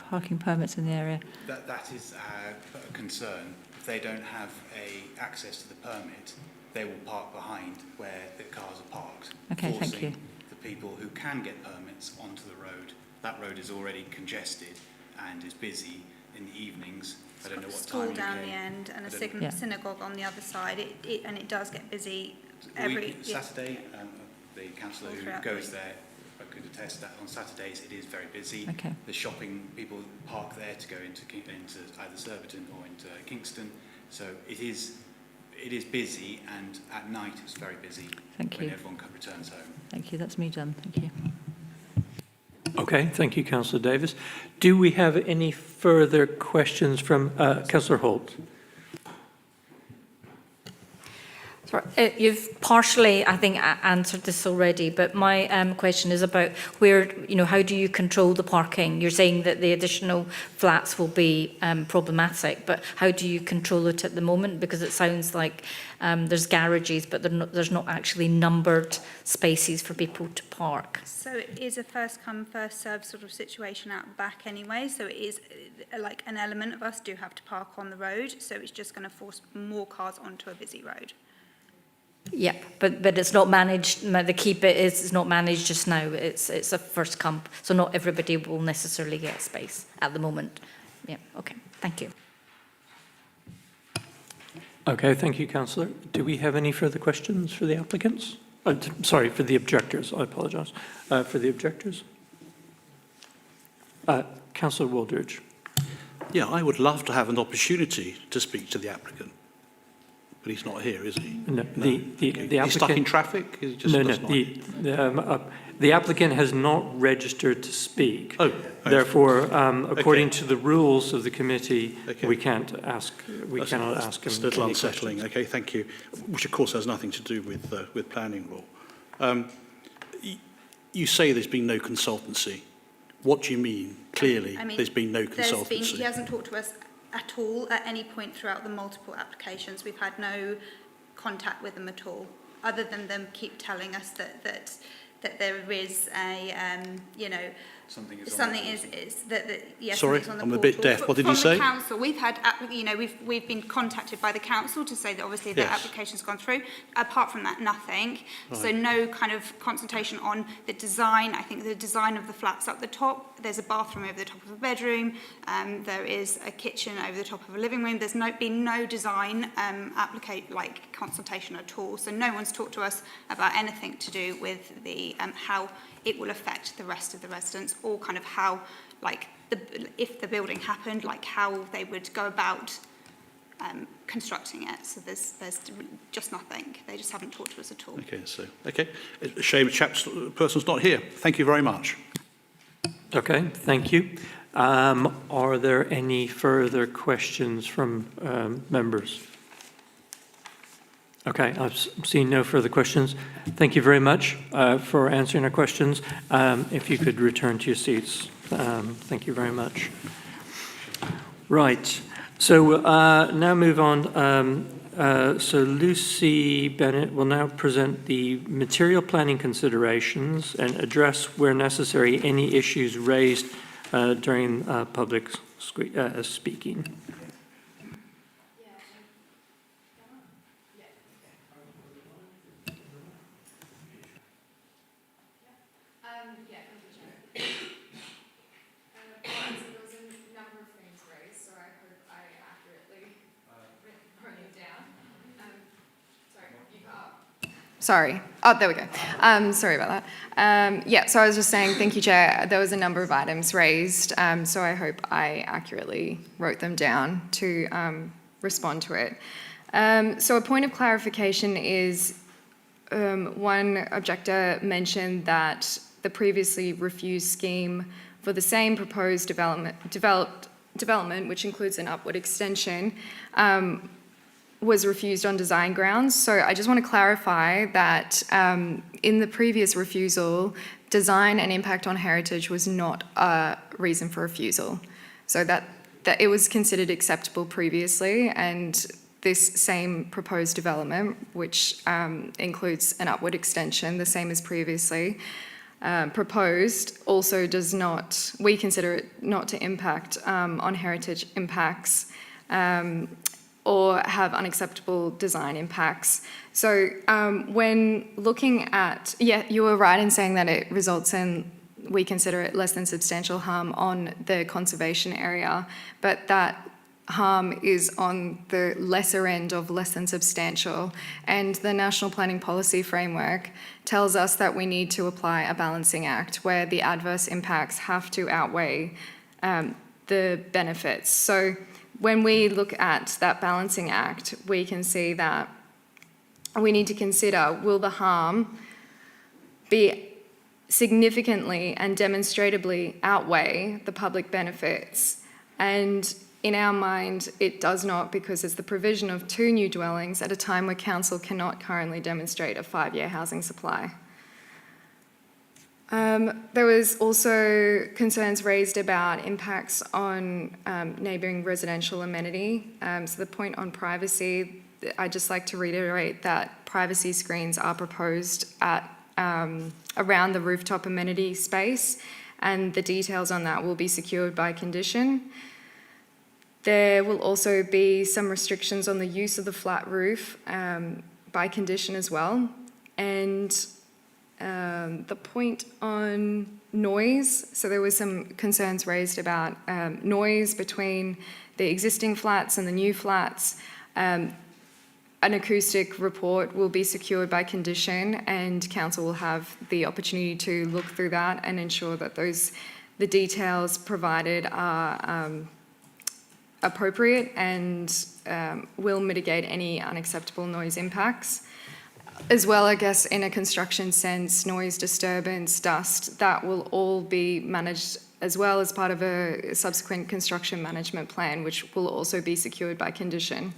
parking permits in the area. That is a concern. If they don't have access to the permit, they will park behind where the cars are parked. Okay, thank you. Forcing the people who can get permits onto the road. That road is already congested and is busy in the evenings. I don't know what time School down the end and a synagogue on the other side. It does get busy every Saturday. The councillor who goes there could attest that on Saturdays it is very busy. Okay. The shopping, people park there to go into either Surbiton or into Kingston. So it is busy, and at night it's very busy. Thank when you. Everyone returns home. Thank you. That's me done. Thank you. Okay, thank you, Councillor Davis. Do we have any further questions from Councillor Holt? You've partially, I think, answered this already, but my question is about where, how do you control the parking? You're saying that the additional flats will be problematic, but how do you control it at the moment? Because it sounds like there's garages, but there's not actually numbered spaces for people to park. So it is a first come, first served sort of situation out back anyway. So it is like an element of us do have to park on the road. So it's just going to force more cars onto a busy road. Yep, but it's not managed. The key bit is it's not managed just now. It's a first come, so not everybody will necessarily get space at the moment. Yeah, okay, thank you. Okay, thank you, Councillor. Do we have any further questions for the applicants? Sorry, for the objectors. I apologise. For the objectors? Councillor Waldridge. Yeah, I would love to have an opportunity to speak to the applicant. But he's not here, is he? No, the applicant... He's stuck in traffic? He just The applicant has not registered to speak. Oh. Therefore, according to the rules of the committee, we cannot ask him. It's a little unsettling. Okay, thank you. Which, of course, has nothing to do with planning law. You say there's been no consultancy. What do you mean? Clearly, there's been no consultancy. He hasn't talked to us at all at any point throughout the multiple applications. We've had no contact with them at all, other than them keep telling us that there is a something is yes, Sorry, on the I'm portal. a bit deaf. What did you say? From the council, we've had we've been contacted by the council to say that obviously the application's gone through. Apart from that, nothing. Right. So no kind of consultation on the design. I think the design of the flats up the top. There's a bathroom over the top of a bedroom. There is a kitchen over the top of a living room. There's been no design consultation at all. So no one's talked to us about anything to do with the how it will affect the rest of the residents, or kind of how if the building happened, like how they would go about constructing it. So there's just nothing. They just haven't talked to us at all. Okay, so, okay. It's a shame the person's not here. Thank you very much. Okay, thank you. Are there any further questions from members? Okay, I've seen no further questions. Thank you very much for answering our questions. If you could return to your seats. Thank you very much. Right, so we'll now move on. So Lucy Bennett will now present the material planning considerations and address, where necessary, any issues raised during public speaking. Sorry. Oh, there we go. Sorry about that. Yeah, so I was just saying, thank you, Chair. There was a number of items raised, so I hope I accurately wrote them down to respond to it. So a point of clarification is one objector mentioned that the previously refused scheme for the same proposed development, which includes an upward extension, was refused on design grounds. So I just want to clarify that in the previous refusal, design and impact on heritage was not a reason for refusal. So that it was considered acceptable previously, and this same proposed development, which includes an upward extension, the same as previously proposed, also does not, we consider it not to impact on heritage impacts or have unacceptable design impacts. So when looking at, yeah, you were right in saying that it results in, we consider it less than substantial harm on the conservation area, but that harm is on the lesser end of less than substantial. And the National Planning Policy Framework tells us that we need to apply a balancing act where the adverse impacts have to outweigh the benefits. So when we look at that balancing act, we can see that we need to consider, will the harm be significantly and demonstrably outweigh the public benefits? And in our mind, it does not, because it's the provision of 2 new dwellings at a time where council cannot currently demonstrate a 5-year housing supply. There was also concerns raised about impacts on neighbouring residential amenity. So the point on privacy, I'd just like to reiterate that privacy screens are proposed at around the rooftop amenity space, and the details on that will be secured by condition. There will also be some restrictions on the use of the flat roof by condition as well. And the point on noise, so there was some concerns raised about noise between the existing flats and the new flats. An acoustic report will be secured by condition, and council will have the opportunity to look through that and ensure that the details provided are appropriate and will mitigate any unacceptable noise impacts. As well, I guess, in a construction sense, noise disturbance, dust, that will all be managed as well as part of a subsequent construction management plan, which will also be secured by condition.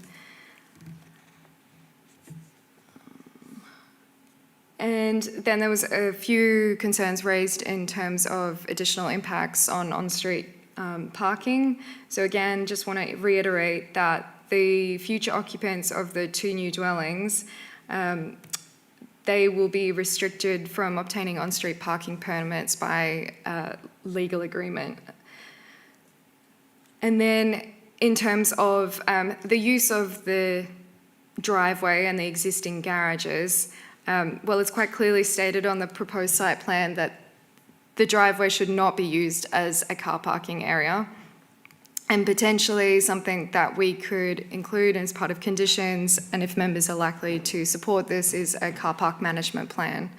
And then there was a few concerns raised in terms of additional impacts on on-street parking. So again, just want to reiterate that the future occupants of the 2 new dwellings, they will be restricted from obtaining on-street parking permits by legal agreement. And then in terms of the use of the driveway and the existing garages, well, it's quite clearly stated on the proposed site plan that the driveway should not be used as a car parking area. And potentially something that we could include as part of conditions, and if members are likely to support this, is a car park management plan.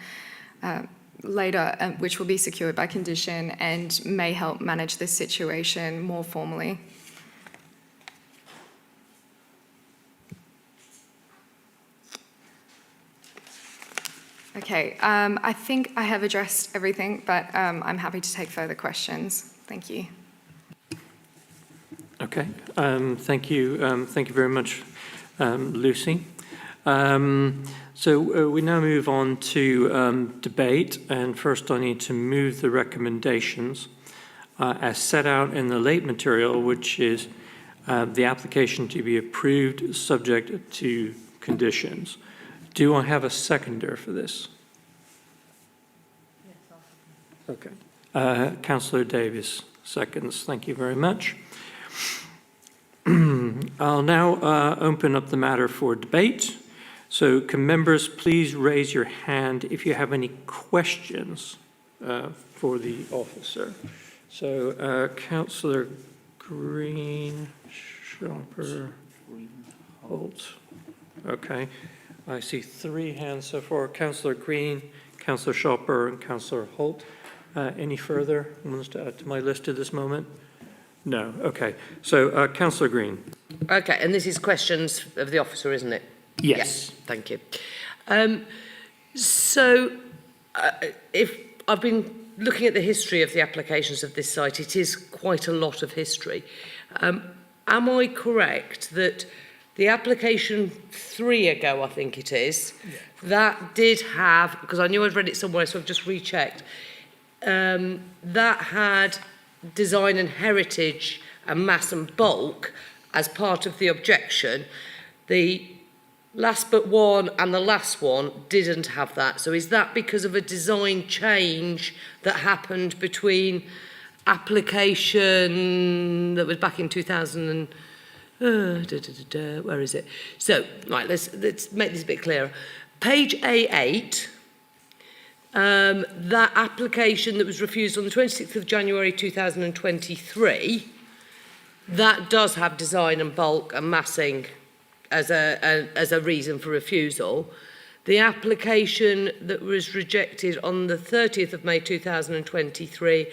later, which will be secured by condition and may help manage this situation more formally. Okay, I think I have addressed everything, but I'm happy to take further questions. Thank you. Okay, thank you. Thank you very much, Lucy. So we now move on to debate, and first I need to move the recommendations as set out in the late material, which is the application to be approved subject to conditions. Do I have a seconder for this? Okay. Councillor Davis seconds. Thank you very much. I'll now open up the matter for debate. So can members please raise your hand if you have any questions for the officer? So Councillor Green, Sharper, Holt. Okay. I see 3 hands so far. Councillor Green, Councillor Sharper, and Councillor Holt. Any further ones to add to my list at this moment? No. Okay. So Councillor Green. Okay, and this is questions of the officer, isn't it? Yes. Thank you. If I've been looking at the history of the applications of this site, it is quite a lot of history. Am I correct that the application 3 ago, I think it is, that did have, because I knew I'd read it somewhere, so I've just rechecked, that had design and heritage and mass and bulk as part of the objection. The last but one and the last one didn't have that. So is that because of a design change that happened between application that was back in 2000 and where is it? So, right, let's make this a bit clearer. Page A8, that application that was refused on the 26th of January 2023, that does have design and bulk and massing as a reason for refusal. The application that was rejected on the 30th of May 2023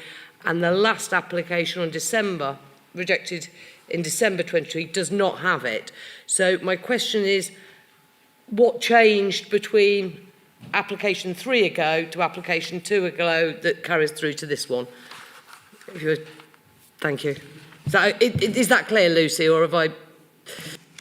and the last application on December, rejected in December 23, does not have it. So my question is, what changed between application 3 ago to application 2 ago that carries through to this one? Thank you. So is that clear, Lucy, or have I...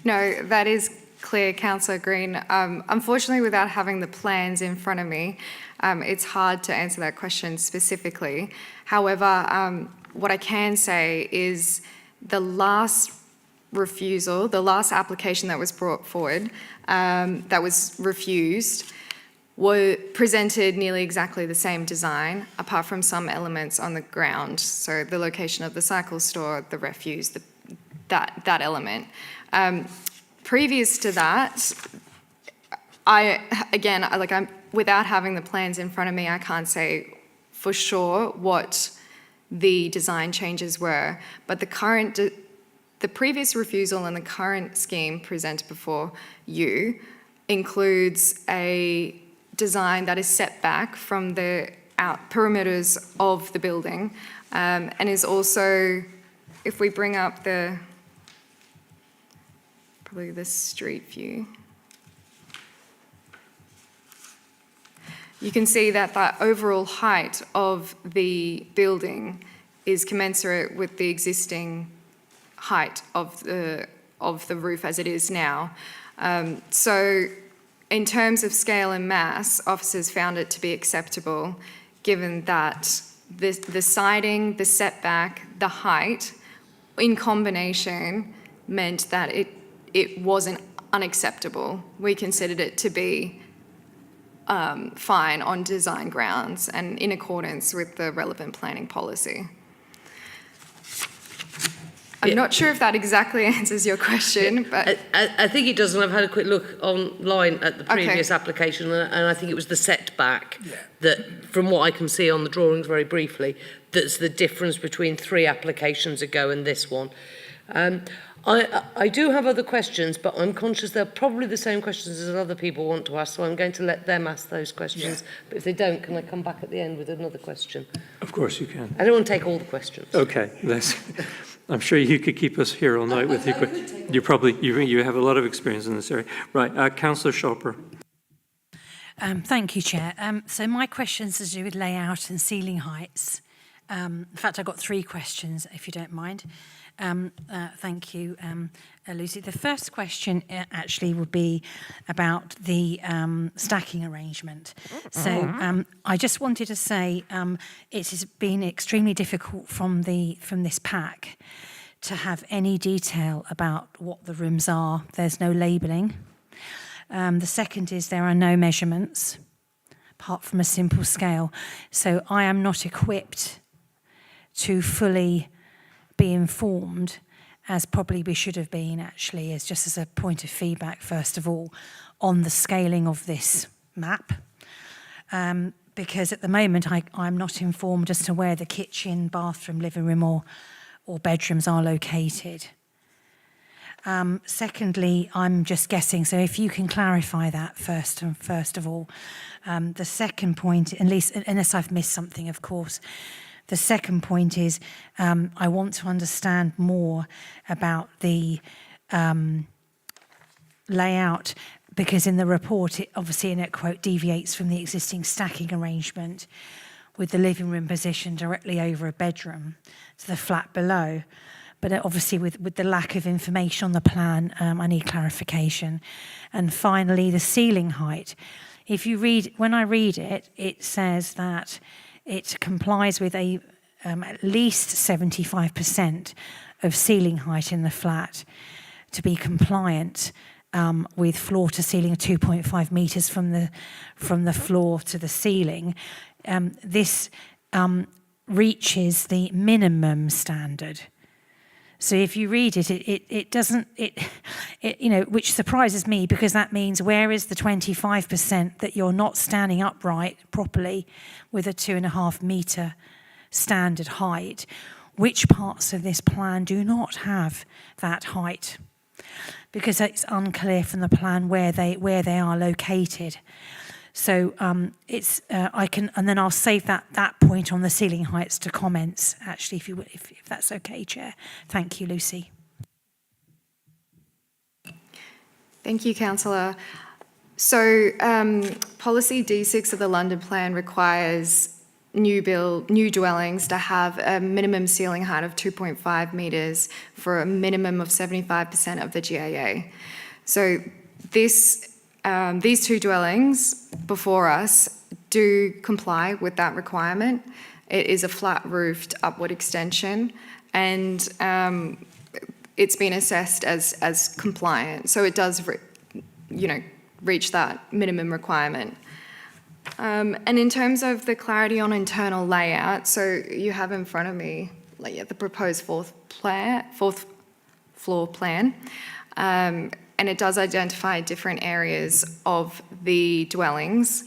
No, that is clear, Councillor Green. Unfortunately, without having the plans in front of me, it's hard to answer that question specifically. However, what I can say is the last refusal, the last application that was brought forward, that was refused, were presented nearly exactly the same design, apart from some elements on the ground. So the location of the cycle store, the refuse, that element. Previous to that, without having the plans in front of me, I can't say for sure what the design changes were, but the previous refusal and the current scheme presented before you includes a design that is set back from the perimeters of the building, and is also, if we bring up probably the street view, you can see that the overall height of the building is commensurate with the existing height of the roof as it is now. So in terms of scale and mass, officers found it to be acceptable, given that the siding, the setback, the height, in combination, meant that it wasn't unacceptable. We considered it to be fine on design grounds and in accordance with the relevant planning policy. I'm not sure if that exactly answers your question, but... I think it does, and I've had a quick look online at the previous application, and I think it was the setback that, from what I can see on the drawings very briefly, that's the difference between 3 applications ago and this one. I do have other questions, but I'm conscious they're probably the same questions as other people want to ask, so I'm going to let them ask those questions. But if they don't, can I come back at the end with another question? Of course you can. I don't want to take all the questions. Okay, I'm sure you could keep us here all night with you, but you have a lot of experience in this area. Right, Councillor Sharper. Thank you, Chair. So my questions are to do with layout and ceiling heights. In fact, I've got 3 questions, if you don't mind. Thank you, Lucy. The first question actually would be about the stacking arrangement. So I just wanted to say it has been extremely difficult from this pack to have any detail about what the rooms are. There's no labelling. The second is there are no measurements, apart from a simple scale. So I am not equipped to fully be informed, as probably we should have been actually, as just as a point of feedback, first of all, on the scaling of this map. Because at the moment I'm not informed as to where the kitchen, bathroom, living room or bedrooms are located. Secondly, I'm just guessing, so if you can clarify that first of all. The second point, at least unless I've missed something, of course, the second point is I want to understand more about the layout, because in the report it obviously, in a quote, deviates from the existing stacking arrangement with the living room positioned directly over a bedroom to the flat below. But obviously with the lack of information on the plan, I need clarification. And finally, the ceiling height. When I read it, it says that it complies with at least 75% of ceiling height in the flat to be compliant with floor to ceiling of 2.5 metres from the floor to the ceiling. This reaches the minimum standard. So if you read it, it doesn't, which surprises me, because that means where is the 25% that you're not standing upright properly with a 2.5 metre standard height? Which parts of this plan do not have that height? Because it's unclear from the plan where they are located. So I can, and then I'll save that point on the ceiling heights to comments, actually, if that's okay, Chair. Thank you, Lucy. Thank you, Councillor. So policy D6 of the London Plan requires new dwellings to have a minimum ceiling height of 2.5 metres for a minimum of 75% of the GAA. So these 2 dwellings before us do comply with that requirement. It is a flat-roofed upward extension, and it's been assessed as compliant. So it does, reach that minimum requirement. And in terms of the clarity on internal layout, so you have in front of me the proposed fourth floor plan. And it does identify different areas of the dwellings.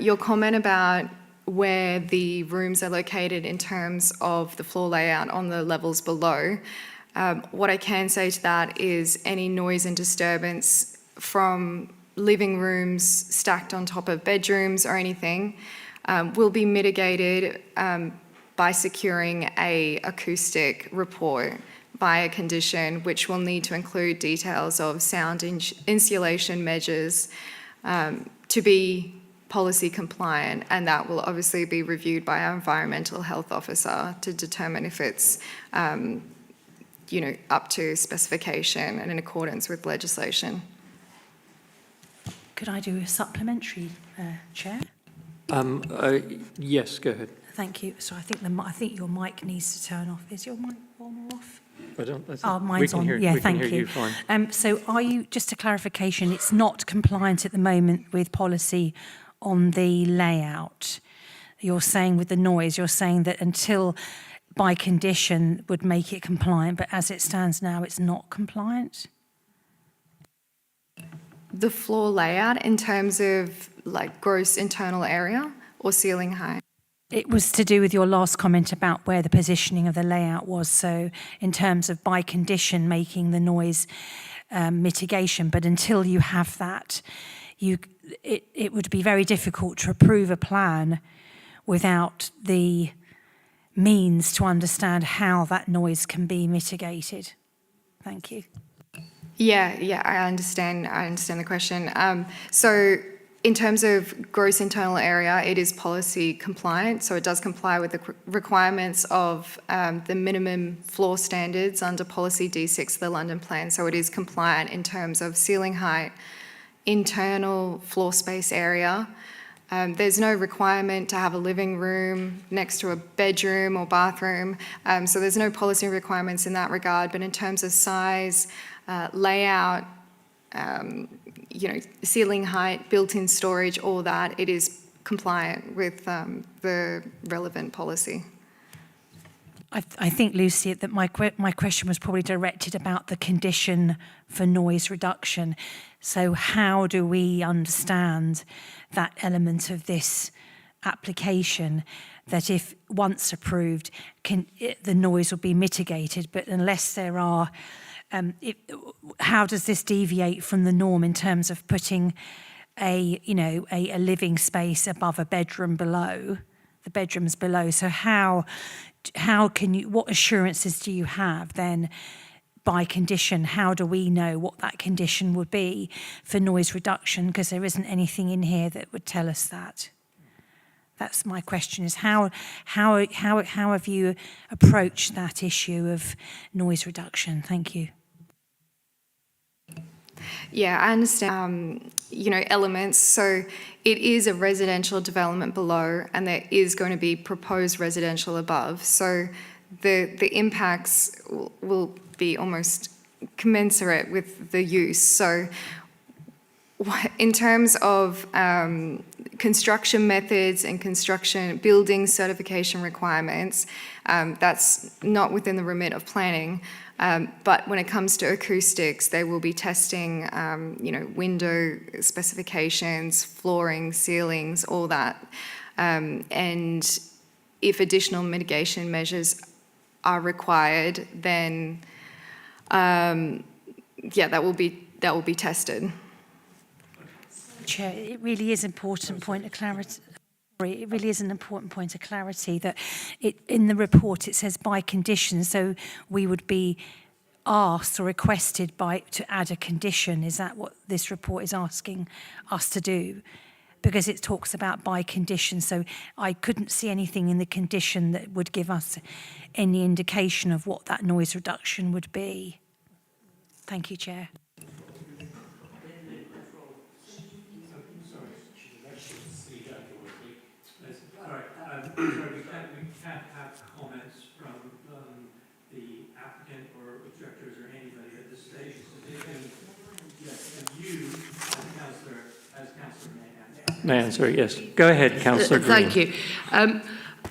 Your comment about where the rooms are located in terms of the floor layout on the levels below, what I can say to that is any noise and disturbance from living rooms stacked on top of bedrooms or anything will be mitigated by securing an acoustic report by a condition which will need to include details of sound insulation measures to be policy compliant, and that will obviously be reviewed by our environmental health officer to determine if it's up to specification and in accordance with legislation. Could I do a supplementary, Chair? Yes, go ahead. Thank you. So I think your mic needs to turn off. Is your mic on or off? We Mine's can on. hear you fine. So are you, just a clarification, it's not compliant at the moment with policy on the layout? You're saying with the noise, you're saying that until by condition would make it compliant, but as it stands now, it's not compliant? The floor layout in terms of gross internal area or ceiling height? It was to do with your last comment about where the positioning of the layout was. So in terms of by condition making the noise mitigation, but until you have that, it would be very difficult to approve a plan without the means to understand how that noise can be mitigated. Thank you. Yeah, I understand the question. So in terms of gross internal area, it is policy compliant, so it does comply with the requirements of the minimum floor standards under policy D6 of the London Plan. So it is compliant in terms of ceiling height, internal floor space area. There's no requirement to have a living room next to a bedroom or bathroom, so there's no policy requirements in that regard. But in terms of size, layout, ceiling height, built-in storage, all that, it is compliant with the relevant policy. I think, Lucy, that my question was probably directed about the condition for noise reduction. So how do we understand that element of this application, that if once approved, the noise will be mitigated, but unless there are, how does this deviate from the norm in terms of putting a living space above a bedroom below, the bedrooms below? So how can you, what assurances do you have then by condition? How do we know what that condition would be for noise reduction? Because there isn't anything in here that would tell us that. That's my question, is how have you approached that issue of noise reduction? Thank you. Yeah, I understand, elements. So it is a residential development below, and there is going to be proposed residential above. So the impacts will be almost commensurate with the use. So in terms of construction methods and building certification requirements, that's not within the remit of planning. But when it comes to acoustics, they will be testing, window specifications, flooring, ceilings, all that. And if additional mitigation measures are required, then that will be tested. Chair, it really is an important point of clarity. It really is an important point of clarity that in the report it says by condition, so we would be asked or requested to add a condition. Is that what this report is asking us to do? Because it talks about by condition, so I couldn't see anything in the condition that would give us any indication of what that noise reduction would be. Thank you, Chair. We can't have comments from the applicant or objectors or anybody at this stage. So they can, you, as Councillor may answer. Yes. Go ahead, Councillor Green. Thank you.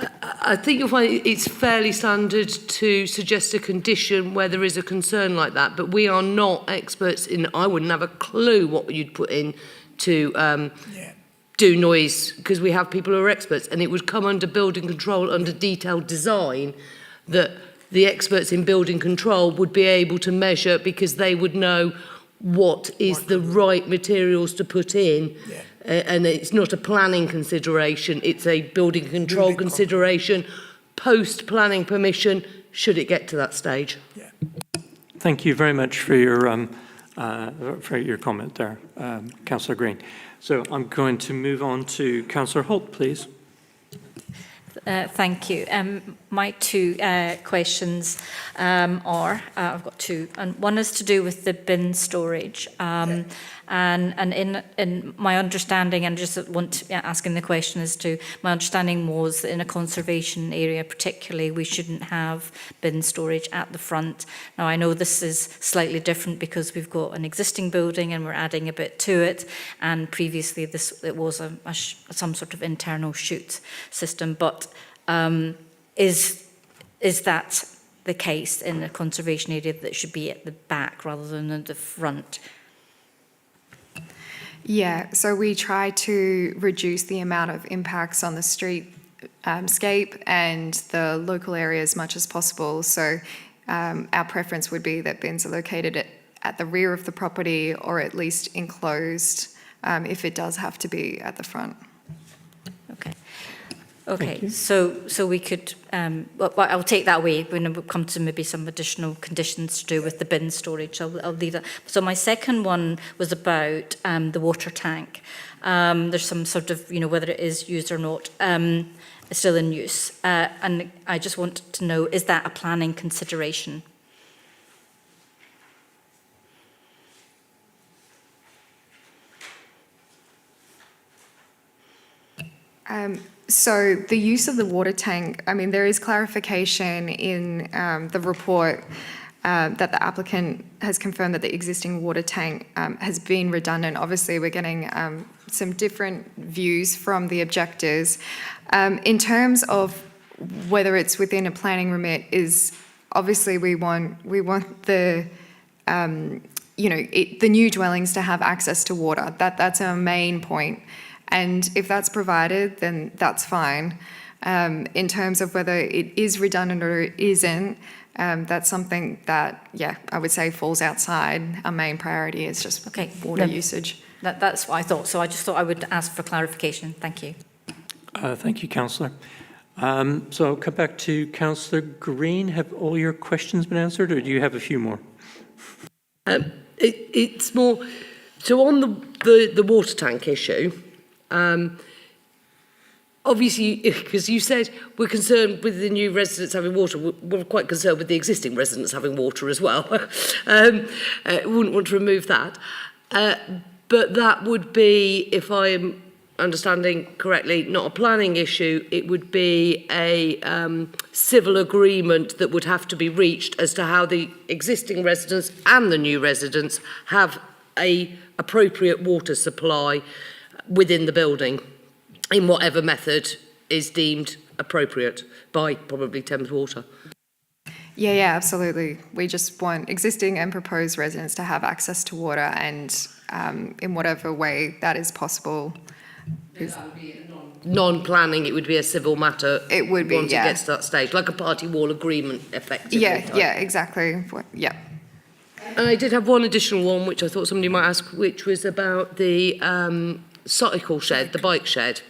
I think you'll find it's fairly standard to suggest a condition where there is a concern like that, but we are not experts in, I wouldn't have a clue what you'd put in to do noise, because we have people who are experts, and it would come under building control, under detailed design, that the experts in building control would be able to measure, because they would know what is the right materials to put in. And it's not a planning consideration, it's a building control consideration, post-planning permission, should it get to that stage. Thank you very much for your comment there, Councillor Green. So I'm going to move on to Councillor Holt, please. Thank you. My two questions are, I've got two, and one is to do with the bin storage. And in my understanding, and just asking the question as to, my understanding was that in a conservation area particularly, we shouldn't have bin storage at the front. Now, I know this is slightly different because we've got an existing building and we're adding a bit to it, and previously it was some sort of internal chute system, but is that the case in a conservation area that should be at the back rather than at the front? Yeah, so we try to reduce the amount of impacts on the street scape and the local area as much as possible. So our preference would be that bins are located at the rear of the property or at least enclosed if it does have to be at the front. Okay, so we could, well, I'll take that away when we come to maybe some additional conditions to do with the bin storage. I'll leave that. So my second one was about the water tank. There's some sort of, whether it is used or not, still in use. And I just want to know, is that a planning consideration? So the use of the water tank, I mean, there is clarification in the report that the applicant has confirmed that the existing water tank has been redundant. Obviously, we're getting some different views from the objectors. In terms of whether it's within a planning remit, is obviously we want the the new dwellings to have access to water. That's our main point. And if that's provided, then that's fine. In terms of whether it is redundant or it isn't, that's something that, I would say falls outside. Our main priority is just water usage. That's what I thought. So I just thought I would ask for clarification. Thank you. Thank you, Councillor. So I'll come back to Councillor Green. Have all your questions been answered, or do you have a few more? It's more, so on the water tank issue, obviously, because you said we're concerned with the new residents having water, we're quite concerned with the existing residents having water as well. Wouldn't want to remove that. But that would be, if I'm understanding correctly, not a planning issue, it would be a civil agreement that would have to be reached as to how the existing residents and the new residents have a appropriate water supply within the building in whatever method is deemed appropriate by probably Thames Water. Yeah, absolutely. We just want existing and proposed residents to have access to water, and in whatever way that is possible. Non-planning, it would be a civil matter. It would be, once it gets to that stage, like a party wall agreement, effectively. Yeah, exactly. Yeah. And I did have one additional one, which I thought somebody might ask, which was about the cycle shed, the bike shed.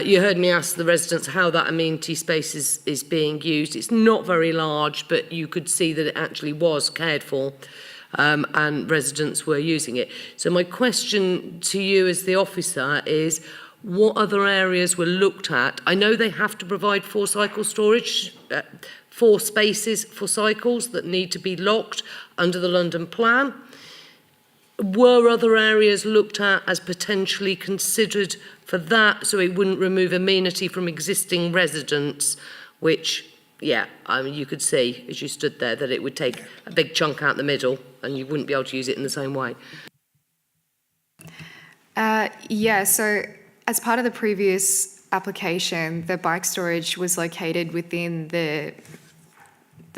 You heard me ask the residents how that amenity space is being used. It's not very large, but you could see that it actually was cared for, and residents were using it. So my question to you as the officer is, what other areas were looked at? I know they have to provide 4 cycle storage, 4 spaces for cycles that need to be locked under the London plan. Were other areas looked at as potentially considered for that, so it wouldn't remove amenity from existing residents, which, I mean, you could see as you stood there that it would take a big chunk out the middle and you wouldn't be able to use it in the same way. So as part of the previous application, the bike storage was located within the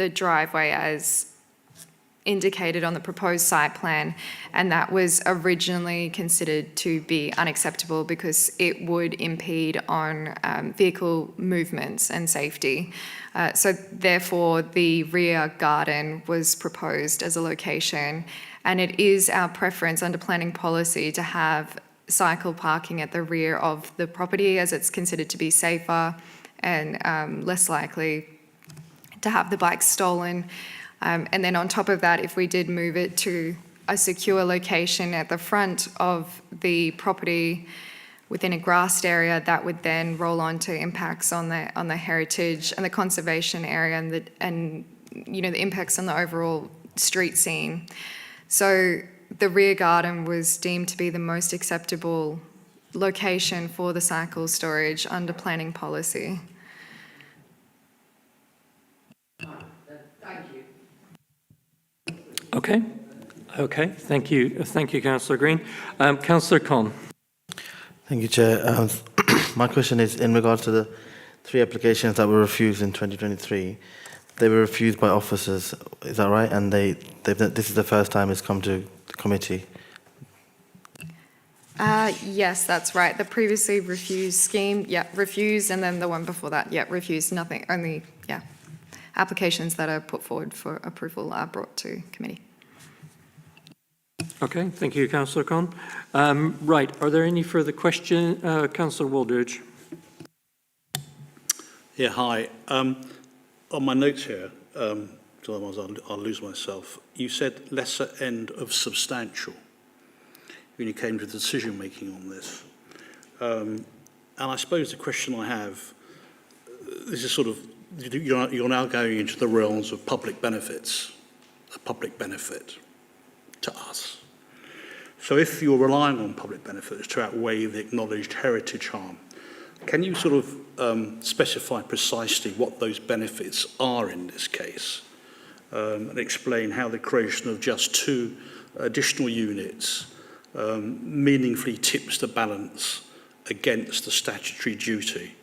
driveway as indicated on the proposed site plan, and that was originally considered to be unacceptable because it would impede on vehicle movements and safety. So therefore the rear garden was proposed as a location, and it is our preference under planning policy to have cycle parking at the rear of the property, as it's considered to be safer and less likely to have the bikes stolen. And then on top of that, if we did move it to a secure location at the front of the property within a grassed area, that would then roll on to impacts on the heritage and the conservation area and the impacts on the overall street scene. So the rear garden was deemed to be the most acceptable location for the cycle storage under planning policy. Okay. Thank you, Councillor Green. Councillor Conn. Thank you, Chair. My question is in regards to the 3 applications that were refused in 2023. They were refused by officers, is that right? And this is the first time it's come to the committee. Yes, that's right. The previously refused scheme, yeah, refused, and then the one before that, yeah, refused. Nothing, only, yeah, applications that are put forward for approval are brought to committee. Okay, thank you, Councillor Conn. Right, are there any further questions? Councillor Waldridge. Yeah, hi. On my notes here, otherwise I'll lose myself. You said lesser end of substantial when you came to the decision making on this. And I suppose the question I have, this is sort of, you're now going into the realms of public benefits, a public benefit to us. So if you're relying on public benefits to outweigh the acknowledged heritage harm, can you sort of specify precisely what those benefits are in this case, and explain how the creation of just 2 additional units meaningfully tips the balance against the statutory duty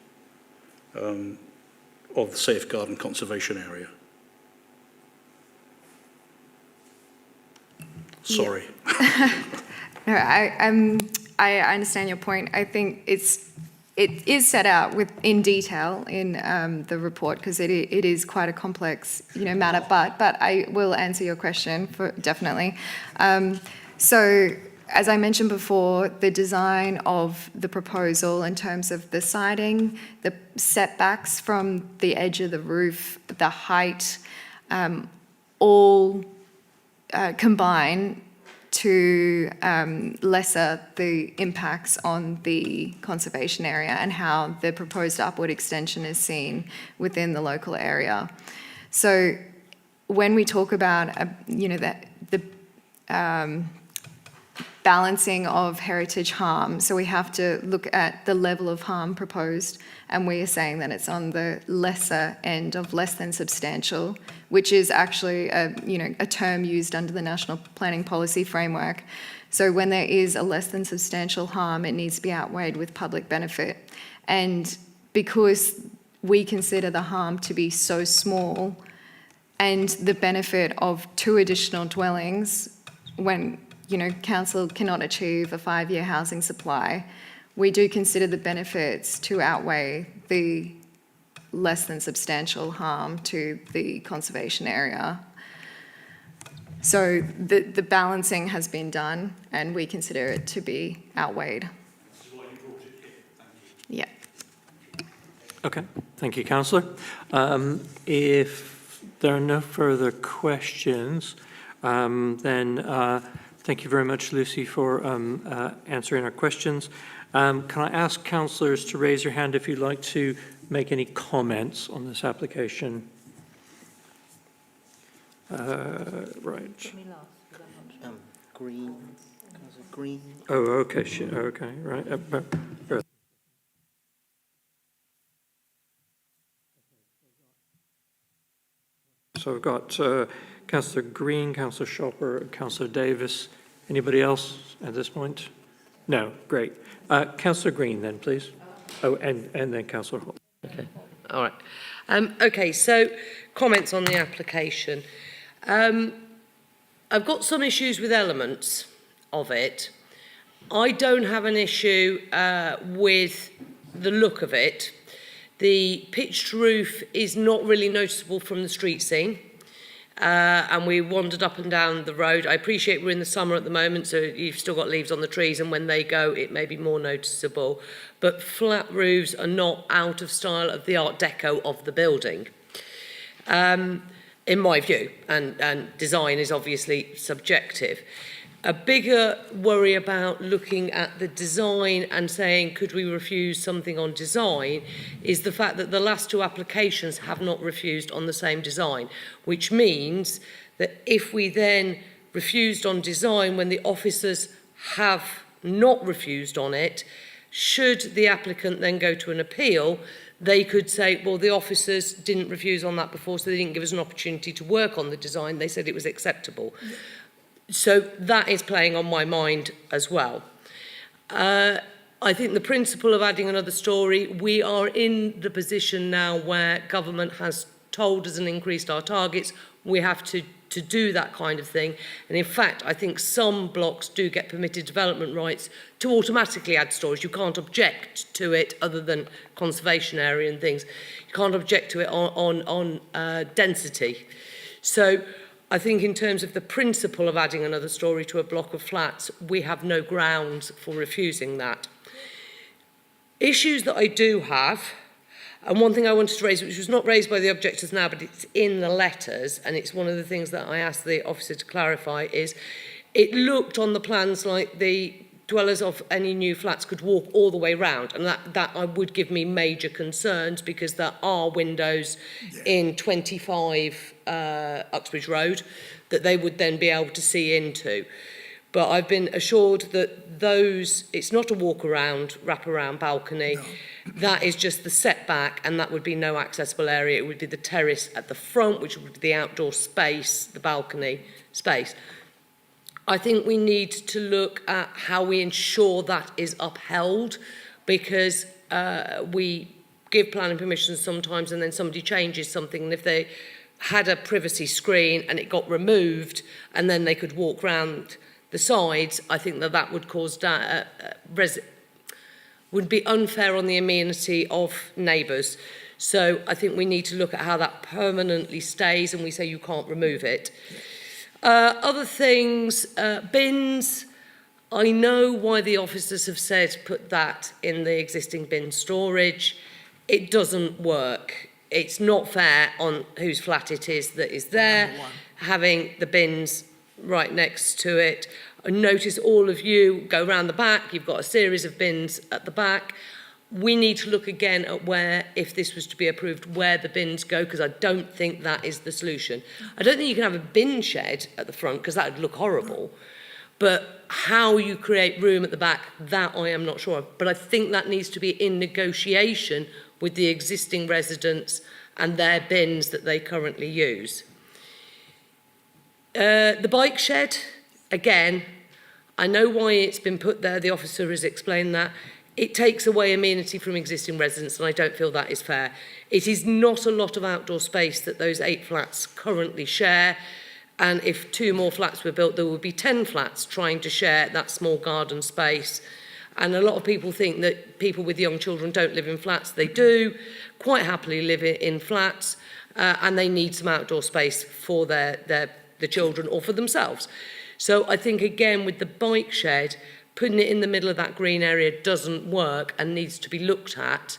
of the safeguard and conservation area? Sorry. Yeah. No, I understand your point. I think it is set out in detail in the report, because it is quite a complex matter. But I will answer your question definitely. So as I mentioned before, the design of the proposal in terms of the siding, the setbacks from the edge of the roof, the height, all combine to lesser the impacts on the conservation area and how the proposed upward extension is seen within the local area. So when we talk about the balancing of heritage harm, so we have to look at the level of harm proposed, and we are saying that it's on the lesser end of less than substantial, which is actually a term used under the National Planning Policy Framework. So when there is a less than substantial harm, it needs to be outweighed with public benefit. And because we consider the harm to be so small, and the benefit of 2 additional dwellings, when council cannot achieve a 5-year housing supply, we do consider the benefits to outweigh the less than substantial harm to the conservation area. So the balancing has been done, and we consider it to be outweighed. Yeah. Okay, thank you, Councillor. If there are no further questions, then thank you very much, Lucy, for answering our questions. Can I ask councillors to raise your hand if you'd like to make any comments on this application? Right. Green. Green. Oh, okay. Okay, right. So we've got Councillor Green, Councillor Shopper, Councillor Davis. Anybody else at this point? No, great. Councillor Green then, please. Oh, and then Councillor Hall. Okay, all right. Okay, so comments on the application. I've got some issues with elements of it. I don't have an issue with the look of it. The pitched roof is not really noticeable from the street scene. And we wandered up and down the road. I appreciate we're in the summer at the moment, so you've still got leaves on the trees, and when they go, it may be more noticeable. But flat roofs are not out of style of the Art Deco of the building, in my view, and design is obviously subjective. A bigger worry about looking at the design and saying, could we refuse something on design, is the fact that the last 2 applications have not refused on the same design, which means that if we then refused on design when the officers have not refused on it, should the applicant then go to an appeal, they could say, well, the officers didn't refuse on that before, so they didn't give us an opportunity to work on the design. They said it was acceptable. So that is playing on my mind as well. I think the principle of adding another story, we are in the position now where government has told us and increased our targets. We have to to do that kind of thing. And in fact, I think some blocks do get permitted development rights to automatically add storage. You can't object to it other than conservation area and things. You can't object to it on density. So I think in terms of the principle of adding another storey to a block of flats, we have no grounds for refusing that. Issues that I do have, and one thing I wanted to raise, which was not raised by the objectors now, but it's in the letters, and it's one of the things that I asked the officer to clarify, is it looked on the plans like the dwellers of any new flats could walk all the way round, and that would give me major concerns, because there are windows in 25 Uxbridge Road that they would then be able to see into. But I've been assured that those, it's not a walk around, wrap around balcony. No. That is just the setback, and that would be no accessible area. It would be the terrace at the front, which would be the outdoor space, the balcony space. I think we need to look at how we ensure that is upheld, because we give planning permissions sometimes and then somebody changes something, and if they had a privacy screen and it got removed and then they could walk round the sides, I think that would cause would be unfair on the amenity of neighbours. So I think we need to look at how that permanently stays, and we say you can't remove it. Other things, bins. I know why the officers have said put that in the existing bin storage. It doesn't work. It's not fair on whose flat it is that is there, having the bins right next to it. I notice all of you go round the back, you've got a series of bins at the back. We need to look again at where, if this was to be approved, where the bins go, because I don't think that is the solution. I don't think you can have a bin shed at the front, because that would look horrible. But how you create room at the back, that I am not sure of. But I think that needs to be in negotiation with the existing residents and their bins that they currently use. The bike shed, again, I know why it's been put there, the officer has explained that. It takes away amenity from existing residents, and I don't feel that is fair. It is not a lot of outdoor space that those 8 flats currently share, and if 2 more flats were built, there would be 10 flats trying to share that small garden space. And a lot of people think that people with young children don't live in flats. They do, quite happily live in flats, and they need some outdoor space for the children or for themselves. So I think, again, with the bike shed, putting it in the middle of that green area doesn't work and needs to be looked at.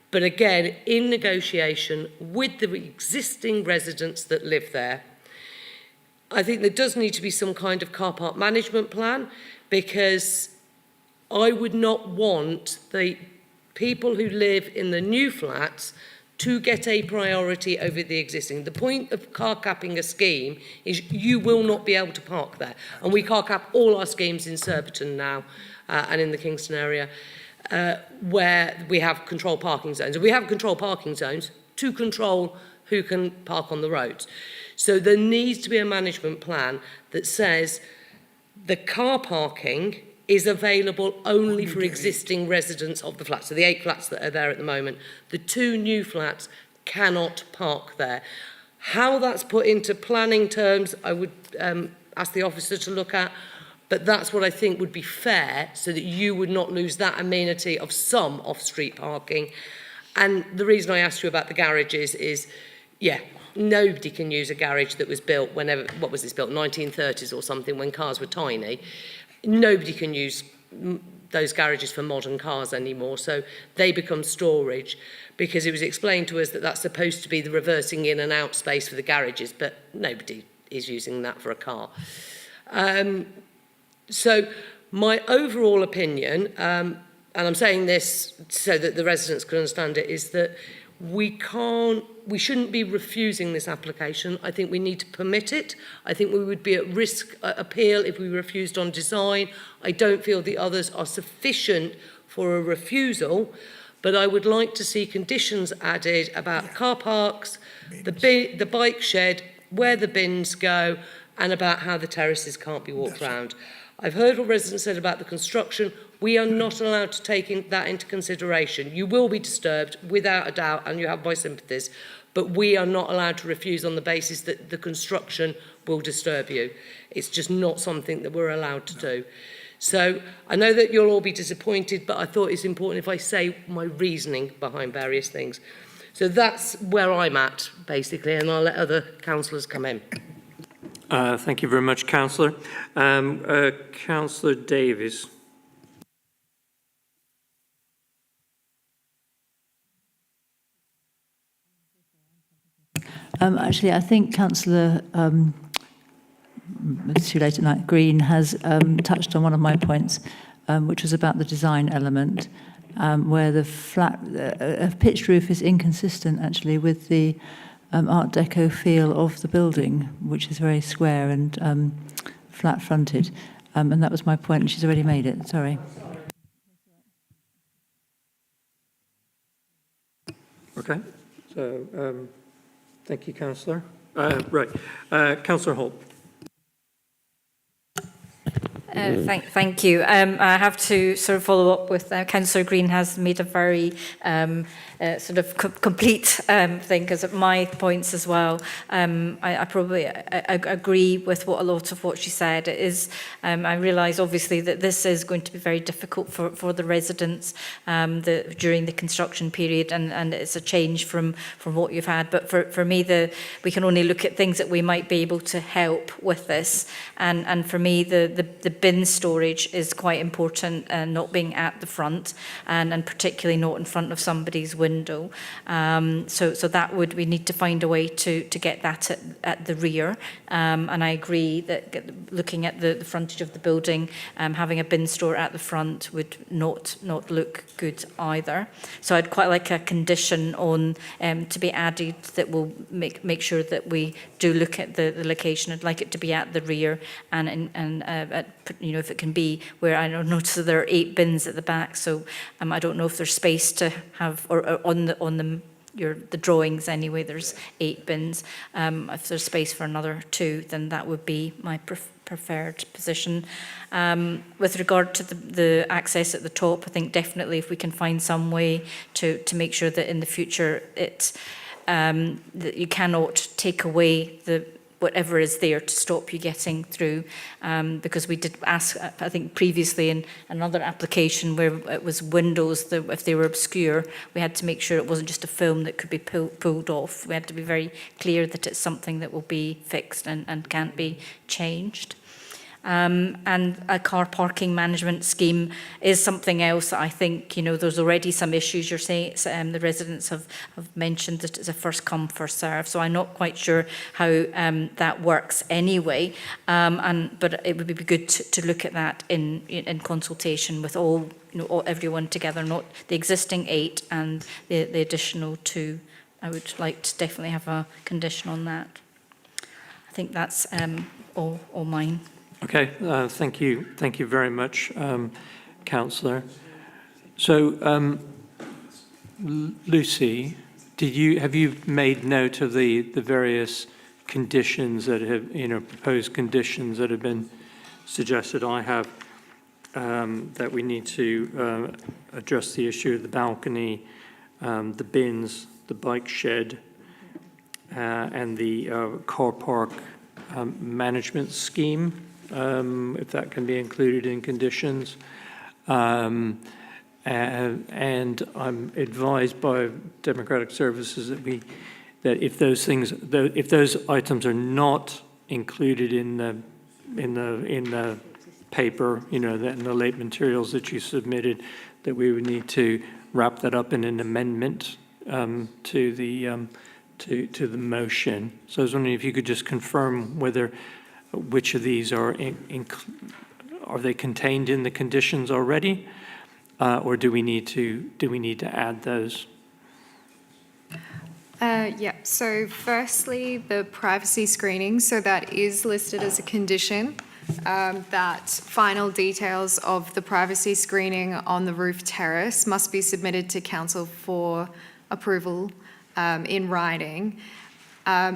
But again, in negotiation with the existing residents that live there. I think there does need to be some kind of car park management plan, because I would not want the people who live in the new flats to get a priority over the existing. The point of car capping a scheme is you will not be able to park there. And we car cap all our schemes in Surbiton now and in the Kingston area where we have controlled parking zones. And we have controlled parking zones to control who can park on the roads. So there needs to be a management plan that says the car parking is available only for existing residents of the flats. So the 8 flats that are there at the moment, the 2 new flats cannot park there. How that's put into planning terms, I would ask the officer to look at, but that's what I think would be fair, so that you would not lose that amenity of some off-street parking. And the reason I asked you about the garages is, yeah, nobody can use a garage that was built whenever, what was this built, 1930s or something, when cars were tiny. Nobody can use those garages for modern cars anymore, so they become storage, because it was explained to us that that's supposed to be the reversing in and out space for the garages, but nobody is using that for a car. So my overall opinion, and I'm saying this so that the residents can understand it, is that we shouldn't be refusing this application. I think we need to permit it. I think we would be at risk appeal if we refused on design. I don't feel the others are sufficient for a refusal, but I would like to see conditions added about car parks, the bike shed, where the bins go, and about how the terraces can't be walked round. I've heard what residents said about the construction. We are not allowed to take that into consideration. You will be disturbed, without a doubt, and you have my sympathies. but we are not allowed to refuse on the basis that the construction will disturb you. It's just not something that we're allowed to do. So I know that you'll all be disappointed, but I thought it's important if I say my reasoning behind various things. So that's where I'm at, basically, and I'll let other councillors come in. Thank you very much, Councillor. Councillor Davies. Actually, I think Councillor, it's too late at night, Green has touched on one of my points, which was about the design element, where the a pitched roof is inconsistent, actually, with the Art Deco feel of the building, which is very square and flat-fronted. And that was my point, and she's already made it. Sorry. Okay. So, thank you, Councillor. Right. Councillor Holt. Thank you. I have to sort of follow up with Councillor Green has made a very sort of complete thing, because my points as well, I probably agree with a lot of what she said. It is, I realise obviously that this is going to be very difficult for the residents during the construction period, and it's a change from what you've had. But for me, we can only look at things that we might be able to help with this. And for me, the bin storage is quite important, not being at the front, and particularly not in front of somebody's window. So that we need to find a way to get that at the rear. And I agree that looking at the frontage of the building, having a bin store at the front would not look good either. So I'd quite like a condition on to be added that will make sure that we do look at the location. I'd like it to be at the rear, and if it can be where I notice that there are 8 bins at the back. So I don't know if there's space to have, or on the drawings anyway, there's 8 bins. If there's space for another 2, then that would be my preferred position. With regard to the access at the top, I think definitely if we can find some way to make sure that in the future that you cannot take away whatever is there to stop you getting through, because we did ask, I think previously in another application where it was windows, if they were obscure, we had to make sure it wasn't just a film that could be pulled off. We had to be very clear that it's something that will be fixed and can't be changed. And a car parking management scheme is something else that I think, there's already some issues. You're saying the residents have mentioned that it's a first come, first serve. So I'm not quite sure how that works anyway. But it would be good to look at that in consultation with everyone together, not the existing 8 and the additional 2. I would like to definitely have a condition on that. I think that's all mine. Okay, thank you. Thank you very much, Councillor. So, Lucy, have you made note of the various conditions that have, proposed conditions that have been suggested? I have that we need to address the issue of the balcony, the bins, the bike shed, and the car park management scheme. If that can be included in conditions. And I'm advised by Democratic Services that if those items are not included in the paper, in the late materials that you submitted, that we would need to wrap that up in an amendment to the motion. So I was wondering if you could just confirm which of these are they contained in the conditions already, or do we need to add those? Yeah, so firstly, the privacy screening, so that is listed as a condition, that final details of the privacy screening on the roof terrace must be submitted to council for approval in writing.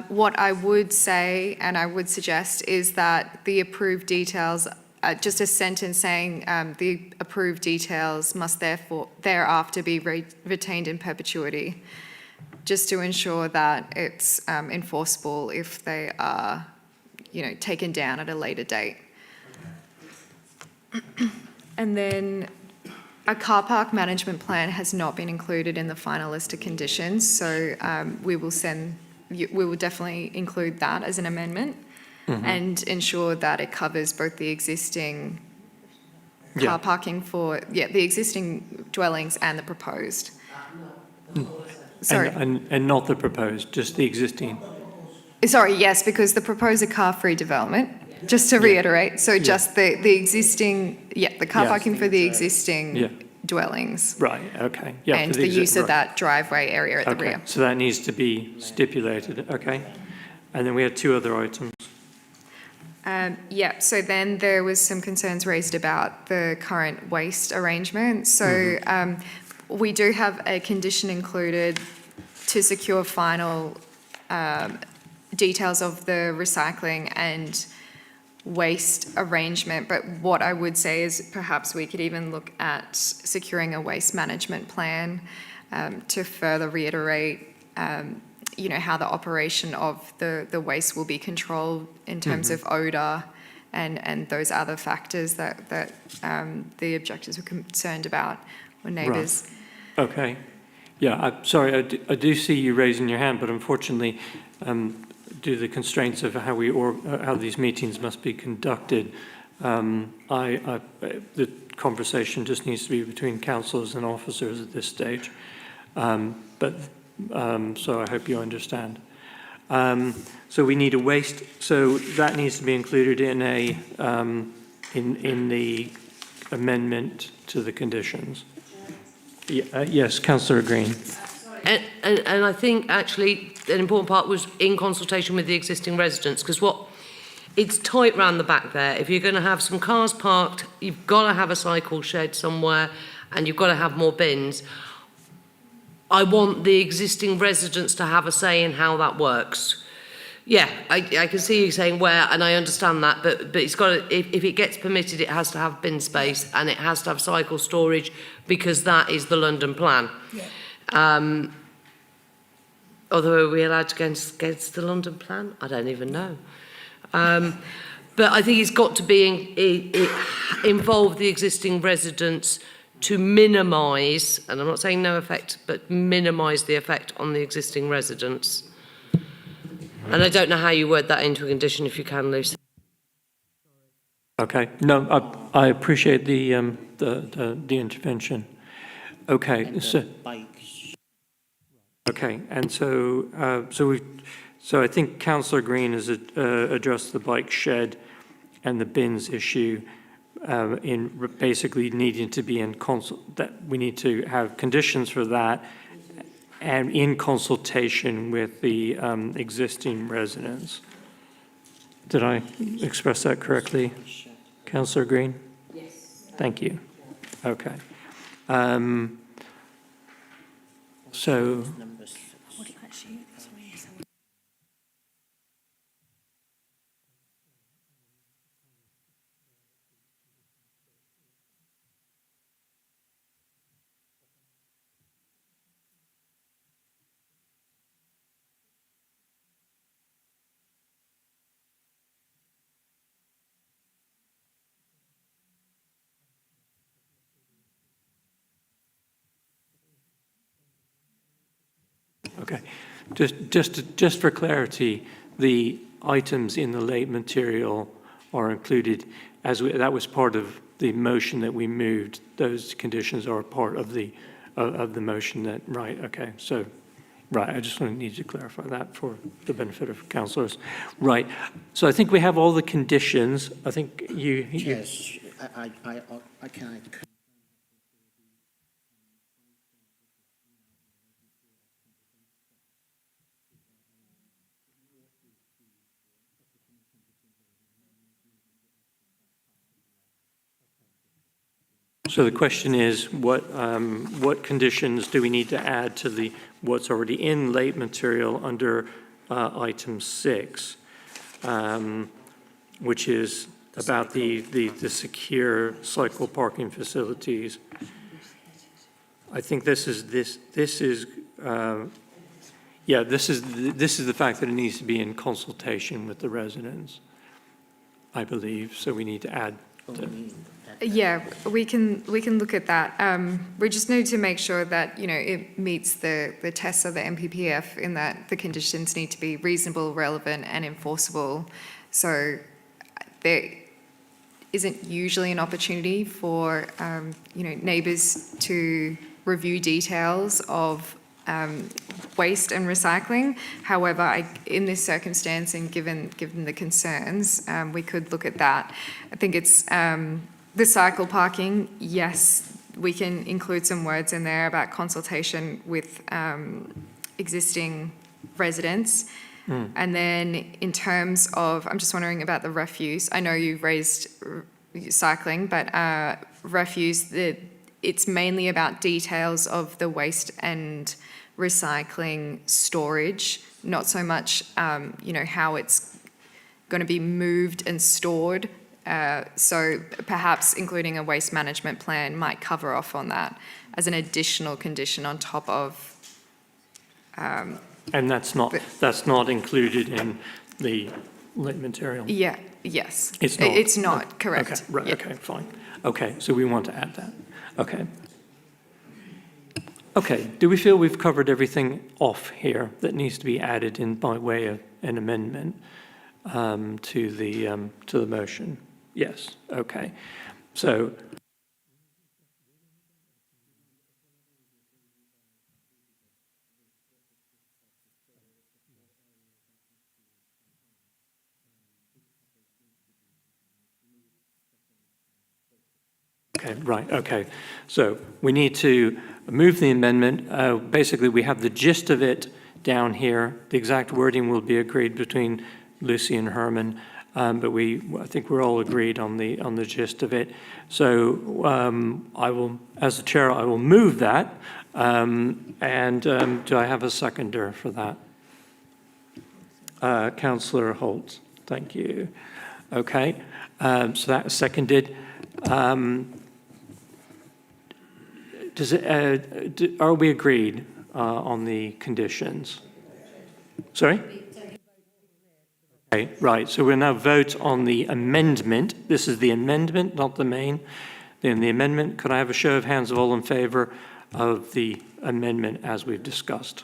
What I would say, and I would suggest, is that the approved details, just a sentence saying the approved details must thereafter be retained in perpetuity. just to ensure that it's enforceable if they are, taken down at a later date. And then a car park management plan has not been included in the final list of conditions, so we will definitely include that as an amendment and ensure that it covers both the existing car parking for, the existing dwellings and the proposed. Sorry. And not the proposed, just the existing. Sorry, yes, because the proposed are car-free development, just to reiterate, so just the existing, the car parking for the existing dwellings. Right, okay. Yeah, and the use of that driveway area at the rear. So that needs to be stipulated, okay. And then we had 2 other items. So then there was some concerns raised about the current waste arrangement. So we do have a condition included to secure final details of the recycling and waste arrangement, but what I would say is perhaps we could even look at securing a waste management plan to further reiterate how the operation of the waste will be controlled in terms of odour and those other factors that the objectors were concerned about, or neighbours. Right. Okay. Yeah, I'm sorry, I do see you raising your hand, but unfortunately, due to the constraints of how these meetings must be conducted, the conversation just needs to be between councillors and officers at this stage. So I hope you understand. So we need a waste. So that needs to be included in in the amendment to the conditions. Yes, Councillor Green. And I think actually an important part was in consultation with the existing residents, because it's tight round the back there. If you're going to have some cars parked, you've got to have a cycle shed somewhere, and you've got to have more bins. I want the existing residents to have a say in how that works. Yeah, I can see you saying where, and I understand that, but it's got to, if it gets permitted, it has to have bin space and it has to have cycle storage, because that is the London plan. Yeah. Although are we allowed to go against the London plan? I don't even know. But I think it's got to be involve the existing residents to minimise, and I'm not saying no effect, but minimise the effect on the existing residents. And I don't know how you word that into a condition, if you can, Lucy. Okay. No, I appreciate the intervention. Okay. Okay. And so I think Councillor Green has addressed the bike shed and the bins issue. In basically needing to be that we need to have conditions for that, and in consultation with the existing residents. Did I express that correctly, Councillor Green? Yes. Thank you. Okay. So. Okay, just for clarity, the items in the late material are included that was part of the motion that we moved. Those conditions are part of the motion that, right, okay, so, right, I just need to clarify that for the benefit of councillors. Right, so I think we have all the conditions. I think you Yes, I can. So the question is, what conditions do we need to add to what's already in late material under item 6, which is about the secure cycle parking facilities? I think this is Yeah, this is the fact that it needs to be in consultation with the residents, I believe. So we need to add. Yeah, we can look at that. We just need to make sure that, you know, it meets the tests of the MPPF in that the conditions need to be reasonable, relevant and enforceable. So there isn't usually an opportunity for, you know, neighbours to review details of waste and recycling. However, in this circumstance and given the concerns, we could look at that. I think it's the cycle parking, yes, we can include some words in there about consultation with existing residents. And then in terms of, I'm just wondering about the refuse. I know you've raised cycling, but refuse, it's mainly about details of the waste and recycling storage, not so much, you know, how it's going to be moved and stored. So perhaps including a waste management plan might cover off on that as an additional condition on top of. And that's not included in the lit material. Yeah. Yes. It's not. It's not correct. Okay. Right. Yeah. Okay. Fine. Okay. So we want to add that. Okay. Okay. Do we feel we've covered everything off here that needs to be added in by way of an amendment to the motion? Yes. Okay. So. Okay, right, okay. So we need to move the amendment. Basically, we have the gist of it down here. The exact wording will be agreed between Lucy and Herman, but I think we're all agreed on the gist of it. So I will, as the chair, I will move that. And do I have a seconder for that? Councillor Holt, thank you. Okay, so that is seconded. Are we agreed on the conditions? Sorry? Okay, right. So we'll now vote on the amendment. This is the amendment, not the main. Then the amendment. Could I have a show of hands of all in favour of the amendment as we've discussed?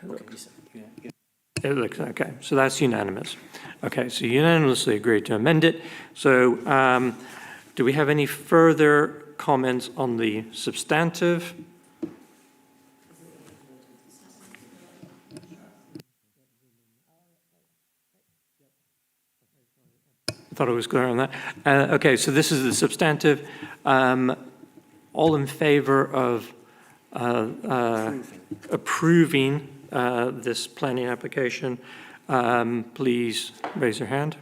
It looks okay. So that's unanimous. Okay, so unanimously agreed to amend it. So do we have any further comments on the substantive? I thought I was clear on that. Okay, so this is the substantive. All in favour of approving this planning application, please raise your hand.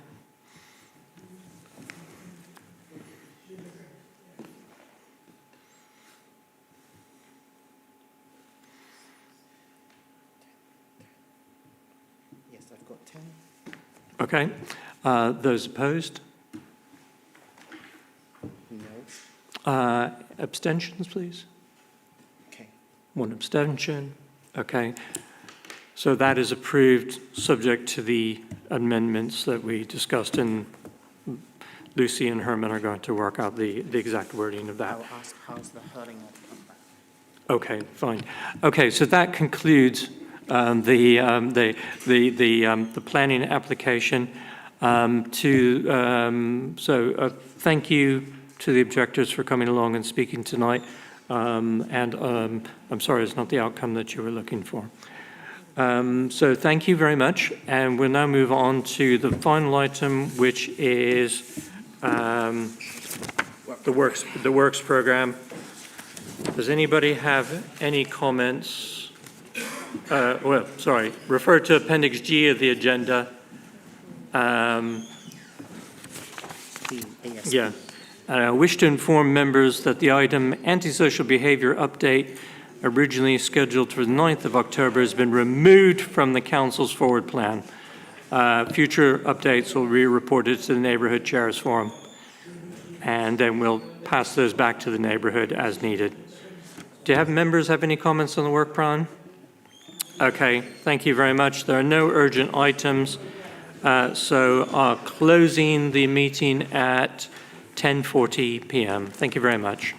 Yes, I've got 10. Okay. Those opposed? No. Abstentions, please. Okay. One abstention. Okay. So that is approved, subject to the amendments that we discussed, and Lucy and Herman are going to work out the exact wording of that. I'll ask how's the hurling of the comeback. Okay, fine. Okay, so that concludes the planning application. Thank you to the objectors for coming along and speaking tonight. I'm sorry it's not the outcome that you were looking for. So thank you very much, and we'll now move on to the final item, which is the works program. Does anybody have any comments? Refer to Appendix G of the agenda. Yeah. I wish to inform members that the item antisocial behaviour update, originally scheduled for the 9th of October, has been removed from the Council's forward plan. Future updates will be reported to the Neighbourhood Chairs Forum, and then we'll pass those back to the Neighbourhood as needed. Do you have members have any comments on the work plan? Okay, thank you very much. There are no urgent items, so closing the meeting at 10:40 p.m. Thank you very much.